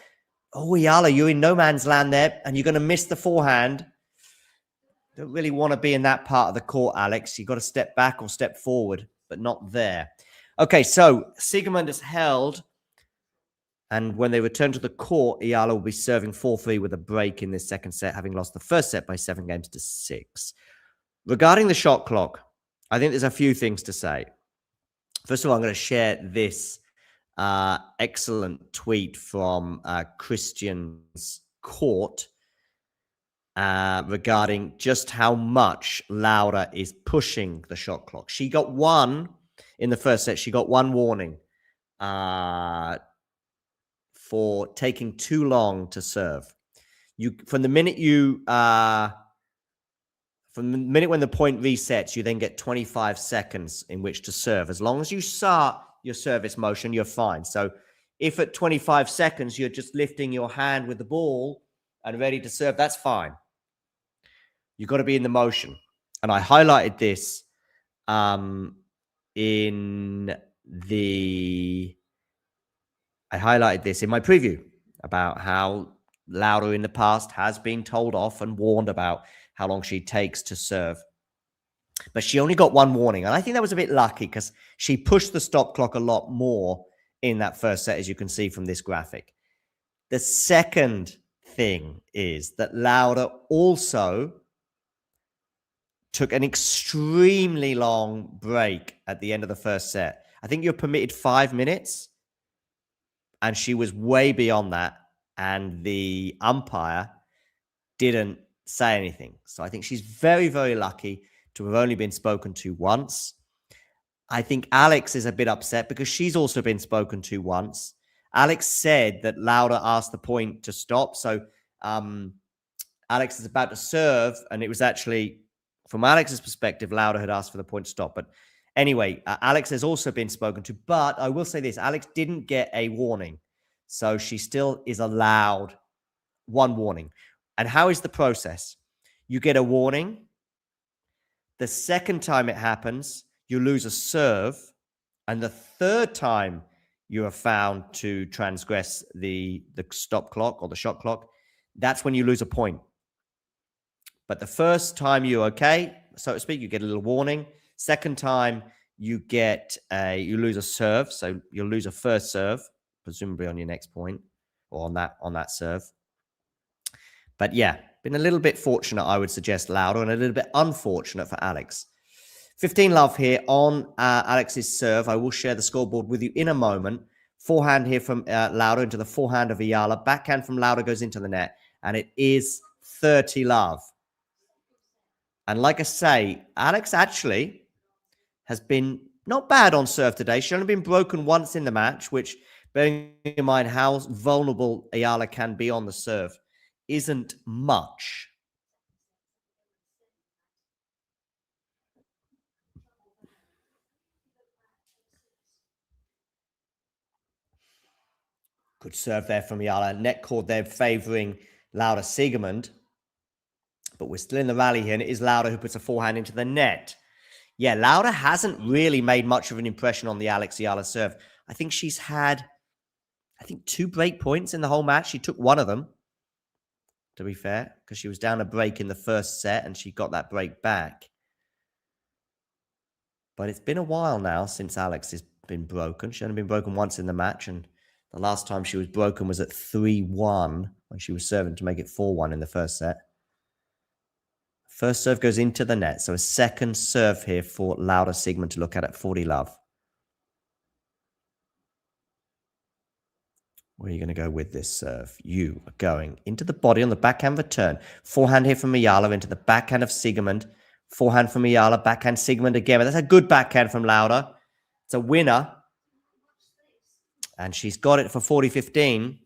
Oh, Eala, you're in no man's land there, and you're going to miss the forehand. Don't really want to be in that part of the court, Alex. You've got to step back or step forward, but not there. Okay, so Siegemund is held. And when they return to the court, Eala will be serving 4-3 with a break in this second set, having lost the first set by 7 games to 6. Regarding the shot clock, I think there's a few things to say. First of all, I'm going to share this excellent tweet from Christian's court regarding just how much Lauda is pushing the shot clock. She got 1 in the first set. She got 1 warning for taking too long to serve. From the minute you From the minute when the point resets, you then get 25 seconds in which to serve. As long as you start your service motion, you're fine. So if at 25 seconds you're just lifting your hand with the ball and ready to serve, that's fine. You've got to be in the motion. And I highlighted this in my preview about how Laura in the past has been told off and warned about how long she takes to serve. But she only got one warning. And I think that was a bit lucky because she pushed the stop clock a lot more in that first set, as you can see from this graphic. The second thing is that Laura also took an extremely long break at the end of the first set. I think you're permitted 5 minutes, and she was way beyond that. And the umpire didn't say anything. So I think she's very, very lucky to have only been spoken to once. I think Alex is a bit upset because she's also been spoken to once. Alex said that Laura asked the point to stop. So Alex is about to serve, and it was actually, from Alex's perspective, Laura had asked for the point to stop. But anyway, Alex has also been spoken to. But I will say this, Alex didn't get a warning. So she still is allowed one warning. And how is the process? You get a warning. The second time it happens, you lose a serve. And the third time you are found to transgress the stop clock or the shot clock, that's when you lose a point. But the first time you're okay, so to speak, you get a little warning. Second time you lose a serve. So you'll lose a first serve, presumably on your next point or on that serve. But yeah, been a little bit fortunate, I would suggest, Laura, and a little bit unfortunate for Alex. 15 love here on Alex's serve. I will share the scoreboard with you in a moment. Forehand here from Laura into the forehand of Eala. Backhand from Laura goes into the net, and it is 30 love. And like I say, Alex actually has been not bad on serve today. She's only been broken once in the match, which, bearing in mind how vulnerable Eala can be on the serve, isn't much. Good serve there from Eala. Net cord there favouring Laura Siegemund. But we're still in the rally here, and it is Laura who puts a forehand into the net. Yeah, Laura hasn't really made much of an impression on the Alex Eala serve. I think she's had, 2 break points in the whole match. She took one of them, to be fair, because she was down a break in the first set, and she got that break back. But it's been a while now since Alex has been broken. She's only been broken once in the match, and the last time she was broken was at 3-1 when she was serving to make it 4-1 in the first set. First serve goes into the net. So a second serve here for Laura Siegemund to look at 40 love. Where are you going to go with this serve? You are going into the body on the backhand return. Forehand here from Eala into the backhand of Siegemund. Forehand from Eala, backhand Siegemund again. But that's a good backhand from Laura. It's a winner. And she's got it for 40-15.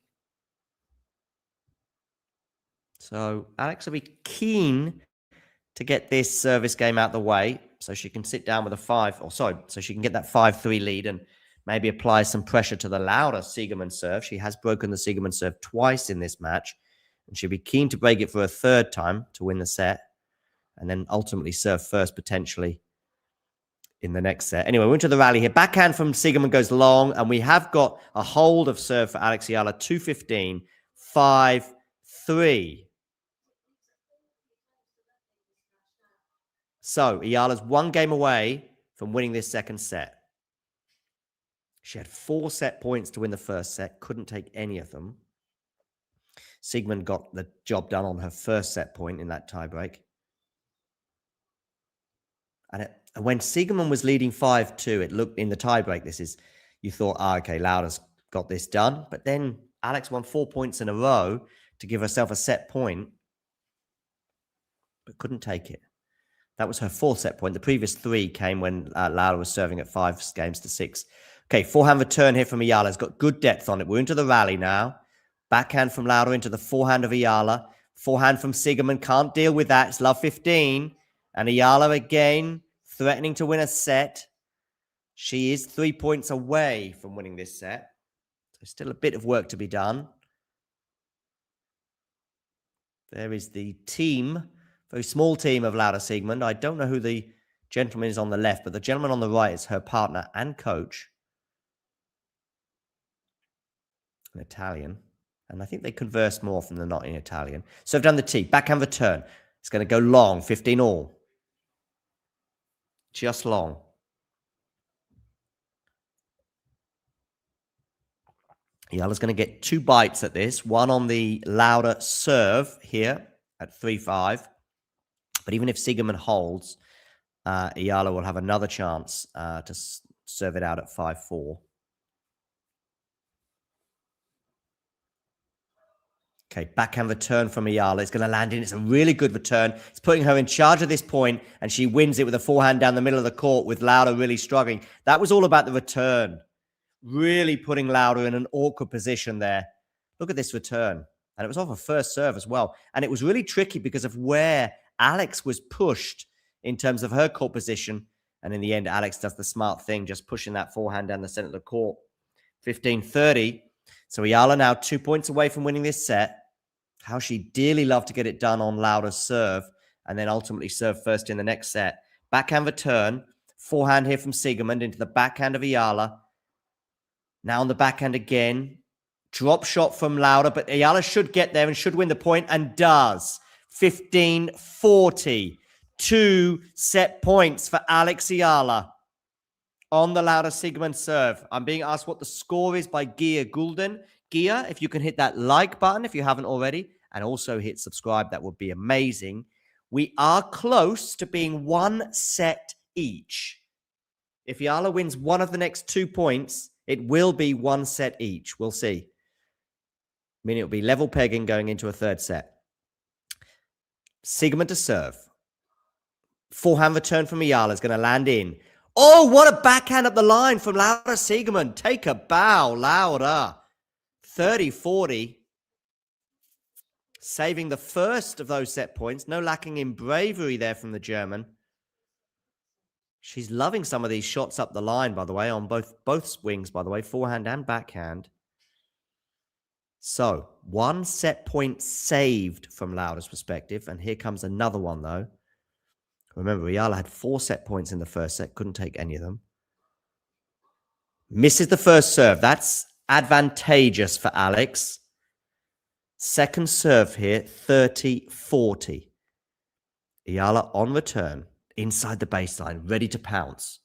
So Alex will be keen to get this service game out the way so she can sit down with a so she can get that 5-3 lead and maybe apply some pressure to the Laura Siegemund serve. She has broken the Siegemund serve twice in this match, and she'll be keen to break it for a third time to win the set and then ultimately serve first potentially in the next set. Anyway, we're into the rally here. Backhand from Siegemund goes long, and we have got a hold of serve for Alex Eala, 2-15, 5-3. So Eala's one game away from winning this second set. She had 4 set points to win the first set, couldn't take any of them. Siegemund got the job done on her first set point in that tiebreak. And when Siegemund was leading 5-2, it looked in the tiebreak, you thought, okay, Laura's got this done. But then Alex won 4 points in a row to give herself a set point, but couldn't take it. That was her 4th set point. The previous 3 came when Laura was serving at 5-6. Okay, forehand return here from Eala. Has got good depth on it. We're into the rally now. Backhand from Laura into the forehand of Eala. Forehand from Siegemund. Can't deal with that. It's love 15. And Eala again, threatening to win a set. She is 3 points away from winning this set. There's still a bit of work to be done. There is the team, very small team of Laura Siegemund. I don't know who the gentleman is on the left, but the gentleman on the right is her partner and coach. An Italian. And I think they converse more often than not in Italian. So I've done the tee. Backhand return. It's going to go long, 15 all. Just long. Eala's going to get 2 bites at this. One on the Laura serve here at 3-5. But even if Siegemund holds, Eala will have another chance to serve it out at 5-4. Okay, backhand return from Eala. It's going to land in. It's a really good return. It's putting her in charge at this point, and she wins it with a forehand down the middle of the court with Laura really struggling. That was all about the return. Really putting Laura in an awkward position there. Look at this return. And it was off her first serve as well. And it was really tricky because of where Alex was pushed in terms of her court position. And in the end, Alex does the smart thing, just pushing that forehand down the center of the court. 15-30. So Eala now 2 points away from winning this set. How she dearly loved to get it done on Laura's serve and then ultimately serve first in the next set. Backhand return. Forehand here from Siegemund into the backhand of Eala. Now on the backhand again. Drop shot from Laura, but Eala should get there and should win the point and does. 15-40. 2 set points for Alex Eala on the Laura Siegemund serve. I'm being asked what the score is by Gia Gulden. Gia, if you can hit that like button if you haven't already, and also hit subscribe, that would be amazing. We are close to being 1 set each. If Eala wins one of the next 2 points, it will be 1 set each. We'll see. I mean, it'll be level pegging going into a third set. Siegemund to serve. Forehand return from Eala is going to land in. Oh, what a backhand up the line from Laura Siegemund. Take a bow, Laura. 30-40. Saving the first of those set points. No lacking in bravery there from the German. She's loving some of these shots up the line, by the way, on both swings, by the way, forehand and backhand. So, 1 set point saved from Laura's perspective. And here comes another one, though. Remember, Eala had 4 set points in the first set. Couldn't take any of them. Misses the first serve. That's advantageous for Alex. Second serve here, 30-40. Eala on return, inside the baseline, ready to pounce.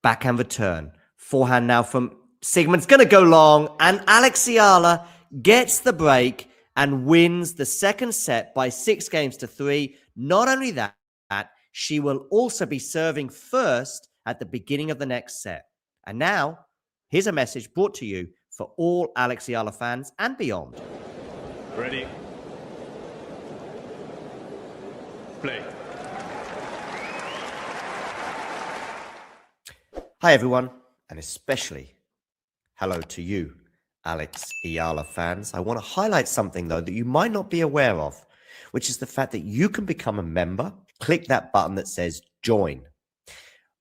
Backhand return. Forehand now from Siegemund's going to go long, and Alex Eala gets the break and wins the second set by 6-3. Not only that, she will also be serving first at the beginning of the next set. And now, here's a message brought to you for all Alex Eala fans and beyond. Ready. Play. Hi, everyone, and especially hello to you, Alex Eala fans. I want to highlight something, though, that you might not be aware of, which is the fact that you can become a member. Click that button that says join.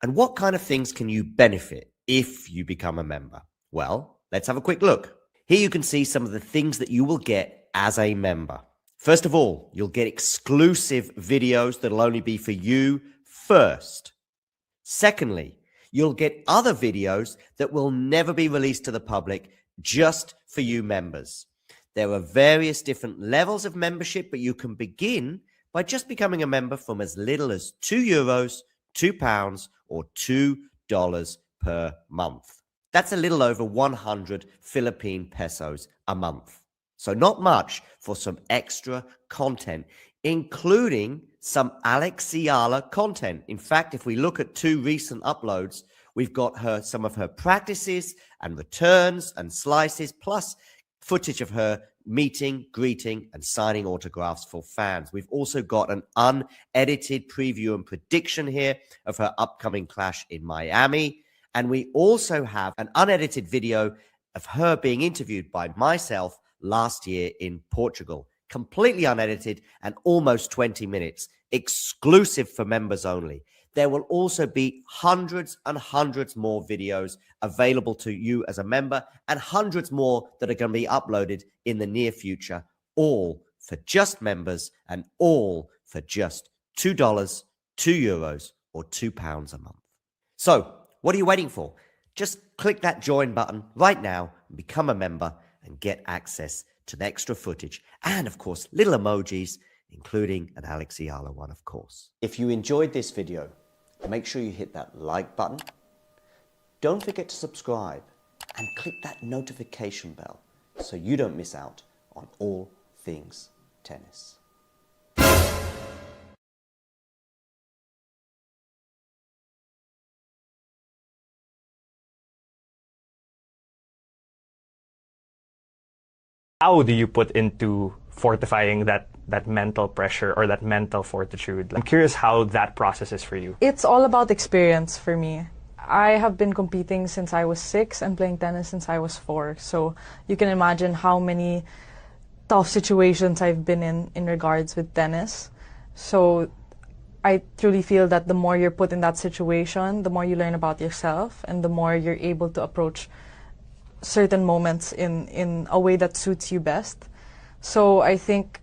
And what kind of things can you benefit if you become a member? Well, let's have a quick look. Here you can see some of the things that you will get as a member. First of all, you'll get exclusive videos that'll only be for you first. Secondly, you'll get other videos that will never be released to the public, just for you members. There are various different levels of membership, but you can begin by just becoming a member from as little as €2, £2, or $2 per month. That's a little over 100 Philippine pesos a month. So not much for some extra content, including some Alex Eala content. In fact, if we look at 2 recent uploads, we've got some of her practices and returns and slices, plus footage of her meeting, greeting, and signing autographs for fans. We've also got an unedited preview and prediction here of her upcoming clash in Miami. And we also have an unedited video of her being interviewed by myself last year in Portugal. completely unedited, and almost 20 minutes, exclusive for members only. There will also be hundreds and hundreds more videos available to you as a member, and hundreds more that are going to be uploaded in the near future, all for just members and all for just $2, €2, or £2 a month. So, what are you waiting for? Just click that join button right now and become a member and get access to the extra footage and, of course, little emojis, including an Alex Eala one, of course. If you enjoyed this video, make sure you hit that like button. Don't forget to subscribe and click that notification bell so you don't miss out on all things tennis. How do you put into fortifying that mental pressure or that mental fortitude? I'm curious how that process is for you. It's all about experience for me. I have been competing since I was 6 and playing tennis since I was 4. So you can imagine how many tough situations I've been in regards with tennis. So I truly feel that the more you're put in that situation, the more you learn about yourself and the more you're able to approach certain moments in a way that suits you best. So I think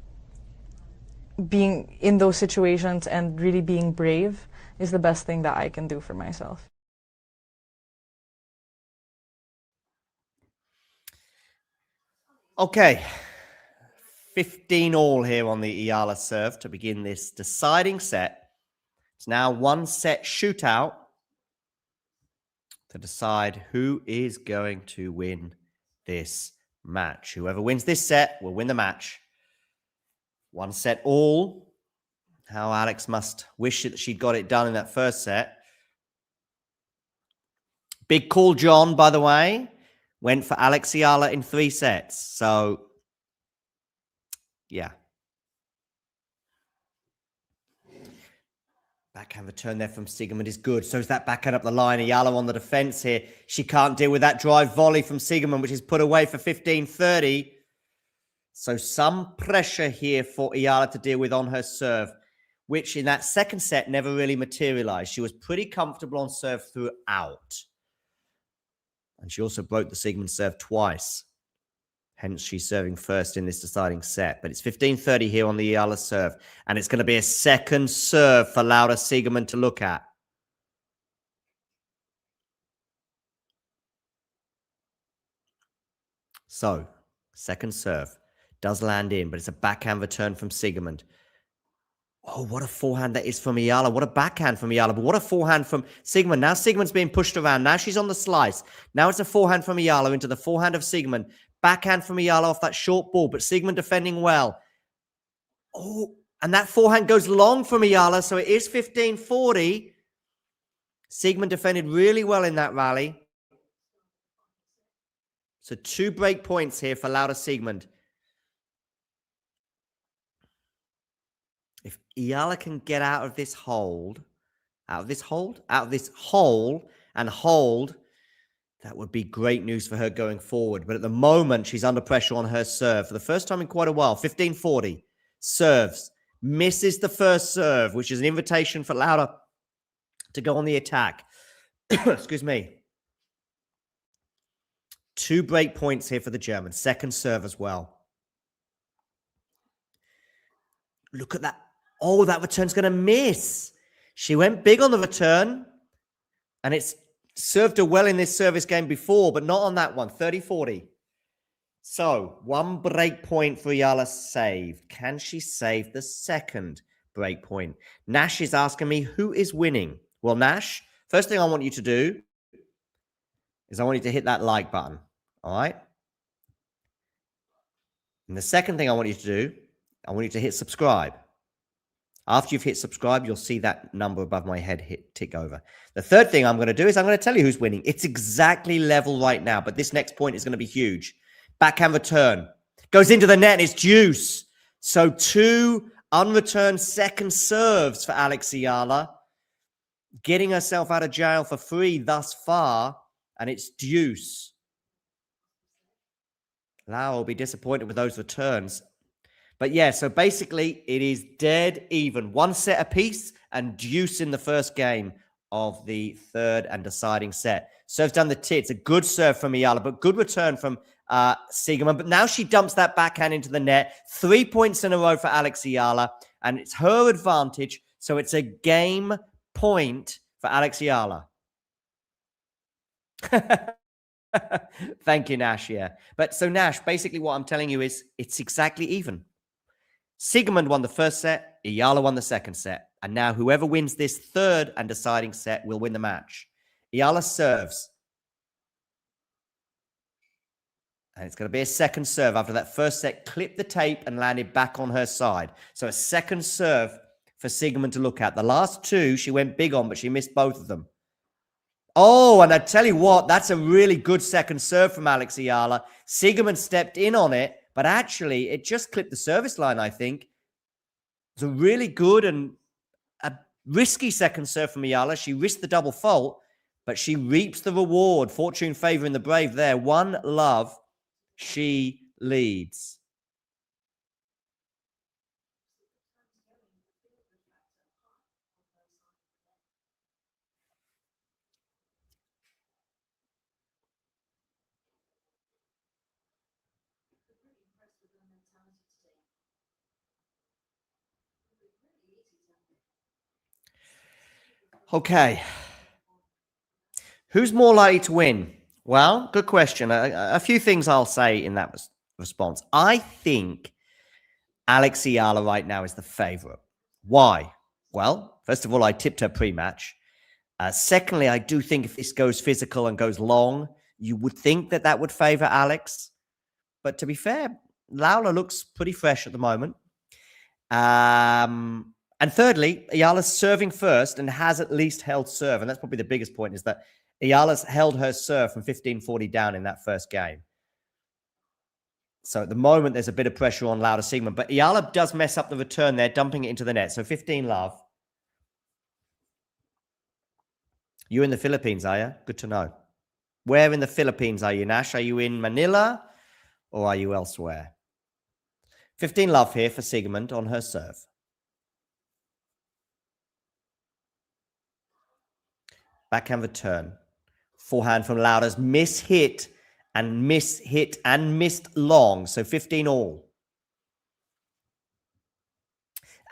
being in those situations and really being brave is the best thing that I can do for myself. Okay, 15 all here on the Eala serve to begin this deciding set. It's now one set shootout to decide who is going to win this match. Whoever wins this set will win the match. One set all. How Alex must wish that she'd got it done in that first set. Big call, John, by the way. Went for Alex Eala in 3 sets. So, yeah. Backhand return there from Siegemund is good. So is that backhand up the line. Eala on the defense here. She can't deal with that drive volley from Siegemund, which is put away for 15-30. So some pressure here for Eala to deal with on her serve, which in that second set never really materialized. She was pretty comfortable on serve throughout. And she also broke the Siegemund serve twice. Hence, she's serving first in this deciding set. But it's 15-30 here on the Eala serve. And it's going to be a second serve for Laura Siegemund to look at. So, second serve does land in, but it's a backhand return from Siegemund. Oh, what a forehand that is from Eala. What a backhand from Eala. But what a forehand from Siegemund. Now Siegemund's being pushed around. Now she's on the slice. Now it's a forehand from Eala into the forehand of Siegemund. Backhand from Eala off that short ball, but Siegemund defending well. Oh, and that forehand goes long from Eala, so it is 15-40. Siegemund defended really well in that rally. So 2 break points here for Laura Siegemund. If Eala can get out of this hole and hold, that would be great news for her going forward. But at the moment, she's under pressure on her serve for the first time in quite a while. 15-40. Serves. Misses the first serve, which is an invitation for Laura to go on the attack. Excuse me. 2 break points here for the German. Second serve as well. Look at that. Oh, that return's going to miss. She went big on the return. And it's served her well in this service game before, but not on that one. 30-40. So, 1 break point for Eala saved. Can she save the second break point? Nash is asking me who is winning. Well, Nash, first thing I want you to do is I want you to hit that like button. All right? And the second thing I want you to do, I want you to hit subscribe. After you've hit subscribe, you'll see that number above my head tick over. The third thing I'm going to do is I'm going to tell you who's winning. It's exactly level right now, but this next point is going to be huge. Backhand return. Goes into the net and it's deuce. So 2 unreturned second serves for Alex Eala. Getting herself out of jail for free thus far, and it's deuce. Lau will be disappointed with those returns. But yeah, so basically it is dead even. One set apiece and deuce in the first game of the third and deciding set. Serves down the tits. A good serve from Eala, but good return from Siegemund. But now she dumps that backhand into the net. 3 points in a row for Alex Eala, and it's her advantage. So it's a game point for Alex Eala. Thank you, Nash. Yeah. But so, Nash, basically what I'm telling you is it's exactly even. Siegemund won the first set. Eala won the second set. And now whoever wins this third and deciding set will win the match. Eala serves. And it's going to be a second serve after that first set clipped the tape and landed back on her side. So a second serve for Siegemund to look at. The last two she went big on, but she missed both of them. Oh, and I tell you what, that's a really good second serve from Alex Eala. Siegemund stepped in on it, but actually it just clipped the service line, I think. It's a really good and a risky second serve from Eala. She risked the double fault, but she reaps the reward. Fortune favoring the brave there. 1-love. She leads. Okay. Who's more likely to win? Well, good question. A few things I'll say in that response. I think Alex Eala right now is the favorite. Why? Well, first of all, I tipped her pre-match. Secondly, I do think if this goes physical and goes long, you would think that that would favor Alex. But to be fair, Laura looks pretty fresh at the moment. And thirdly, Eala's serving first and has at least held serve. And that's probably the biggest point, is that Eala's held her serve from 15-40 down in that first game. So at the moment, there's a bit of pressure on Laura Siegemund. But Eala does mess up the return there, dumping it into the net. So 15-love. You're in the Philippines, are you? Good to know. Where in the Philippines are you, Nash? Are you in Manila or are you elsewhere? 15-love here for Siegemund on her serve. Backhand return. Forehand from Laura's mishit and missed long. So 15 all.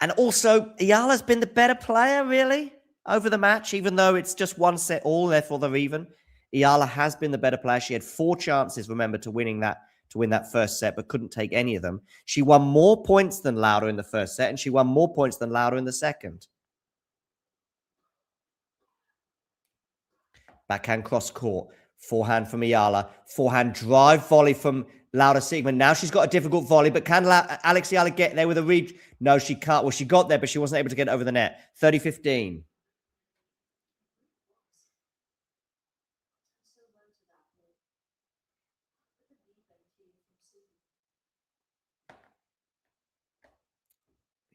And also, Eala's been the better player, really, over the match, even though it's just one set all, therefore they're even. Eala has been the better player. She had 4 chances, remember, to win that first set, but couldn't take any of them. She won more points than Laura in the first set, and she won more points than Laura in the second. Backhand cross court. Forehand from Eala. Forehand drive volley from Laura Siegemund. Now she's got a difficult volley, but can Alex Eala get there with a read? No, she can't. Well, she got there, but she wasn't able to get it over the net. 30-15.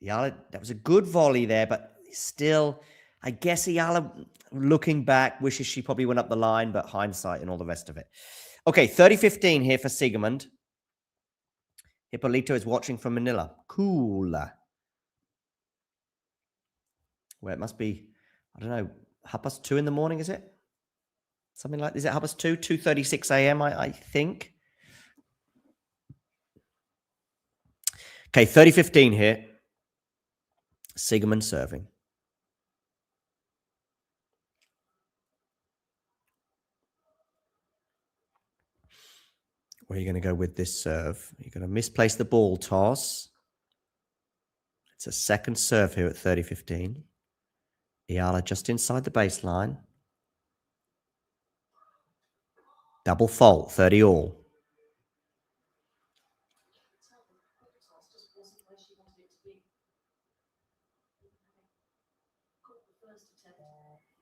Eala, that was a good volley there, but still, I guess Eala, looking back, wishes she probably went up the line, but hindsight and all the rest of it. Okay, 30-15 here for Siegemund. Hippolito is watching from Manila. Cool. Well, it must be, I don't know, 2:30 in the morning, is it? Something like, is it 2:30? 2:36 a.m., I think. Okay, 30-15 here. Siegemund serving. Where are you going to go with this serve? You're going to misplace the ball toss. It's a second serve here at 30-15. Eala just inside the baseline. Double fault, 30 all.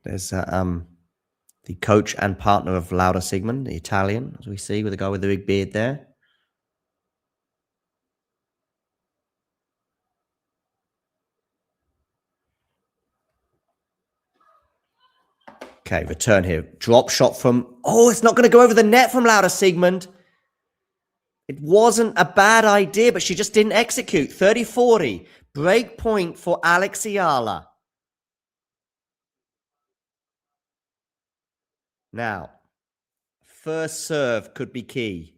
There's the coach and partner of Laura Siegemund, the Italian, as we see, with the guy with the big beard there. Okay, return here. Drop shot from... Oh, it's not going to go over the net from Laura Siegemund. It wasn't a bad idea, but she just didn't execute. 30-40. Break point for Alex Eala. Now, first serve could be key.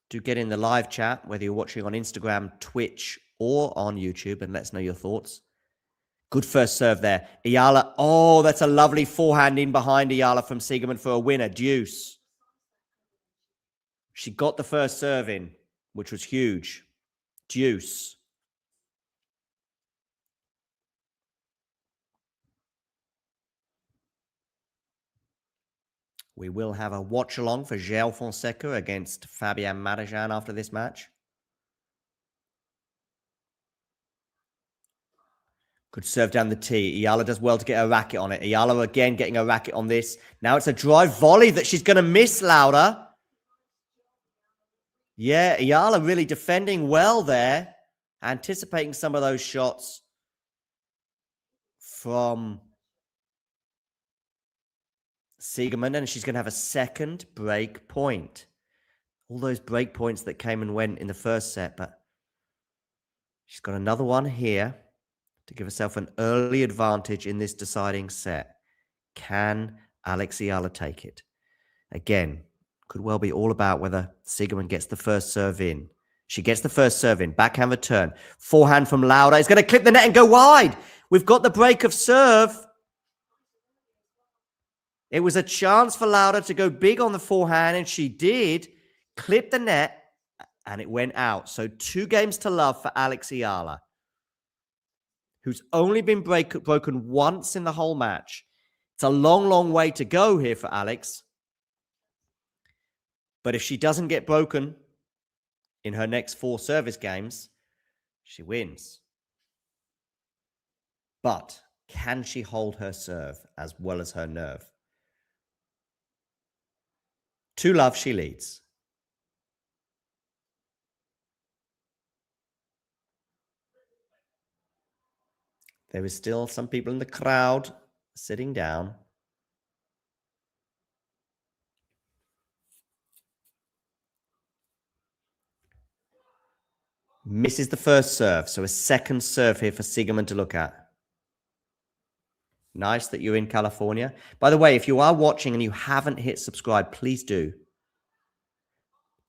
Do get in the live chat, whether you're watching on Instagram, Twitch, or on YouTube, and let us know your thoughts. Good first serve there. Eala. Oh, that's a lovely forehand in behind Eala from Siegemund for a winner. Deuce. She got the first serve in, which was huge. Deuce. We will have a watch along for João Fonseca against Fabian Marajan after this match. Good serve down the tee. Eala does well to get a racket on it. Eala again getting a racket on this. Now it's a drive volley that she's going to miss, Lauda. Yeah, Eala really defending well there. Anticipating some of those shots from Siegemund, and she's going to have a second break point. All those break points that came and went in the first set, but she's got another one here to give herself an early advantage in this deciding set. Can Alex Eala take it? Again, could well be all about whether Siegemund gets the first serve in. She gets the first serve in. Backhand return. Forehand from Lauda. It's going to clip the net and go wide. We've got the break of serve. It was a chance for Lauda to go big on the forehand, and she did. Clip the net, and it went out. So 2 games to love for Alex Eala, who's only been broken once in the whole match. It's a long, long way to go here for Alex. But if she doesn't get broken in her next 4 service games, she wins. But can she hold her serve as well as her nerve? 2-love, she leads. There is still some people in the crowd sitting down. Misses the first serve, so a second serve here for Siegemund to look at. Nice that you're in California. By the way, if you are watching and you haven't hit subscribe, please do.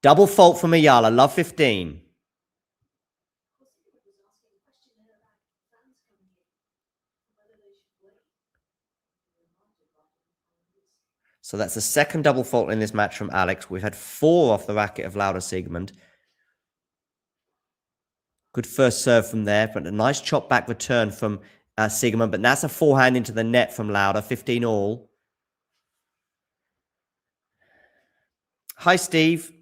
Double fault from Eala, love 15. So that's the second double fault in this match from Alex. We've had 4 off the racket of Lauda Siegemund. Good first serve from there, but a nice chop back return from Siegemund. But that's a forehand into the net from Lauda, 15 all. Hi, Steve.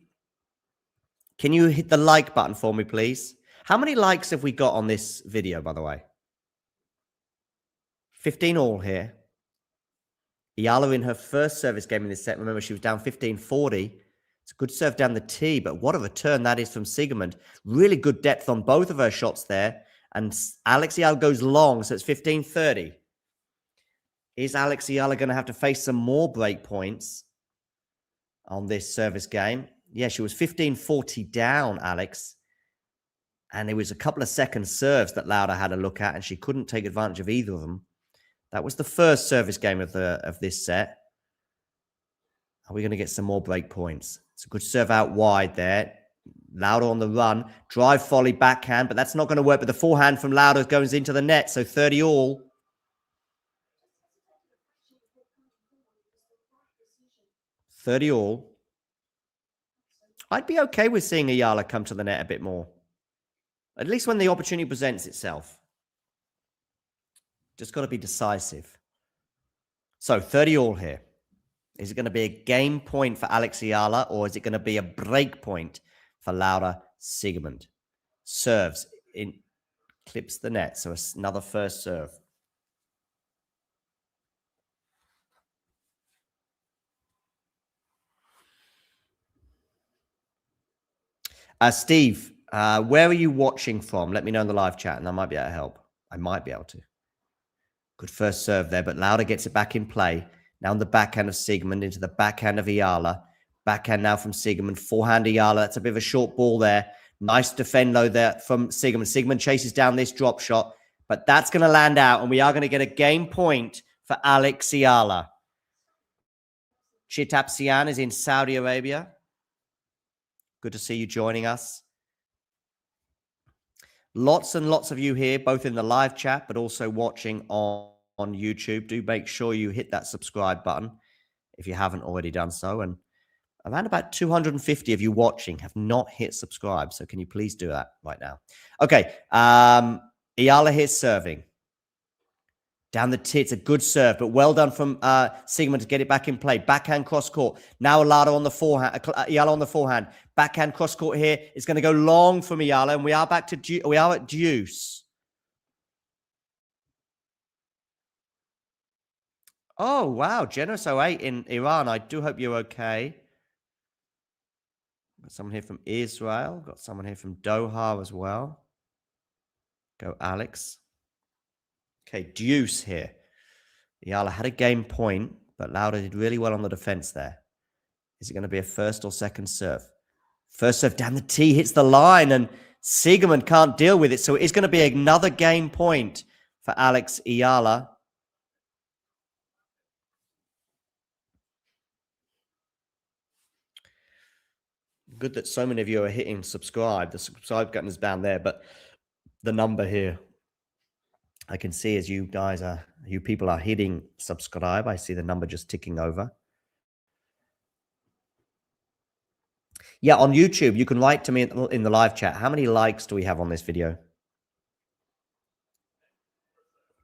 Can you hit the like button for me, please? How many likes have we got on this video, by the way? 15 all here. Eala in her first service game in this set. Remember, she was down 15-40. It's a good serve down the tee, but what a return that is from Siegemund. Really good depth on both of her shots there. And Alex Eala goes long, so it's 15-30. Is Alex Eala going to have to face some more break points on this service game? Yeah, she was 15-40 down, Alex. And there was a couple of second serves that Lauda had a look at, and she couldn't take advantage of either of them. That was the first service game of this set. Are we going to get some more break points? It's a good serve out wide there. Lauda on the run. Drive volley backhand, but that's not going to work. But the forehand from Lauda goes into the net, so 30 all. I'd be okay with seeing Eala come to the net a bit more. At least when the opportunity presents itself. Just got to be decisive. So 30 all here. Is it going to be a game point for Alex Eala, or is it going to be a break point for Lauda Siegemund? Serves in, clips the net. So another first serve. Steve, where are you watching from? Let me know in the live chat, and I might be able to help. I might be able to. Good first serve there, but Lauda gets it back in play. Now on the backhand of Siegemund into the backhand of Eala. Backhand now from Siegemund. Forehand Eala. That's a bit of a short ball there. Nice defend low there from Siegemund. Siegemund chases down this drop shot, but that's going to land out, and we are going to get a game point for Alex Eala. Chitap Sian is in Saudi Arabia. Good to see you joining us. Lots and lots of you here, both in the live chat, but also watching on YouTube. Do make sure you hit that subscribe button if you haven't already done so. And around about 250 of you watching have not hit subscribe. So can you please do that right now? Okay. Eala here serving. Down the tee. It's a good serve, but well done from Siegemund to get it back in play. Backhand cross court. Now Eala on the forehand. Eala on the forehand. Backhand cross court here. It's going to go long from Eala, and we are back to we are at deuce. Oh wow, Generous 08 in Iran. I do hope you're okay. Got someone here from Israel. Got someone here from Doha as well. Go Alex. Okay, deuce here. Eala had a game point, but Lauda did really well on the defense there. Is it going to be a first or second serve? First serve down the tee, hits the line, and Siegemund can't deal with it. So it's going to be another game point for Alex Eala. Good that so many of you are hitting subscribe. The subscribe button is down there, but the number here, I can see as you people are hitting subscribe. I see the number just ticking over. Yeah, on YouTube, you can write to me in the live chat. How many likes do we have on this video?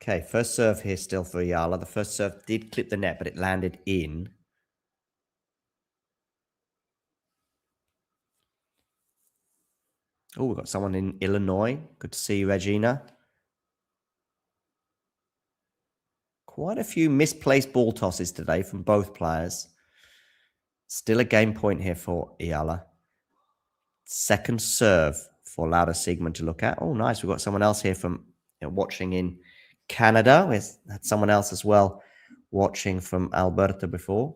Okay, first serve here still for Eala. The first serve did clip the net, but it landed in. Oh, we've got someone in Illinois. Good to see you, Regina. Quite a few misplaced ball tosses today from both players. Still a game point here for Eala. Second serve for Lauda Siegemund to look at. Oh, nice. We've got someone else here from watching in Canada. We've had someone else as well watching from Alberta before.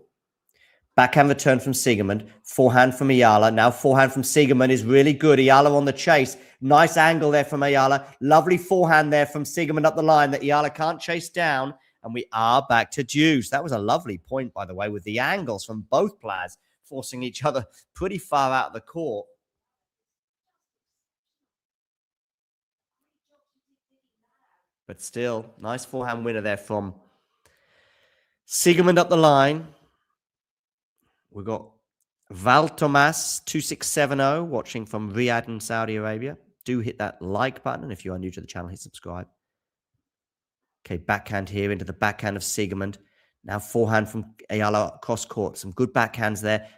Backhand return from Siegemund. Forehand from Eala. Now forehand from Siegemund is really good. Eala on the chase. Nice angle there from Eala. Lovely forehand there from Siegemund up the line that Eala can't chase down. And we are back to deuce. That was a lovely point, by the way, with the angles from both players forcing each other pretty far out of the court. But still, nice forehand winner there from Siegemund up the line. We've got Val Tomas 2670 watching from Riyadh in Saudi Arabia. Do hit that like button. And if you are new to the channel, hit subscribe. Okay, backhand here into the backhand of Siegemund. Now forehand from Eala cross court. Some good backhands there.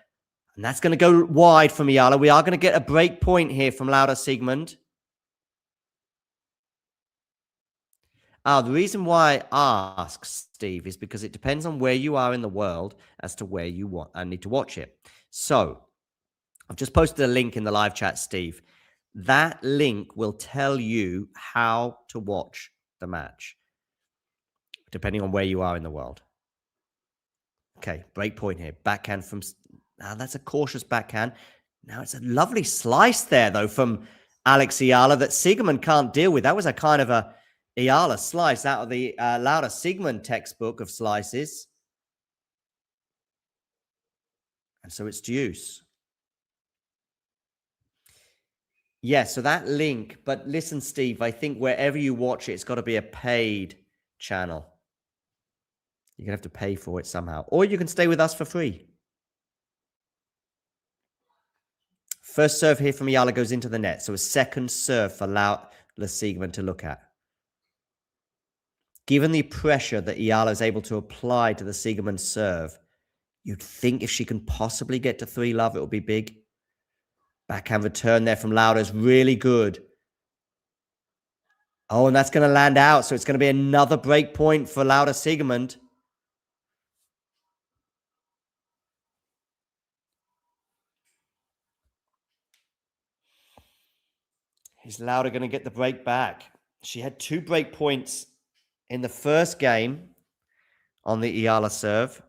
And that's going to go wide from Eala. We are going to get a break point here from Lauda Siegemund. The reason why I ask, Steve, is because it depends on where you are in the world as to where you need to watch it. So I've just posted a link in the live chat, Steve. That link will tell you how to watch the match, depending on where you are in the world. Okay, break point here. Backhand from... Now, that's a cautious backhand. Now, it's a lovely slice there, though, from Alex Eala that Siegemund can't deal with. That was a kind of a Eala slice out of the Lauda Siegemund textbook of slices. And so it's deuce. Yeah, so that link. But listen, Steve, I think wherever you watch it, it's got to be a paid channel. You're going to have to pay for it somehow. Or you can stay with us for free. First serve here from Eala goes into the net. So a second serve for Lauda Siegemund to look at. Given the pressure that Eala is able to apply to the Siegemund serve, you'd think if she can possibly get to 3-love, it will be big. Backhand return there from Lauda is really good. Oh, and that's going to land out. So it's going to be another break point for Lauda Siegemund. Is Lauda going to get the break back? She had 2 break points in the first game on the Eala serve.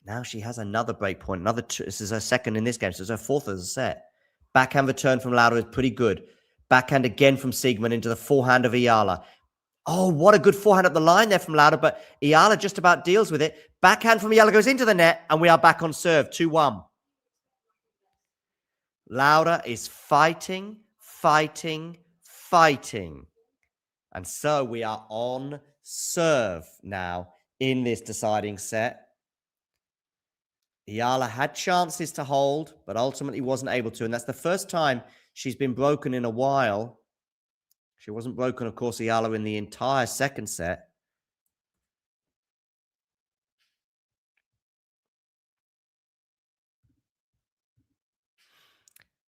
Now she has another break point. Another two. This is her second in this game, so it's her fourth as a set. Backhand return from Lauda is pretty good. Backhand again from Siegemund into the forehand of Eala. Oh, what a good forehand up the line there from Lauda, but Eala just about deals with it. Backhand from Eala goes into the net, and we are back on serve, 2-1. Lauda is fighting. And so we are on serve now in this deciding set. Eala had chances to hold, but ultimately wasn't able to. And that's the first time she's been broken in a while. She wasn't broken, of course, Eala, in the entire second set.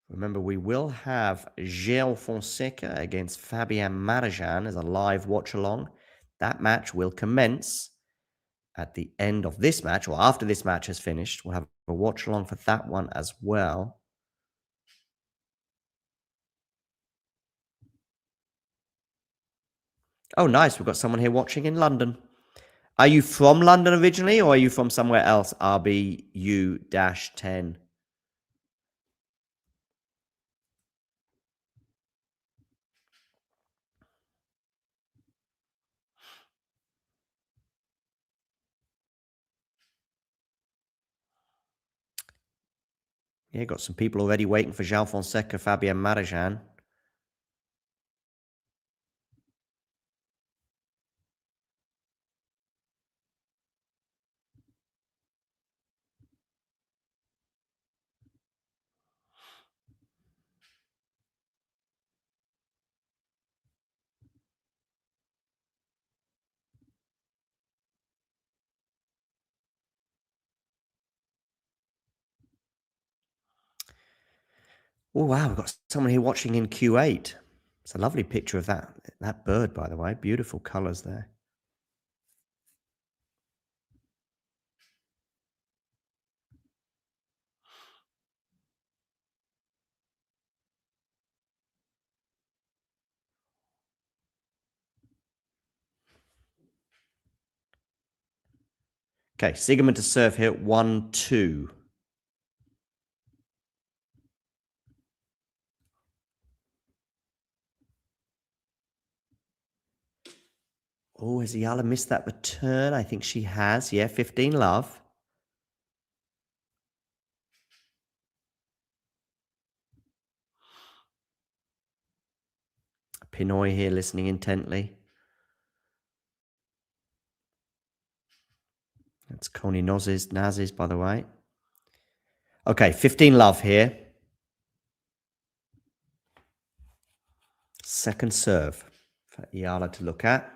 Remember, we will have Gil Fonseca against Fabian Marajan as a live watch-along. That match will commence at the end of this match, or after this match has finished. We'll have a watch-along for that one as well. Oh, nice. We've got someone here watching in London. Are you from London originally, or are you from somewhere else? RBU-10. Yeah, got some people already waiting for Gil Fonseca, Fabian Marajan. Oh, wow. We've got someone here watching in Q8. It's a lovely picture of that bird, by the way. Beautiful colors there. Okay, Siegemund to serve here, 1-2. Oh, has Eala missed that return? I think she has. Yeah, 15 love. Pinoy here listening intently. That's Coney Nazis, by the way. Okay, 15 love here. Second serve for Eala to look at.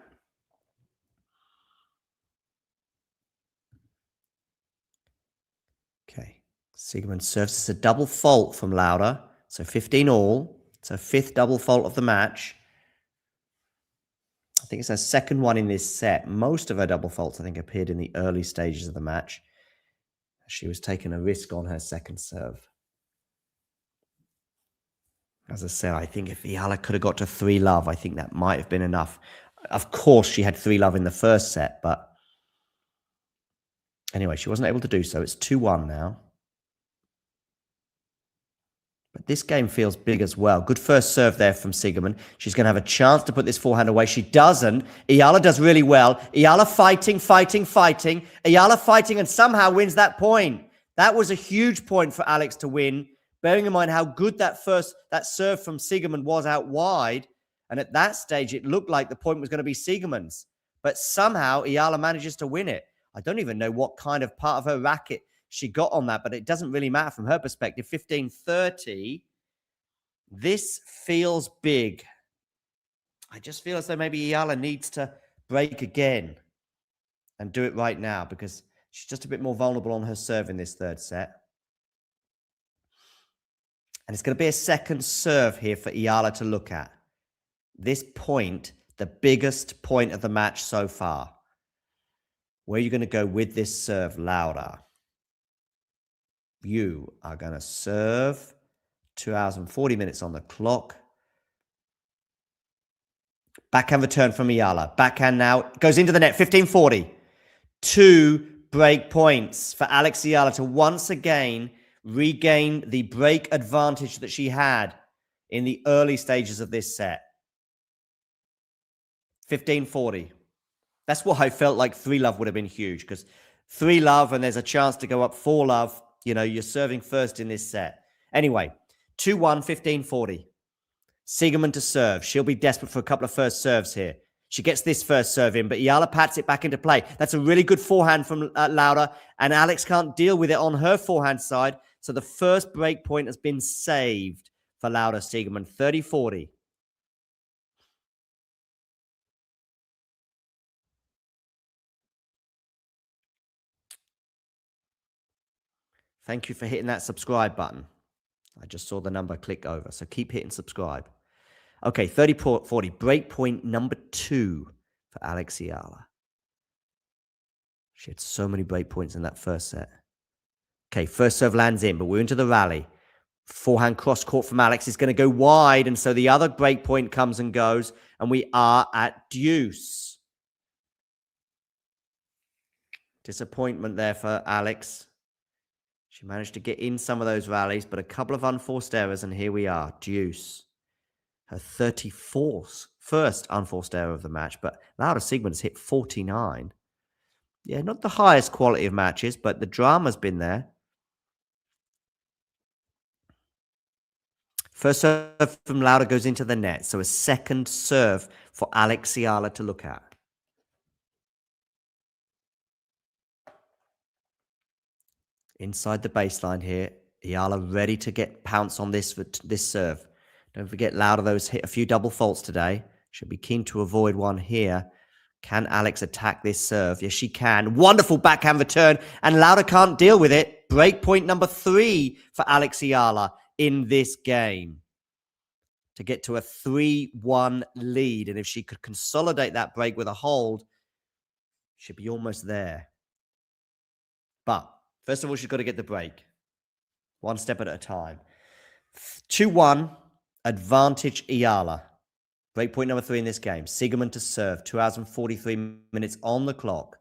Okay, Siegemund serves. It's a double fault from Lauda. So 15 all. It's her fifth double fault of the match. I think it's her second one in this set. Most of her double faults, I think, appeared in the early stages of the match. She was taking a risk on her second serve. As I said, I think if Eala could have got to 3 love, I think that might have been enough. Of course, she had 3 love in the first set, but anyway, she wasn't able to do so. It's 2-1 now. But this game feels big as well. Good first serve there from Siegemund. She's going to have a chance to put this forehand away. She doesn't. Eala does really well. Eala fighting. Eala fighting and somehow wins that point. That was a huge point for Alex to win, bearing in mind how good that serve from Siegemund was out wide. And at that stage, it looked like the point was going to be Siegemund's. But somehow, Eala manages to win it. I don't even know what kind of part of her racket she got on that, but it doesn't really matter from her perspective. 15-30. This feels big. I just feel as though maybe Eala needs to break again and do it right now because she's just a bit more vulnerable on her serve in this third set. And it's going to be a second serve here for Eala to look at. This point, the biggest point of the match so far. Where are you going to go with this serve, Lauda? You are going to serve. 2 hours and 40 minutes on the clock. Backhand return from Eala. Backhand now. Goes into the net. 15-40. 2 break points for Alex Eala to once again regain the break advantage that she had in the early stages of this set. 15-40. That's what I felt like 3-love would have been huge, because 3-love and there's a chance to go up 4-love. You know, you're serving first in this set. Anyway, 2-1, 15-40. Siegemund to serve. She'll be desperate for a couple of first serves here. She gets this first serve in, but Eala pats it back into play. That's a really good forehand from Lauda, and Alex can't deal with it on her forehand side. So the first break point has been saved for Lauda Siegemund, 30-40. Thank you for hitting that subscribe button. I just saw the number click over, so keep hitting subscribe. Okay, 30-40. Break point number 2 for Alex Eala. She had so many break points in that first set. Okay, first serve lands in, but we're into the rally. Forehand cross court from Alex is going to go wide, and so the other break point comes and goes, and we are at deuce. Disappointment there for Alex. She managed to get in some of those rallies, but a couple of unforced errors, and here we are, deuce. Her 34th, first unforced error of the match, but Lauda Siegemund's hit 49. Yeah, not the highest quality of matches, but the drama's been there. First serve from Lauda goes into the net, so a second serve for Alex Eala to look at. Inside the baseline here, Eala ready to get pounce on this serve. Don't forget, Lauda, those hit a few double faults today. Should be keen to avoid one here. Can Alex attack this serve? Yes, she can. Wonderful backhand return, and Lauda can't deal with it. Break point number 3 for Alex Eala in this game to get to a 3-1 lead. And if she could consolidate that break with a hold, she'd be almost there. But first of all, she's got to get the break. One step at a time. 2-1, advantage Eala. Break point number 3 in this game. Siegemund to serve. 2 hours and 43 minutes on the clock.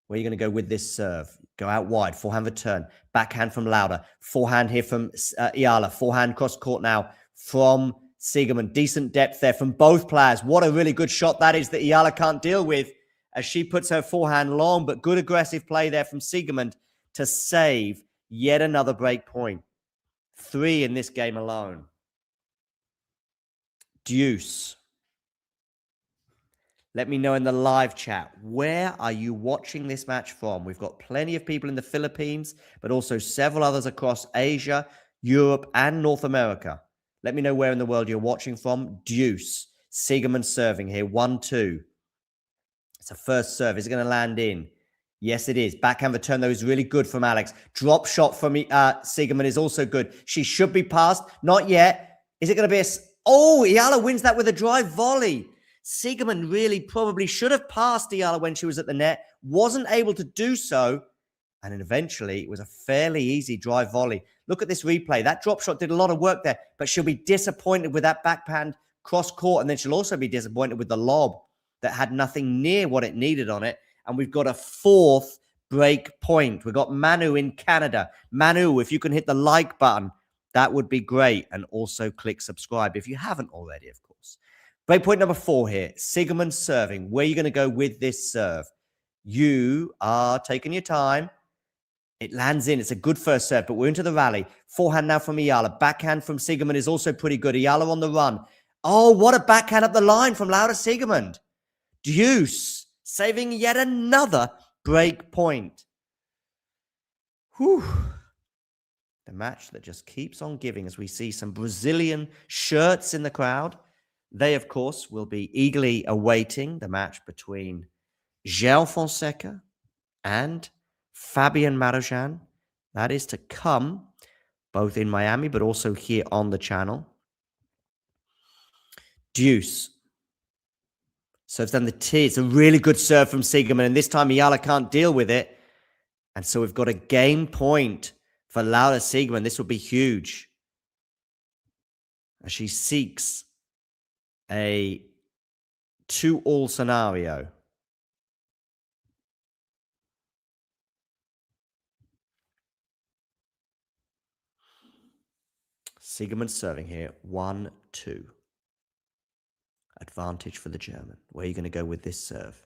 Where are you going to go with this serve? Go out wide. Forehand return. Backhand from Lauda. Forehand here from Eala. Forehand cross court now from Siegemund. Decent depth there from both players. What a really good shot that is that Eala can't deal with as she puts her forehand long, but good aggressive play there from Siegemund to save yet another break point. 3 in this game alone. Deuce. Let me know in the live chat, where are you watching this match from? We've got plenty of people in the Philippines, but also several others across Asia, Europe, and North America. Let me know where in the world you're watching from. Deuce. Siegemund serving here. 1-2. It's a first serve. Is it going to land in? Yes, it is. Backhand return, though, is really good from Alex. Drop shot from Siegemund is also good. She should be passed. Not yet. Is it going to be a... Oh, Eala wins that with a drive volley. Siegemund really probably should have passed Eala when she was at the net. Wasn't able to do so. And then eventually, it was a fairly easy drive volley. Look at this replay. That drop shot did a lot of work there. But she'll be disappointed with that backhand cross court. And then she'll also be disappointed with the lob that had nothing near what it needed on it. And we've got a 4th break point. We've got Manu in Canada. Manu, if you can hit the like button, that would be great. And also click subscribe if you haven't already, of course. Break point number 4 here. Siegemund serving. Where are you going to go with this serve? You are taking your time. It lands in. It's a good first serve, but we're into the rally. Forehand now from Eala. Backhand from Siegemund is also pretty good. Eala on the run. Oh, what a backhand up the line from Lauda Siegemund. Deuce. Saving yet another break point. Whew. The match that just keeps on giving as we see some Brazilian shirts in the crowd. They, of course, will be eagerly awaiting the match between João Fonseca and Fabian Marozsan. That is to come both in Miami, but also here on the channel. Deuce. Serves down the tee. It's a really good serve from Siegemund, and this time Eala can't deal with it. And so we've got a game point for Lauda Siegemund. This will be huge as she seeks a 2-all scenario. Siegemund serving here. 1-2. Advantage for the German. Where are you going to go with this serve?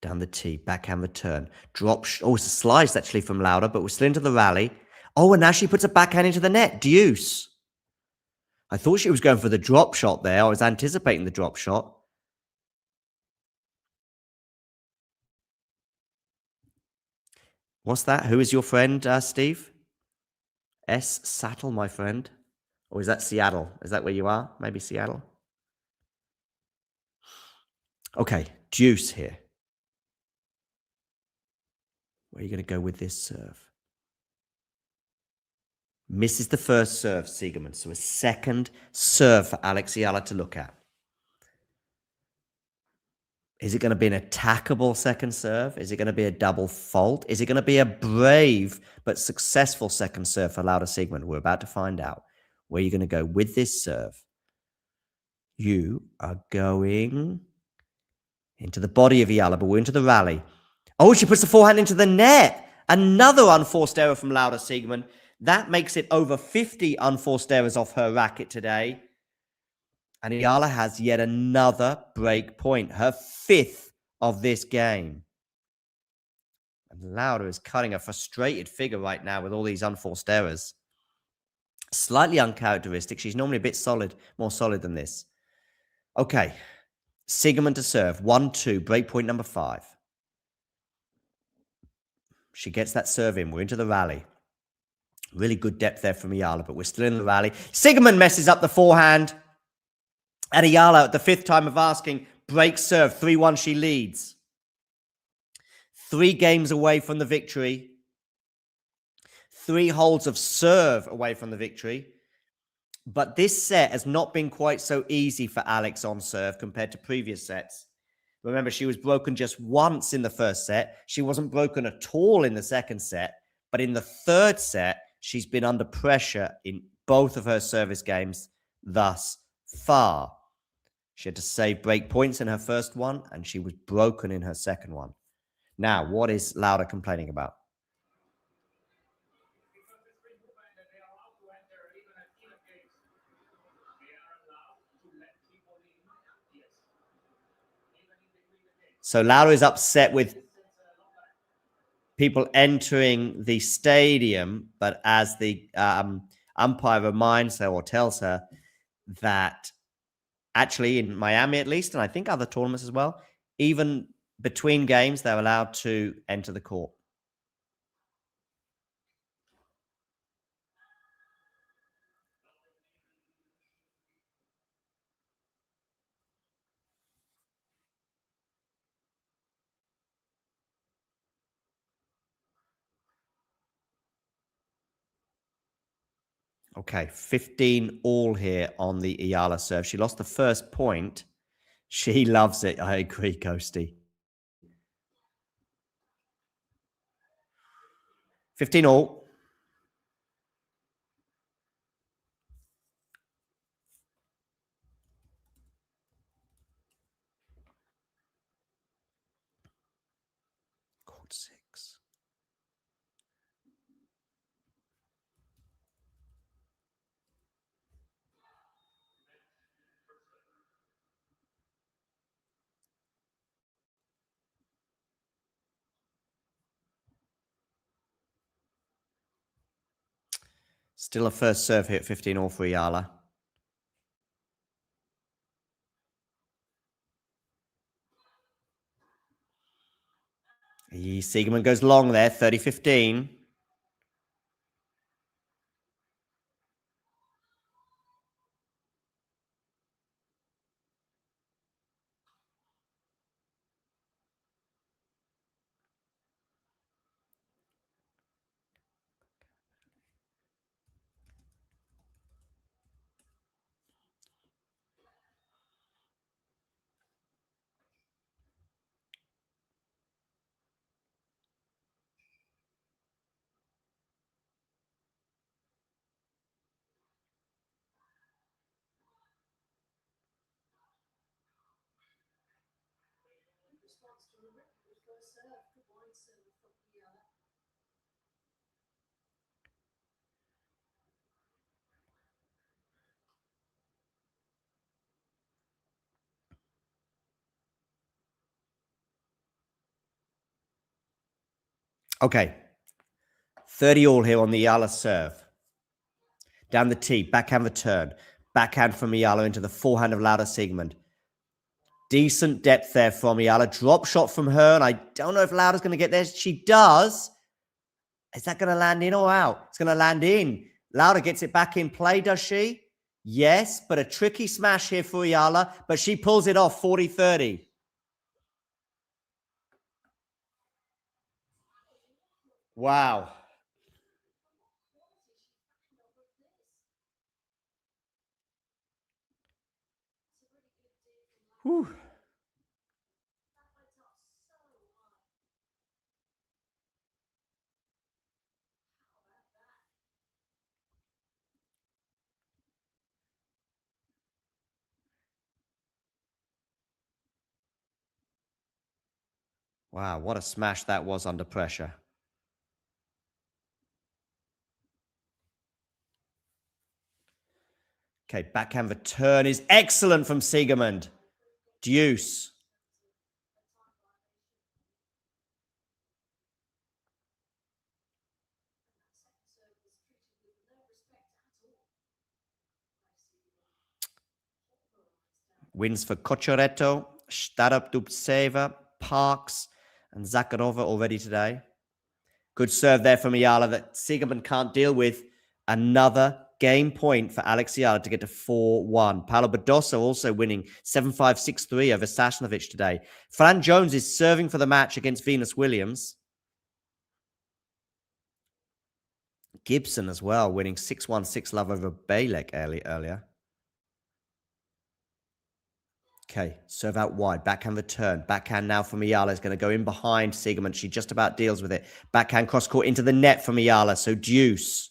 Down the tee, backhand return. Drop. Oh, it's a slice actually from Lauda, but we're still into the rally. Oh, and now she puts a backhand into the net. Deuce. I thought she was going for the drop shot there. I was anticipating the drop shot. What's that? Who is your friend, Steve? S. Sattel, my friend. Or is that Seattle? Is that where you are? Maybe Seattle? Okay, deuce here. Where are you going to go with this serve? Misses the first serve, Siegemund. So a second serve for Alex Eala to look at. Is it going to be an attackable second serve? Is it going to be a double fault? Is it going to be a brave but successful second serve for Lauda Siegemund? We're about to find out. Where are you going to go with this serve? You are going into the body of Eala, but we're into the rally. Oh, she puts the forehand into the net. Another unforced error from Lauda Siegemund. That makes it over 50 unforced errors off her racket today. And Eala has yet another break point, her 5th of this game. And Lauda is cutting a frustrated figure right now with all these unforced errors. Slightly uncharacteristic. She's normally a bit solid, more solid than this. Okay. Siegemund to serve. 1-2, break point number 5. She gets that serve in. We're into the rally. Really good depth there from Eala, but we're still in the rally. Siegemund messes up the forehand. And Eala, at the 5th time of asking, breaks serve. 3-1, she leads. 3 games away from the victory. 3 holes of serve away from the victory. But this set has not been quite so easy for Alex on serve compared to previous sets. Remember, she was broken just once in the first set. She wasn't broken at all in the second set. But in the third set, she's been under pressure in both of her service games thus far. She had to save break points in her first one, and she was broken in her second one. Now, what is Lauda complaining about? So Lauda is upset with people entering the stadium, but as the umpire reminds her or tells her that actually in Miami at least, and I think other tournaments as well, even between games, they're allowed to enter the court. Okay, 15 all here on the Eala serve. She lost the first point. She loves it. I agree, Ghosty. 15 all. Court 6. Still a first serve here at 15 all for Eala. Siegemund goes long there, 30-15. Okay. 30 all here on the Eala serve. Down the tee, backhand return. Backhand from Eala into the forehand of Laura Siegemund. Decent depth there from Eala. Drop shot from her, and I don't know if Laura's going to get there. She does. Is that going to land in or out? It's going to land in. Laura gets it back in play, does she? Yes, but a tricky smash here for Eala, but she pulls it off 40-30. Wow. Whew. Wow, what a smash that was under pressure. Okay, backhand return is excellent from Siegemund. Deuce. Wins for Kochoreto, Starup Dubtseva, Parks, and Zakharova already today. Good serve there from Eala that Siegemund can't deal with. Another game point for Alex Eala to get to 4-1. Paolo Badosa also winning 7-5, 6-3 over Sasnovich today. Fran Jones is serving for the match against Venus Williams. Gibson as well, winning 6-1, 6-love over Balek earlier. Okay, serve out wide, backhand return. Backhand now from Eala is going to go in behind Siegemund. She just about deals with it. Backhand cross court into the net from Eala, so deuce.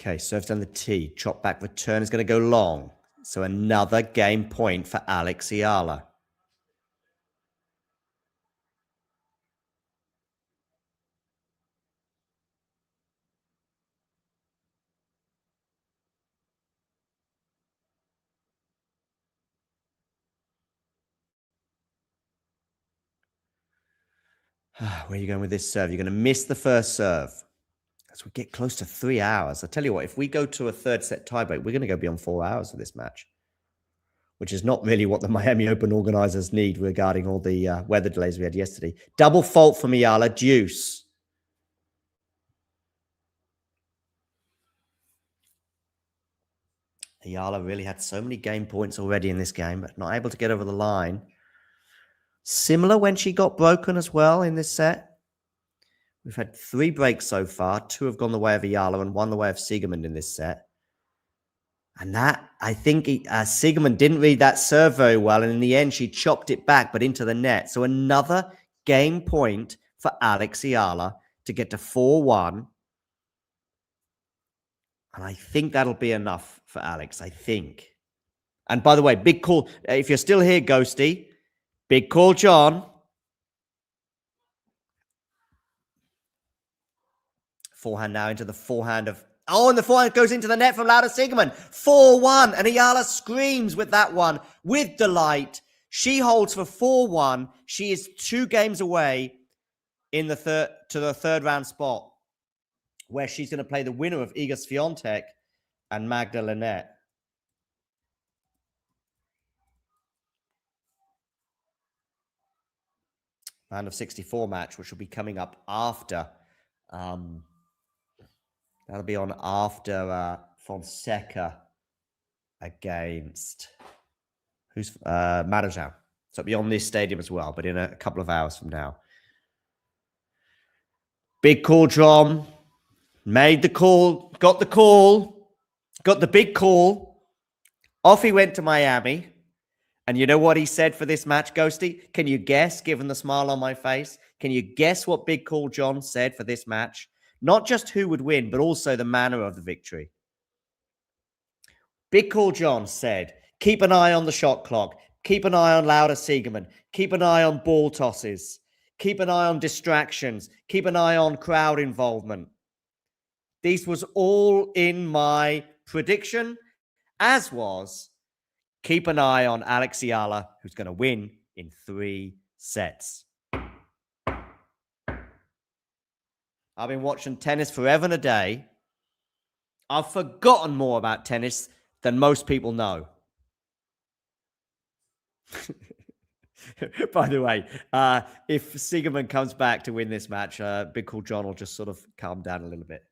Okay, serves on the tee. Chop back return is going to go long. So another game point for Alex Eala. Where are you going with this serve? You're going to miss the first serve. As we get close to 3 hours. I tell you what, if we go to a third set tiebreak, we're going to go beyond 4 hours for this match, which is not really what the Miami Open organizers need regarding all the weather delays we had yesterday. Double fault from Eala, deuce. Eala really had so many game points already in this game, but not able to get over the line. Similar when she got broken as well in this set. We've had 3 breaks so far. 2 have gone the way of Eala and 1 the way of Siegemund in this set. And that, I think Siegemund didn't read that serve very well. And in the end, she chopped it back, but into the net. So another game point for Alex Eala to get to 4-1. And I think that'll be enough for Alex, I think. And by the way, big call. If you're still here, Ghosty, big call, John. Forehand now into the forehand of... Oh, and the forehand goes into the net from Laura Siegemund. 4-1. And Eala screams with that one with delight. She holds for 4-1. She is 2 games away in the third round spot, where she's going to play the winner of Iga Swiatek and Magda Linette. Round of 64 match, which will be coming up after... that'll be on after Fonseca against... Who's... Marajão. So it'll be on this stadium as well, but in a couple of hours from now. Big call, John. Made the call. Got the call. Got the big call. Off he went to Miami. And you know what he said for this match, Ghosty? Can you guess, given the smile on my face? Can you guess what Big Call John said for this match? Not just who would win, but also the manner of the victory. Big Call John said, Keep an eye on the shot clock. Keep an eye on Lauda Siegemund. Keep an eye on ball tosses. Keep an eye on distractions. Keep an eye on crowd involvement. These was all in my prediction, as was keep an eye on Alex Eala, who's going to win in 3 sets. I've been watching tennis forever and a day. I've forgotten more about tennis than most people know. By the way, if Siegemund comes back to win this match, Big Cool John will just sort of calm down a little bit.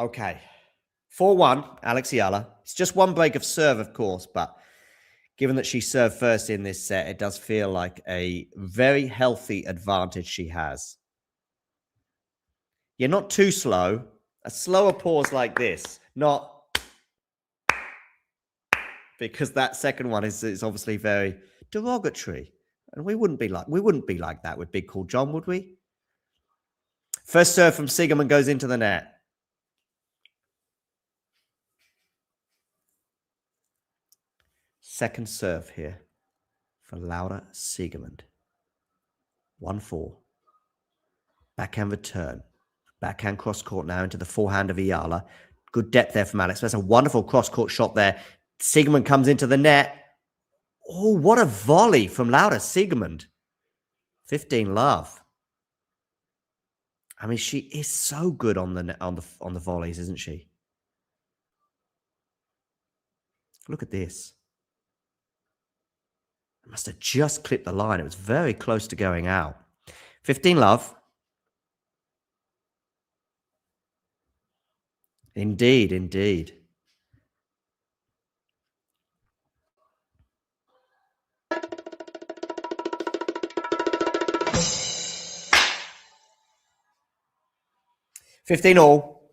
Okay. 4-1, Alex Eala. It's just one break of serve, of course, but given that she served first in this set, it does feel like a very healthy advantage she has. You're not too slow. A slower pause like this, not because that second one is obviously very derogatory. And we wouldn't be like that with Big Cool John, would we? First serve from Siegemund goes into the net. Second serve here for Lauda Siegemund. 1-4. Backhand return. Backhand cross court now into the forehand of Eala. Good depth there from Alex. That's a wonderful cross court shot there. Siegemund comes into the net. Oh, what a volley from Lauda Siegemund. 15 love. I mean, she is so good on the volleys, isn't she? Look at this. I must have just clipped the line. It was very close to going out. 15 love. Indeed, indeed. $15 all.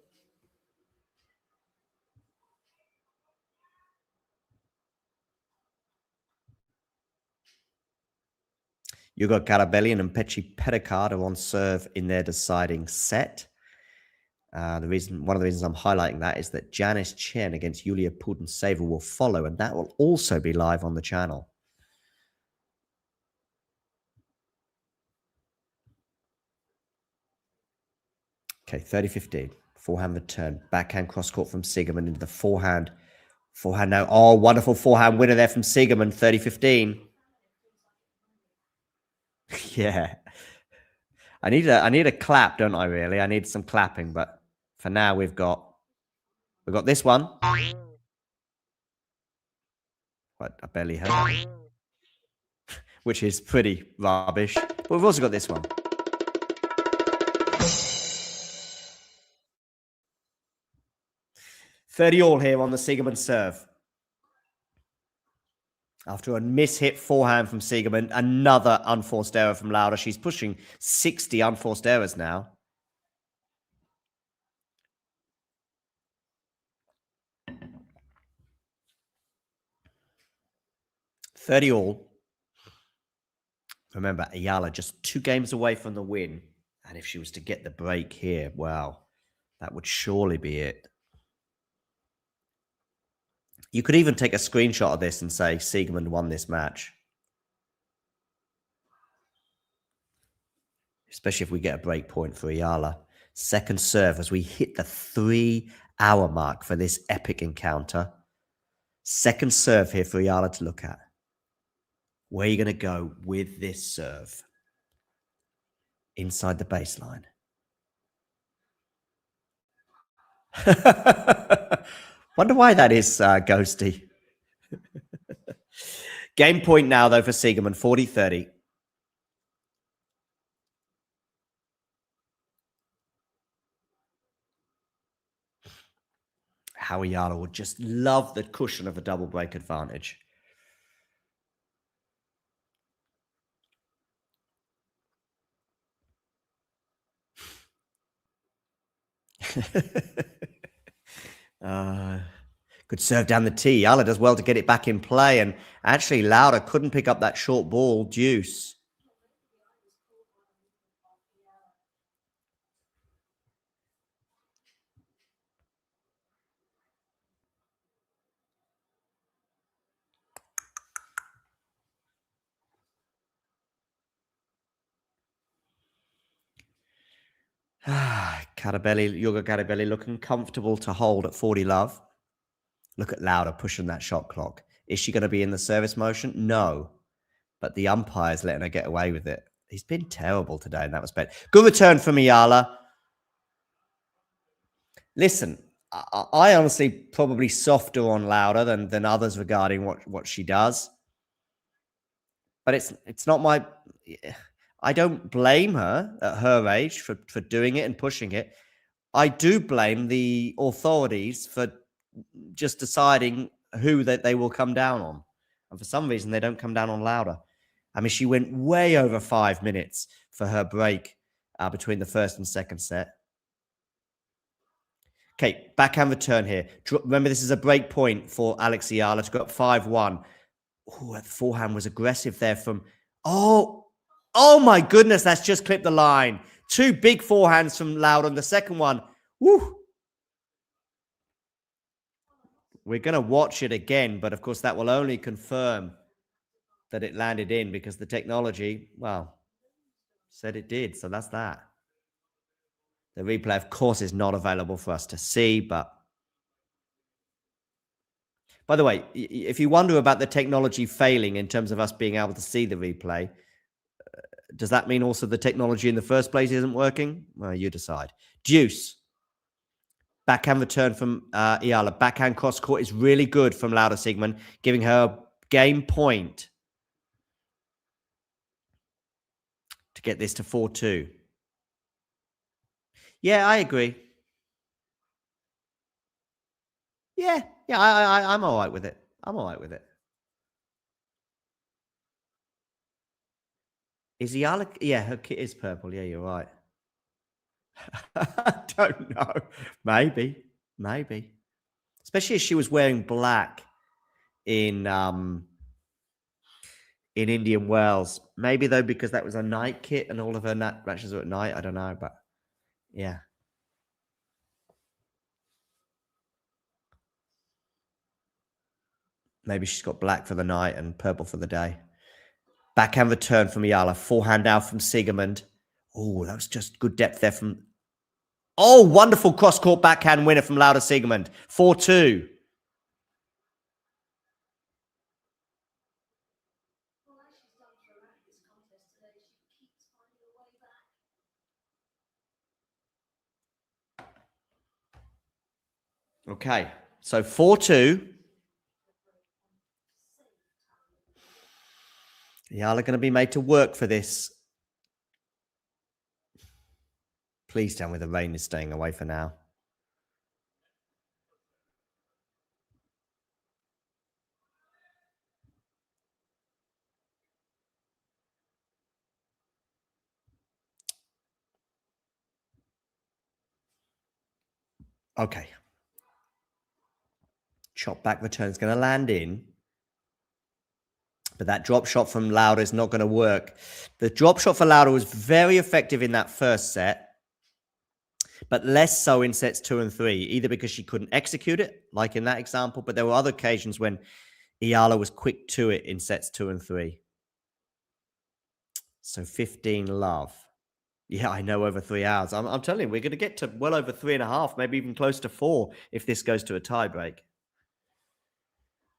Hugo Carabellian and Petri Pericard are on serve in their deciding set. One of the reasons I'm highlighting that is that Janice Chen against Yulia Putintseva will follow, and that will also be live on the channel. Okay, 30-15. Forehand return. Backhand cross court from Siegemund into the forehand. Forehand now. Oh, wonderful forehand winner there from Siegemund. 30-15. Yeah. I need a clap, don't I, really? I need some clapping, but for now we've got this one. But I barely heard that. Which is pretty rubbish. But we've also got this one. $30 here on the Siegemund serve. After a mishit forehand from Siegemund, another unforced error from Lauda. She's pushing 60 unforced errors now. $30all. Remember, Eala just 2 games away from the win. And if she was to get the break here, well, that would surely be it. You could even take a screenshot of this and say Siegemund won this match. Especially if we get a break point for Eala. Second serve as we hit the 3-hour mark for this epic encounter. Second serve here for Eala to look at. Where are you going to go with this serve? Inside the baseline. Wonder why that is, Ghosty. Game point now, though, for Siegemund, 40-30. How Eala would just love the cushion of a double break advantage. Good serve down the tee. Eala does well to get it back in play, and actually Lauda couldn't pick up that short ball deuce. Yoga Catabelli looking comfortable to hold at 40 love. Look at Lauda pushing that shot clock. Is she going to be in the service motion? No. But the umpire's letting her get away with it. He's been terrible today in that respect. Good return from Eala. Listen, I honestly probably softer on Lauda than others regarding what she does. But it's not my... I don't blame her at her age for doing it and pushing it. I do blame the authorities for just deciding who that they will come down on. And for some reason, they don't come down on Lauda. I mean, she went way over 5 minutes for her break between the first and second set. Okay, backhand return here. Remember, this is a break point for Alex Eala to go up 5-1. Oh, that forehand was aggressive there from... Oh my goodness, that's just clipped the line. 2 big forehands from Lauda on the second one. Woo! We're going to watch it again, but of course that will only confirm that it landed in because the technology, well, said it did. So that's that. The replay, of course, is not available for us to see, but... By the way, if you wonder about the technology failing in terms of us being able to see the replay, does that mean also the technology in the first place isn't working? Well, you decide. Deuce. Backhand return from Eala. Backhand cross court is really good from Lauda Siegemund, giving her a game point to get this to 4-2. Yeah, I agree. Yeah, I'm all right with it. I'm all right with it. Is Eala? Yeah, her kit is purple. Yeah, you're right. I don't know. Maybe. Especially as she was wearing black in Indian Wells. Maybe though, because that was a night kit and all of her matches were at night. I don't know, but yeah. Maybe she's got black for the night and purple for the day. Backhand return from Eala. Forehand out from Siegemund. Oh, that was just good depth there from... Oh, wonderful cross-court backhand winner from Lauda Siegemund. 4-2. Okay, so 4-2. Eala going to be made to work for this. Please tell me the rain is staying away for now. Okay. Chop back return is going to land in. But that drop shot from Lauda is not going to work. The drop shot for Lauda was very effective in that first set, but less so in sets 2 and 3, either because she couldn't execute it, like in that example, but there were other occasions when Eala was quick to it in sets 2 and 3. So 15 love. Yeah, I know, over 3 hours. I'm telling you, we're going to get to well over 3.5, maybe even close to 4 if this goes to a tiebreak.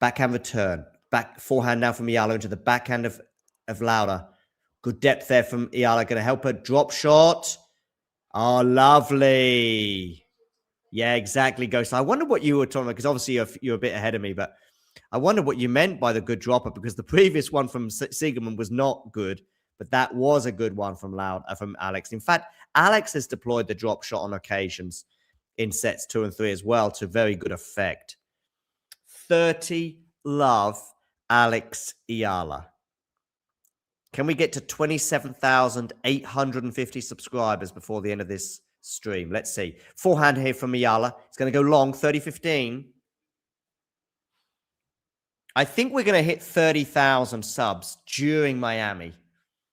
Backhand return. Back forehand now from Eala into the backhand of Lauda. Good depth there from Eala. Going to help her. Drop shot. Oh, lovely. Yeah, exactly, Ghost. I wonder what you were talking about, because obviously you're a bit ahead of me, but I wonder what you meant by the good dropper, because the previous one from Siegemund was not good, but that was a good one from Alex. In fact, Alex has deployed the drop shot on occasions in sets 2 and 3 as well to very good effect. 30 love, Alex Eala. Can we get to 27,850 subscribers before the end of this stream? Let's see. Forehand here from Eala. It's going to go long, 30-15. I think we're going to hit 30,000 subs during Miami,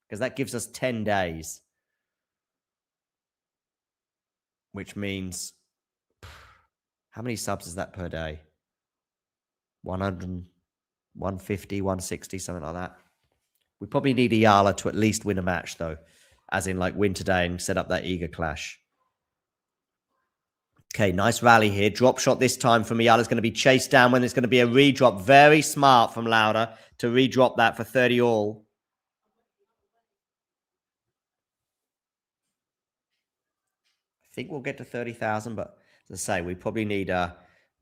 because that gives us 10 days. Which means, how many subs is that per day? 100, 150, 160, something like that. We probably need Eala to at least win a match, though. As in, like, win today and set up that eager clash. Okay, nice rally here. Drop shot this time from Eala's going to be chased down when there's going to be a redrop. Very smart from Lauda to redrop that for 30 all. I think we'll get to 30,000, but as I say, we probably need a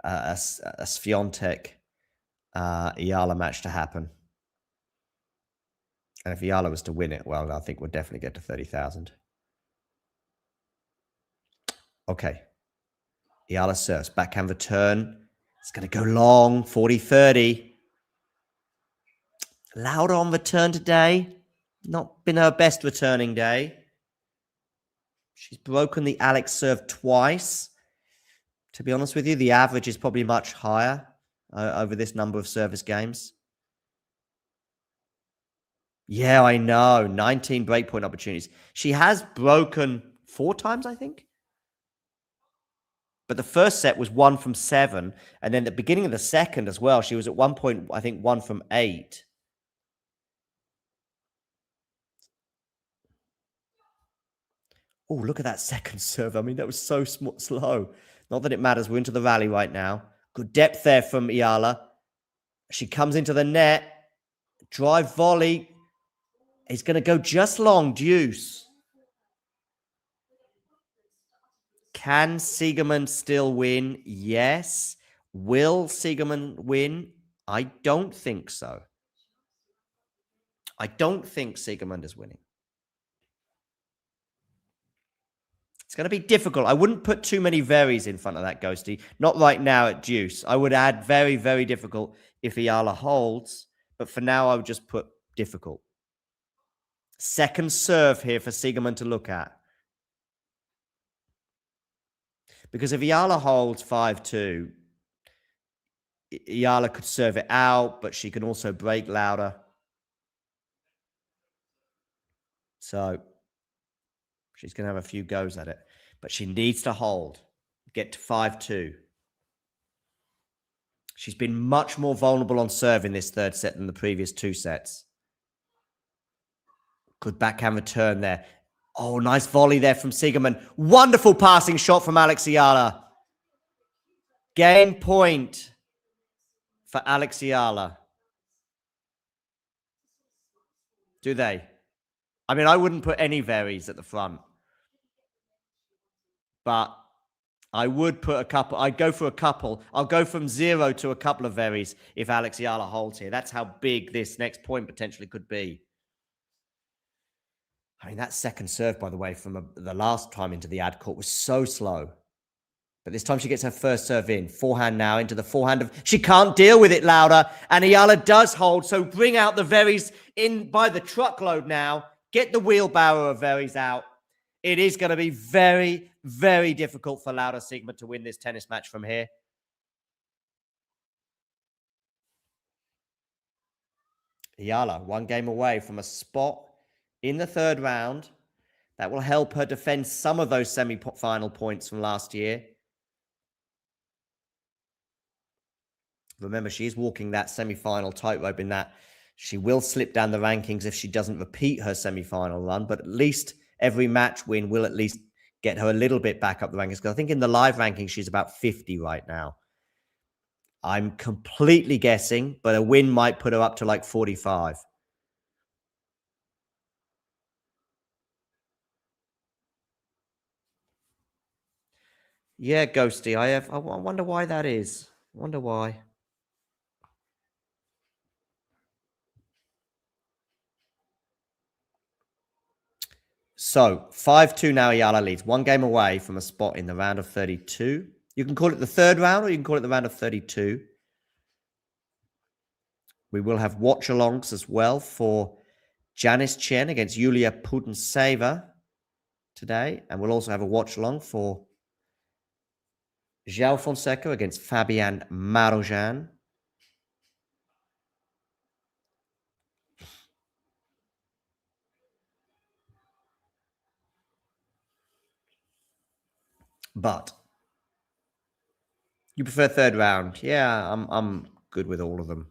Swiatek Eala match to happen. And if Eala was to win it, well, I think we'll definitely get to 30,000. Okay. Eala serves. Backhand return. It's going to go long. 40-30. Lauda on return today. Not been her best returning day. She's broken the Alex serve twice. To be honest with you, the average is probably much higher over this number of service games. Yeah, I know. 19 breakpoint opportunities. She has broken 4 times, I think. But the first set was 1 from 7. And then the beginning of the second as well, she was at one point, I think, 1 from 8. Oh, look at that second serve. I mean, that was so slow. Not that it matters. We're into the rally right now. Good depth there from Eala. She comes into the net. Drive volley. It's going to go just long. Deuce. Can Siegemund still win? Yes. Will Siegemund win? I don't think so. I don't think Siegemund is winning. It's going to be difficult. I wouldn't put too many veries in front of that, Ghosty. Not right now at deuce. I would add very, very difficult if Eala holds. But for now, I would just put difficult. Second serve here for Siegemund to look at. Because if Eala holds 5-2, Eala could serve it out, but she can also break Lauda. So she's going to have a few goes at it. But she needs to hold. Get to 5-2. She's been much more vulnerable on serve in this third set than the previous 2 sets. Good backhand return there. Oh, nice volley there from Siegemund. Wonderful passing shot from Alex Eala. Game point for Alex Eala. Do they? I mean, I wouldn't put any varies at the front. But I would put a couple. I'd go for a couple. I'll go from 0 to a couple of varies if Alex Eala holds here. That's how big this next point potentially could be. I mean, that second serve, by the way, from the last time into the ad court was so slow. But this time she gets her first serve in. Forehand now into the forehand of... She can't deal with it, Lauda. And Eala does hold. So bring out the varies in by the truckload now. Get the wheelbarrow of varies out. It is going to be very, very difficult for Lauda Siegemund to win this tennis match from here. Eala, 1 game away from a spot in the third round. That will help her defend some of those semi-final points from last year. Remember, she is walking that semi-final tightrope in that she will slip down the rankings if she doesn't repeat her semi-final run, but at least every match win will at least get her a little bit back up the rankings. Because I think in the live ranking, she's about 50 right now. I'm completely guessing, but a win might put her up to like 45. Yeah, Ghosty, I wonder why that is. I wonder why. So, 5-2 now, Eala leads. 1 game away from a spot in the round of 32. You can call it the third round, or you can call it the round of 32. We will have watch-alongs as well for Janice Chen against Yulia Putintseva today. And we'll also have a watch-along for João Fonseca against Fabian Marujan. But you prefer third round. Yeah, I'm good with all of them.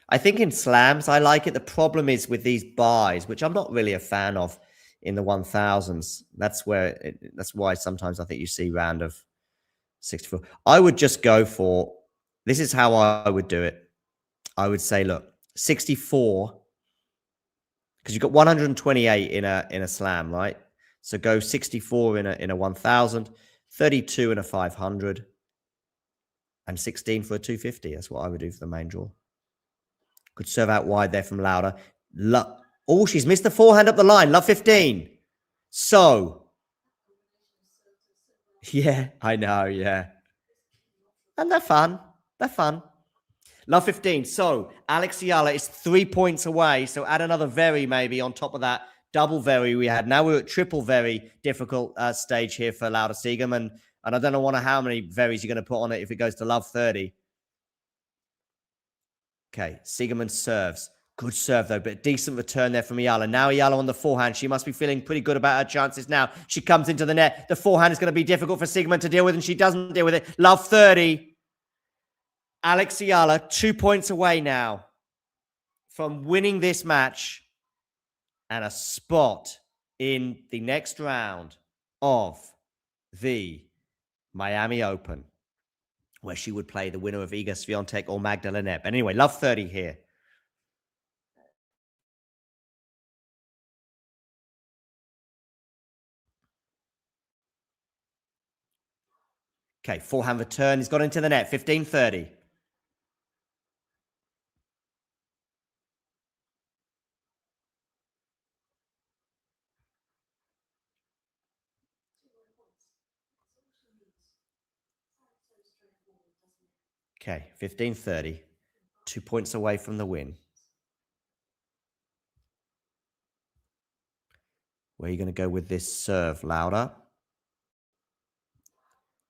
I think in slams, I like it. The problem is with these buys, which I'm not really a fan of in the 1000s. That's why sometimes I think you see round of 64. I would just go for, this is how I would do it. I would say, look, 64, because you've got 128 in a slam, right? So go 64 in a 1000, 32 in a 500, and 16 for a 250. That's what I would do for the main draw. Could serve out wide there from Lauda. Oh, she's missed the forehand up the line. Love 15. So, yeah, I know, yeah. And they're fun. They're fun. Love 15. So, Alex Eala is 3 points away. So, add another very maybe on top of that double very we had. Now we're at triple very difficult stage here for Lauda Siegemund. And I don't know how many veries you're going to put on it if it goes to love 30. Okay, Siegemund serves. Good serve, though, but decent return there from Eala. Now Eala on the forehand. She must be feeling pretty good about her chances now. She comes into the net. The forehand is going to be difficult for Siegemund to deal with, and she doesn't deal with it. Love 30. Alex Eala, 2 points away now from winning this match and a spot in the next round of the Miami Open, where she would play the winner of Iga Swiatek or Magdalena. But anyway, love 30 here. Okay, forehand return. He's got into the net. 15-30. Okay, 15-30. 2 points away from the win. Where are you going to go with this serve, Lauda?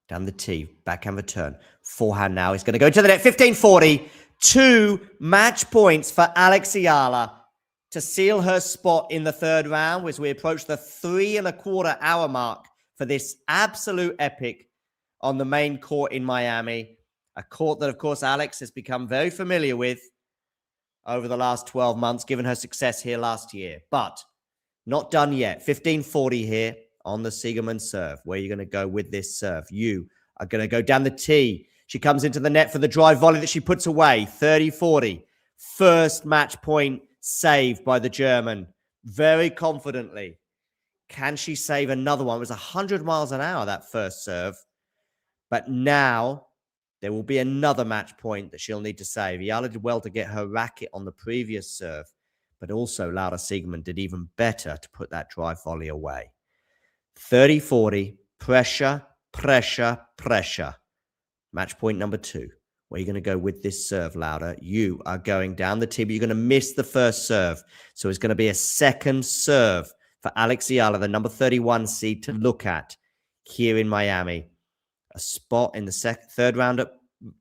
Down the tee, backhand return. Forehand now is going to go to the net. 15-40. 2 match points for Alex Eala to seal her spot in the third round as we approach the 3.25 hour mark for this absolute epic on the main court in Miami. A court that, of course, Alex has become very familiar with over the last 12 months, given her success here last year. But not done yet. 15-40 here on the Siegemund serve. Where are you going to go with this serve? You are going to go down the tee. She comes into the net for the drive volley that she puts away. 30-40. First match point saved by the German. Very confidently. Can she save another one? It was 100 miles an hour, that first serve. But now there will be another match point that she'll need to save. Eala did well to get her racket on the previous serve. But also, Lauda Siegemund did even better to put that drive volley away. 30-40, pressure, pressure, pressure. Match point number 2. Where are you going to go with this serve, Lauda? You are going down the tee, but you're going to miss the first serve. So it's going to be a second serve for Alex Eala, the number 31 seed, to look at here in Miami. A spot in the third round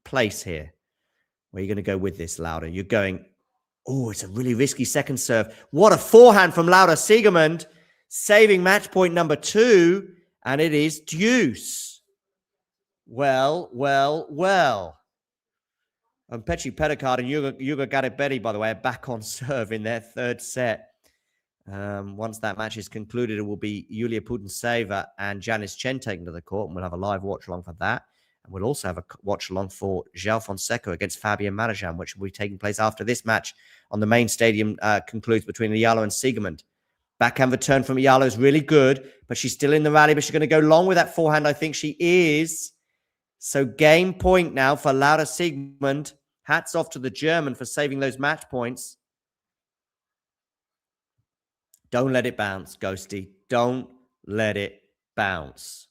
place here. Where are you going to go with this, Lauda? You're going... Oh, it's a really risky second serve. What a forehand from Lauda Siegemund. Saving match point number 2. And it is deuce. Well, well, well. And Petri Pedicard and Yuga Garibetti, by the way, are back on serve in their third set. Once that match is concluded, it will be Yulia Putintseva and Janice Chen taking to the court. And we'll have a live watch-along for that. And we'll also have a watch-along for João Fonseca against Fabian Marozsan, which will be taking place after this match on the main stadium concludes between Eala and Siegemund. Backhand return from Eala is really good, but she's still in the rally, but she's going to go long with that forehand. I think she is. So game point now for Lauda Siegemund. Hats off to the German for saving those match points. Don't let it bounce, Ghosty. Don't let it bounce.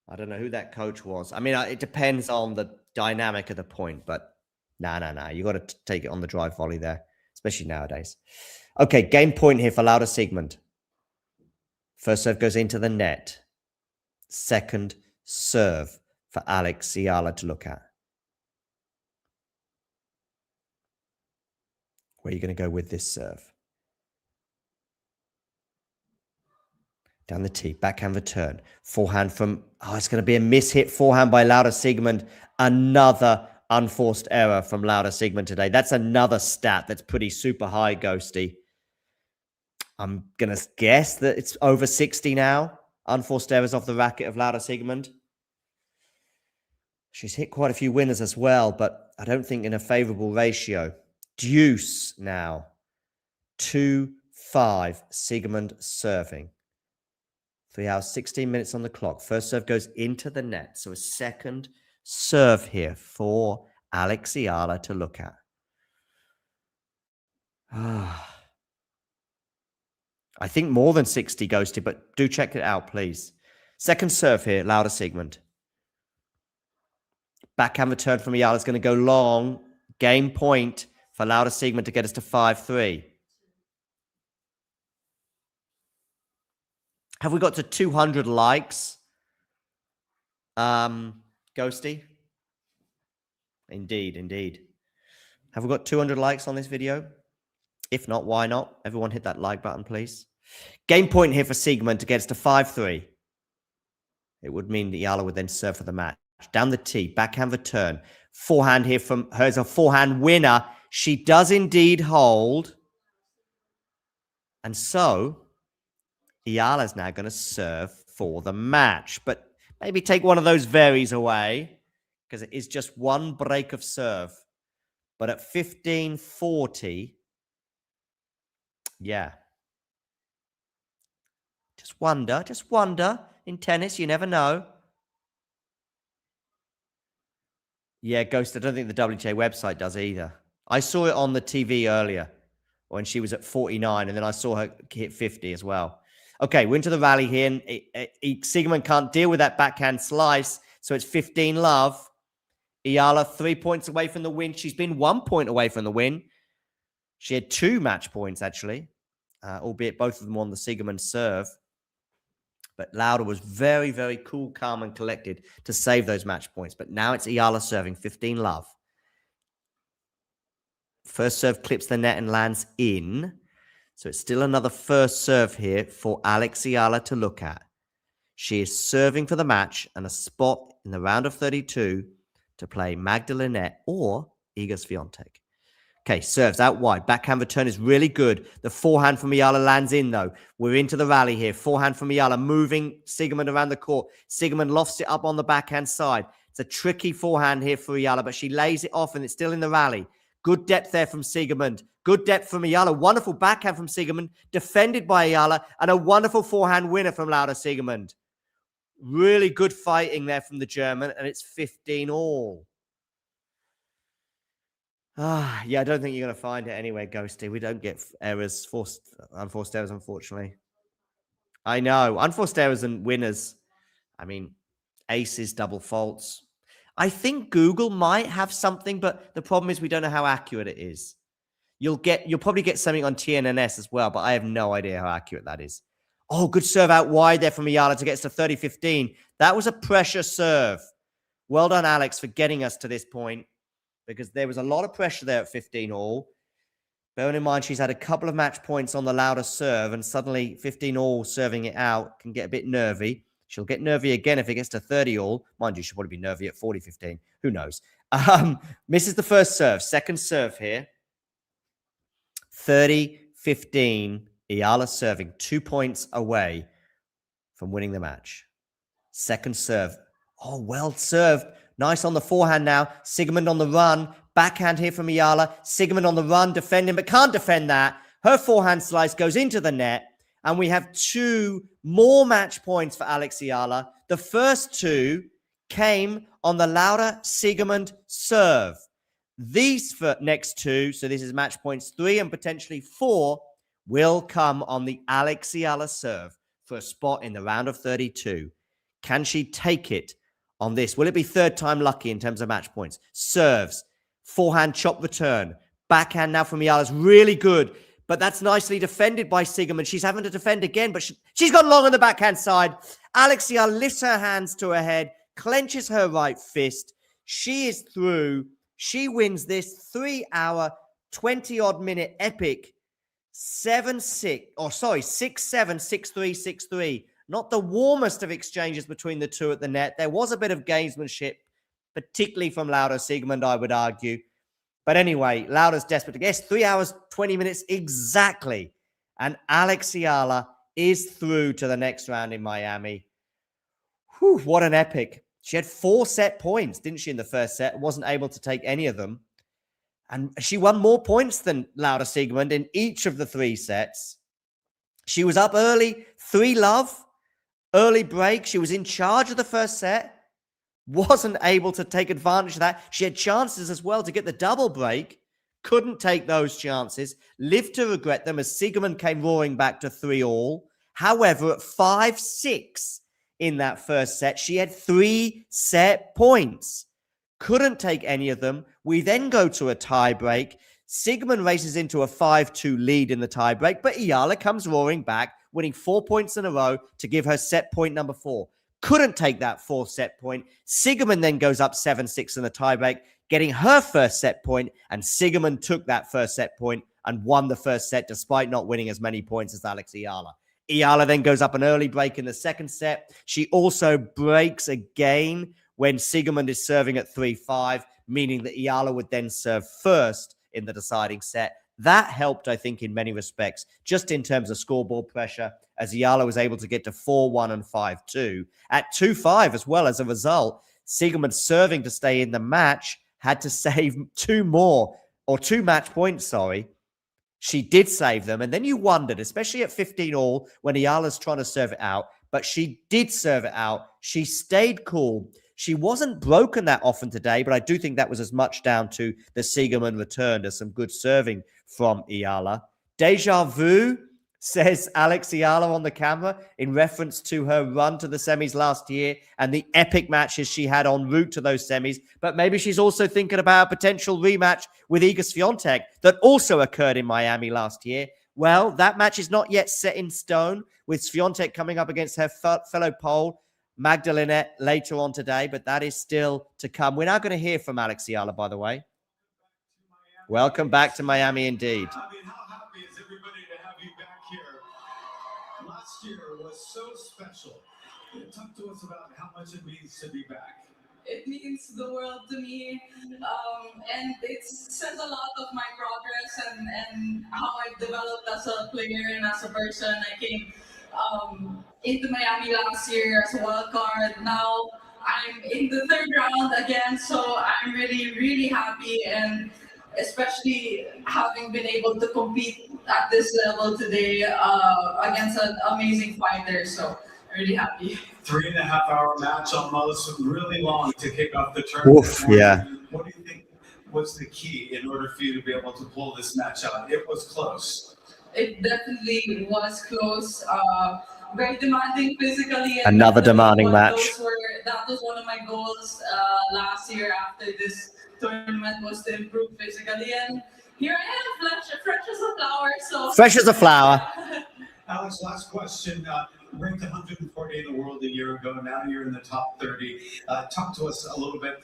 I don't know who that coach was. I mean, it depends on the dynamic of the point, but nah. You got to take it on the drive volley there, especially nowadays. Okay, game point here for Lauda Siegemund. First serve goes into the net. Second serve for Alex Eala to look at. Where are you going to go with this serve? Down the tee, backhand return. Forehand from... Oh, it's going to be a miss-hit forehand by Lauda Siegemund. Another unforced error from Lauda Siegemund today. That's another stat that's pretty super high, Ghosty. I'm going to guess that it's over 60 now. Unforced errors off the racket of Lauda Siegemund. She's hit quite a few winners as well, but I don't think in a favorable ratio. Deuce now. 2-5. Siegemund serving. 3 hours, 16 minutes on the clock. First serve goes into the net. So a second serve here for Alex Eala to look at. I think more than 60 ghosted, but do check it out, please. Second serve here, Laura Siegemund. Backhand return from Eala is going to go long. Game point for Laura Siegemund to get us to 5-3. Have we got to 200 likes? Ghosty? Indeed, indeed. Have we got 200 likes on this video? If not, why not? Everyone hit that like button, please. Game point here for Siegemund to get us to 5-3. It would mean that Eala would then serve for the match. Down the tee, backhand return. Forehand here from her is a forehand winner. She does indeed hold. And so, Eala is now going to serve for the match. But maybe take one of those varies away, because it is just one break of serve. But at 15-40, yeah. Just wonder. In tennis, you never know. Yeah, Ghost, I don't think the WTA website does either. I saw it on the TV earlier when she was at 49, and then I saw her hit 50 as well. Okay, we're into the rally here, and Siegemund can't deal with that backhand slice, so it's 15-love. Eala 3 points away from the win. She's been 1 point away from the win. She had 2 match points, actually, albeit both of them on the Siegemund serve. But Lauda was very, very cool, calm, and collected to save those match points. But now it's Eala serving 15-love. First serve clips the net and lands in. So it's still another first serve here for Alex Eala to look at. She is serving for the match and a spot in the round of 32 to play Magdalena or Iga Swiatek. Okay, serves out wide. Backhand return is really good. The forehand from Eala lands in, though. We're into the rally here. Forehand from Eala, moving Siegemund around the court. Siegemund lofts it up on the backhand side. It's a tricky forehand here for Eala, but she lays it off, and it's still in the rally. Good depth there from Siegemund. Good depth from Eala. Wonderful backhand from Siegemund, defended by Eala, and a wonderful forehand winner from Laura Siegemund. Really good fighting there from the German, and it's 15-all. Yeah, I don't think you're going to find it anyway, Ghosty. We don't get errors, unforced errors, unfortunately. I know. Unforced errors and winners. I mean, aces, double faults. I think Google might have something, but the problem is we don't know how accurate it is. You'll probably get something on TNNS as well, but I have no idea how accurate that is. Oh, good serve out wide there from Eala to get us to 30-15. That was a pressure serve. Well done, Alex, for getting us to this point, because there was a lot of pressure there at 15-all. Bearing in mind, she's had a couple of match points on the louder serve, and suddenly 15-all serving it out can get a bit nervy. She'll get nervy again if it gets to 30-all. Mind you, she'll probably be nervy at 40-15. Who knows? Misses the first serve. Second serve here. 30-15. Eala serving 2 points away from winning the match. Second serve. Oh, well served. Nice on the forehand now. Siegemund on the run. Backhand here from Eala. Siegemund on the run, defending, but can't defend that. Her forehand slice goes into the net. And we have 2 more match points for Alex Eala. The first 2 came on the Laura Siegemund serve. These next 2, so this is match points 3 and potentially 4, will come on the Alex Eala serve for a spot in the round of 32. Can she take it on this? Will it be third time lucky in terms of match points? Serves. Forehand chop return. Backhand now from Eala is really good, but that's nicely defended by Siegemund. She's having to defend again, but she's got long on the backhand side. Alex Eala lifts her hands to her head, clenches her right fist. She is through. She wins this 3-hour, 20-odd minute epic 6-7, 6-3, 6-3. Not the warmest of exchanges between the two at the net. There was a bit of gamesmanship, particularly from Laura Siegemund, I would argue. But anyway, Laura's desperate to guess. 3 hours, 20 minutes exactly. And Alex Eala is through to the next round in Miami. Whew, what an epic. She had 4 set points, didn't she, in the first set? Wasn't able to take any of them. And she won more points than Laura Siegemund in each of the 3 sets. She was up early, 3-love, early break. She was in charge of the first set. Wasn't able to take advantage of that. She had chances as well to get the double break. Couldn't take those chances. Lived to regret them as Siegemund came roaring back to 3-all. However, at 5-6 in that first set, she had 3 set points. Couldn't take any of them. We then go to a tie break. Siegemund races into a 5-2 lead in the tie break, but Eala comes roaring back, winning 4 points in a row to give her set point number 4. Couldn't take that 4th set point. Siegemund then goes up 7-6 in the tie break, getting her first set point, and Siegemund took that first set point and won the first set despite not winning as many points as Alex Eala. Eala then goes up an early break in the second set. She also breaks again when Siegemund is serving at 3-5, meaning that Eala would then serve first in the deciding set. That helped, I think, in many respects, just in terms of scoreboard pressure, as Eala was able to get to 4-1 and 5-2. At 2-5 as well, as a result, Siegemund serving to stay in the match had to save 2 match points, She did save them, and then you wondered, especially at 15-all, when Eala's trying to serve it out, but she did serve it out. She stayed cool. She wasn't broken that often today, but I do think that was as much down to the Siegemund return to some good serving from Eala. Deja vu, says Alex Eala on the camera, in reference to her run to the semis last year and the epic matches she had en route to those semis. But maybe she's also thinking about a potential rematch with Iga Swiatek that also occurred in Miami last year. Well, that match is not yet set in stone, with Swiatek coming up against her fellow Pole, Magdalena, later on today, but that is still to come. We're now going to hear from Alex Eala, by the way. Welcome back to Miami, indeed. I mean, how happy is everybody to have you back here? Last year was so special. Talk to us about how much it means to be back. It means the world to me, and it says a lot of my progress and how I've developed as a player and as a person. I came into Miami last year as a wild card. Now I'm in the 3rd round again, so I'm really, really happy, and especially having been able to compete at this level today against an amazing fighter. So I'm really happy. 3.5-hour match, almost really long to kick off the tournament. Oof, yeah. What do you think was the key in order for you to be able to pull this match out? It was close. It definitely was close. Very demanding physically. And another demanding match. That was one of my goals last year after this tournament, was to improve physically. And here I am, fresh as a flower. So fresh as a flower. Alex, last question. Ranked 140 in the world a year ago. Now you're in the top 30. Talk to us a little bit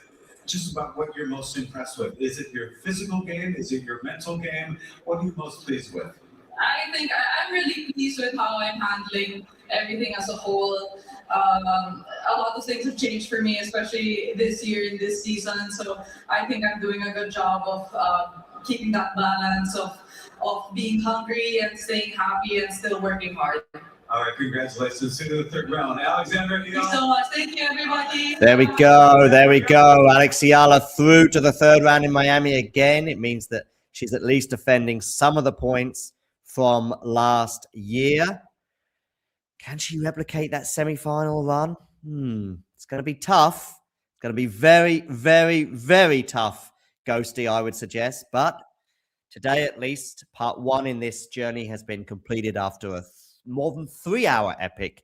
just about what you're most impressed with. Is it your physical game? Is it your mental game? What are you most pleased with? I think I'm really pleased with how I'm handling everything as a whole. A lot of things have changed for me, especially this year in this season. So I think I'm doing a good job of keeping that balance of being hungry and staying happy and still working hard. All right, congratulations to the 3rd round. Alexander, thank you so much. Thank you, everybody. There we go. There we go. Alex Eala through to the 3rd round in Miami again. It means that she's at least defending some of the points from last year. Can she replicate that semi-final run? It's going to be tough. It's going to be very, very, very tough, Ghosty, I would suggest. But today, at least, part 1 in this journey has been completed after a more than 3-hour epic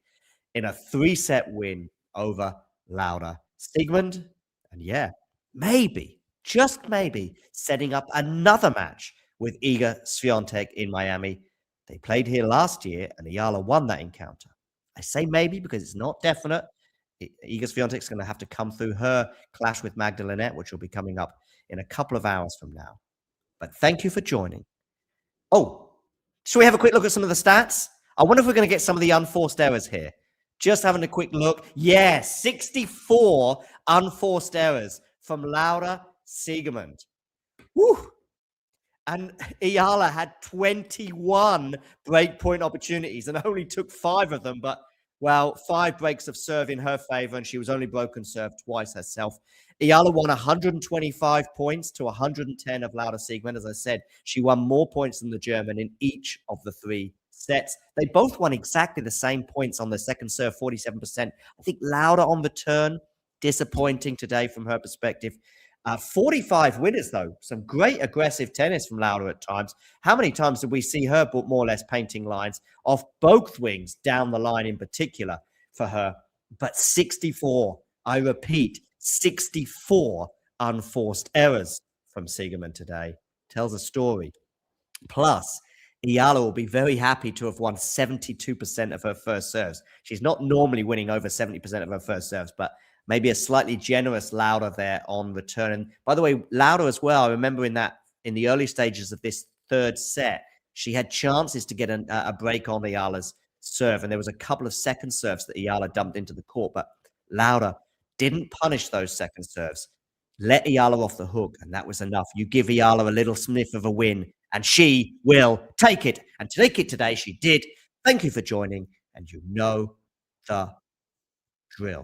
in a 3-set win over Laura Siegemund. And yeah, maybe, just maybe, setting up another match with Iga Swiatek in Miami. They played here last year, and Eala won that encounter. I say maybe because it's not definite. Iga Swiatek's going to have to come through her clash with Magdalena, which will be coming up in a couple of hours from now. But thank you for joining. Oh, should we have a quick look at some of the stats? I wonder if we're going to get some of the unforced errors here. Just having a quick look. Yeah, 64 unforced errors from Laura Siegemund. Woo! And Eala had 21 breakpoint opportunities and only took 5 of them. But Well, 5 breaks of serve in her favor, and she was only broken serve twice herself. Eala won 125 points to 110 of Laura Siegemund. As I said, she won more points than the German in each of the 3 sets. They both won exactly the same points on the second serve, 47%. I think Laura on the turn, disappointing today from her perspective. 45 winners, though. Some great aggressive tennis from Laura at times. How many times did we see her more or less painting lines off both wings down the line in particular for her? But 64, I repeat, 64 unforced errors from Siegemund today. Tells a story. Plus, Eala will be very happy to have won 72% of her first serves. She's not normally winning over 70% of her first serves, but maybe a slightly generous Laura there on return. And by the way, Laura as well, I remember in the early stages of this third set, she had chances to get a break on Eala's serve, and there was a couple of second serves that Eala dumped into the court, but Laura didn't punish those second serves. Let Eala off the hook, and that was enough. You give Eala a little sniff of a win, and she will take it. And to take it today, she did. Thank you for joining, and you know the drill.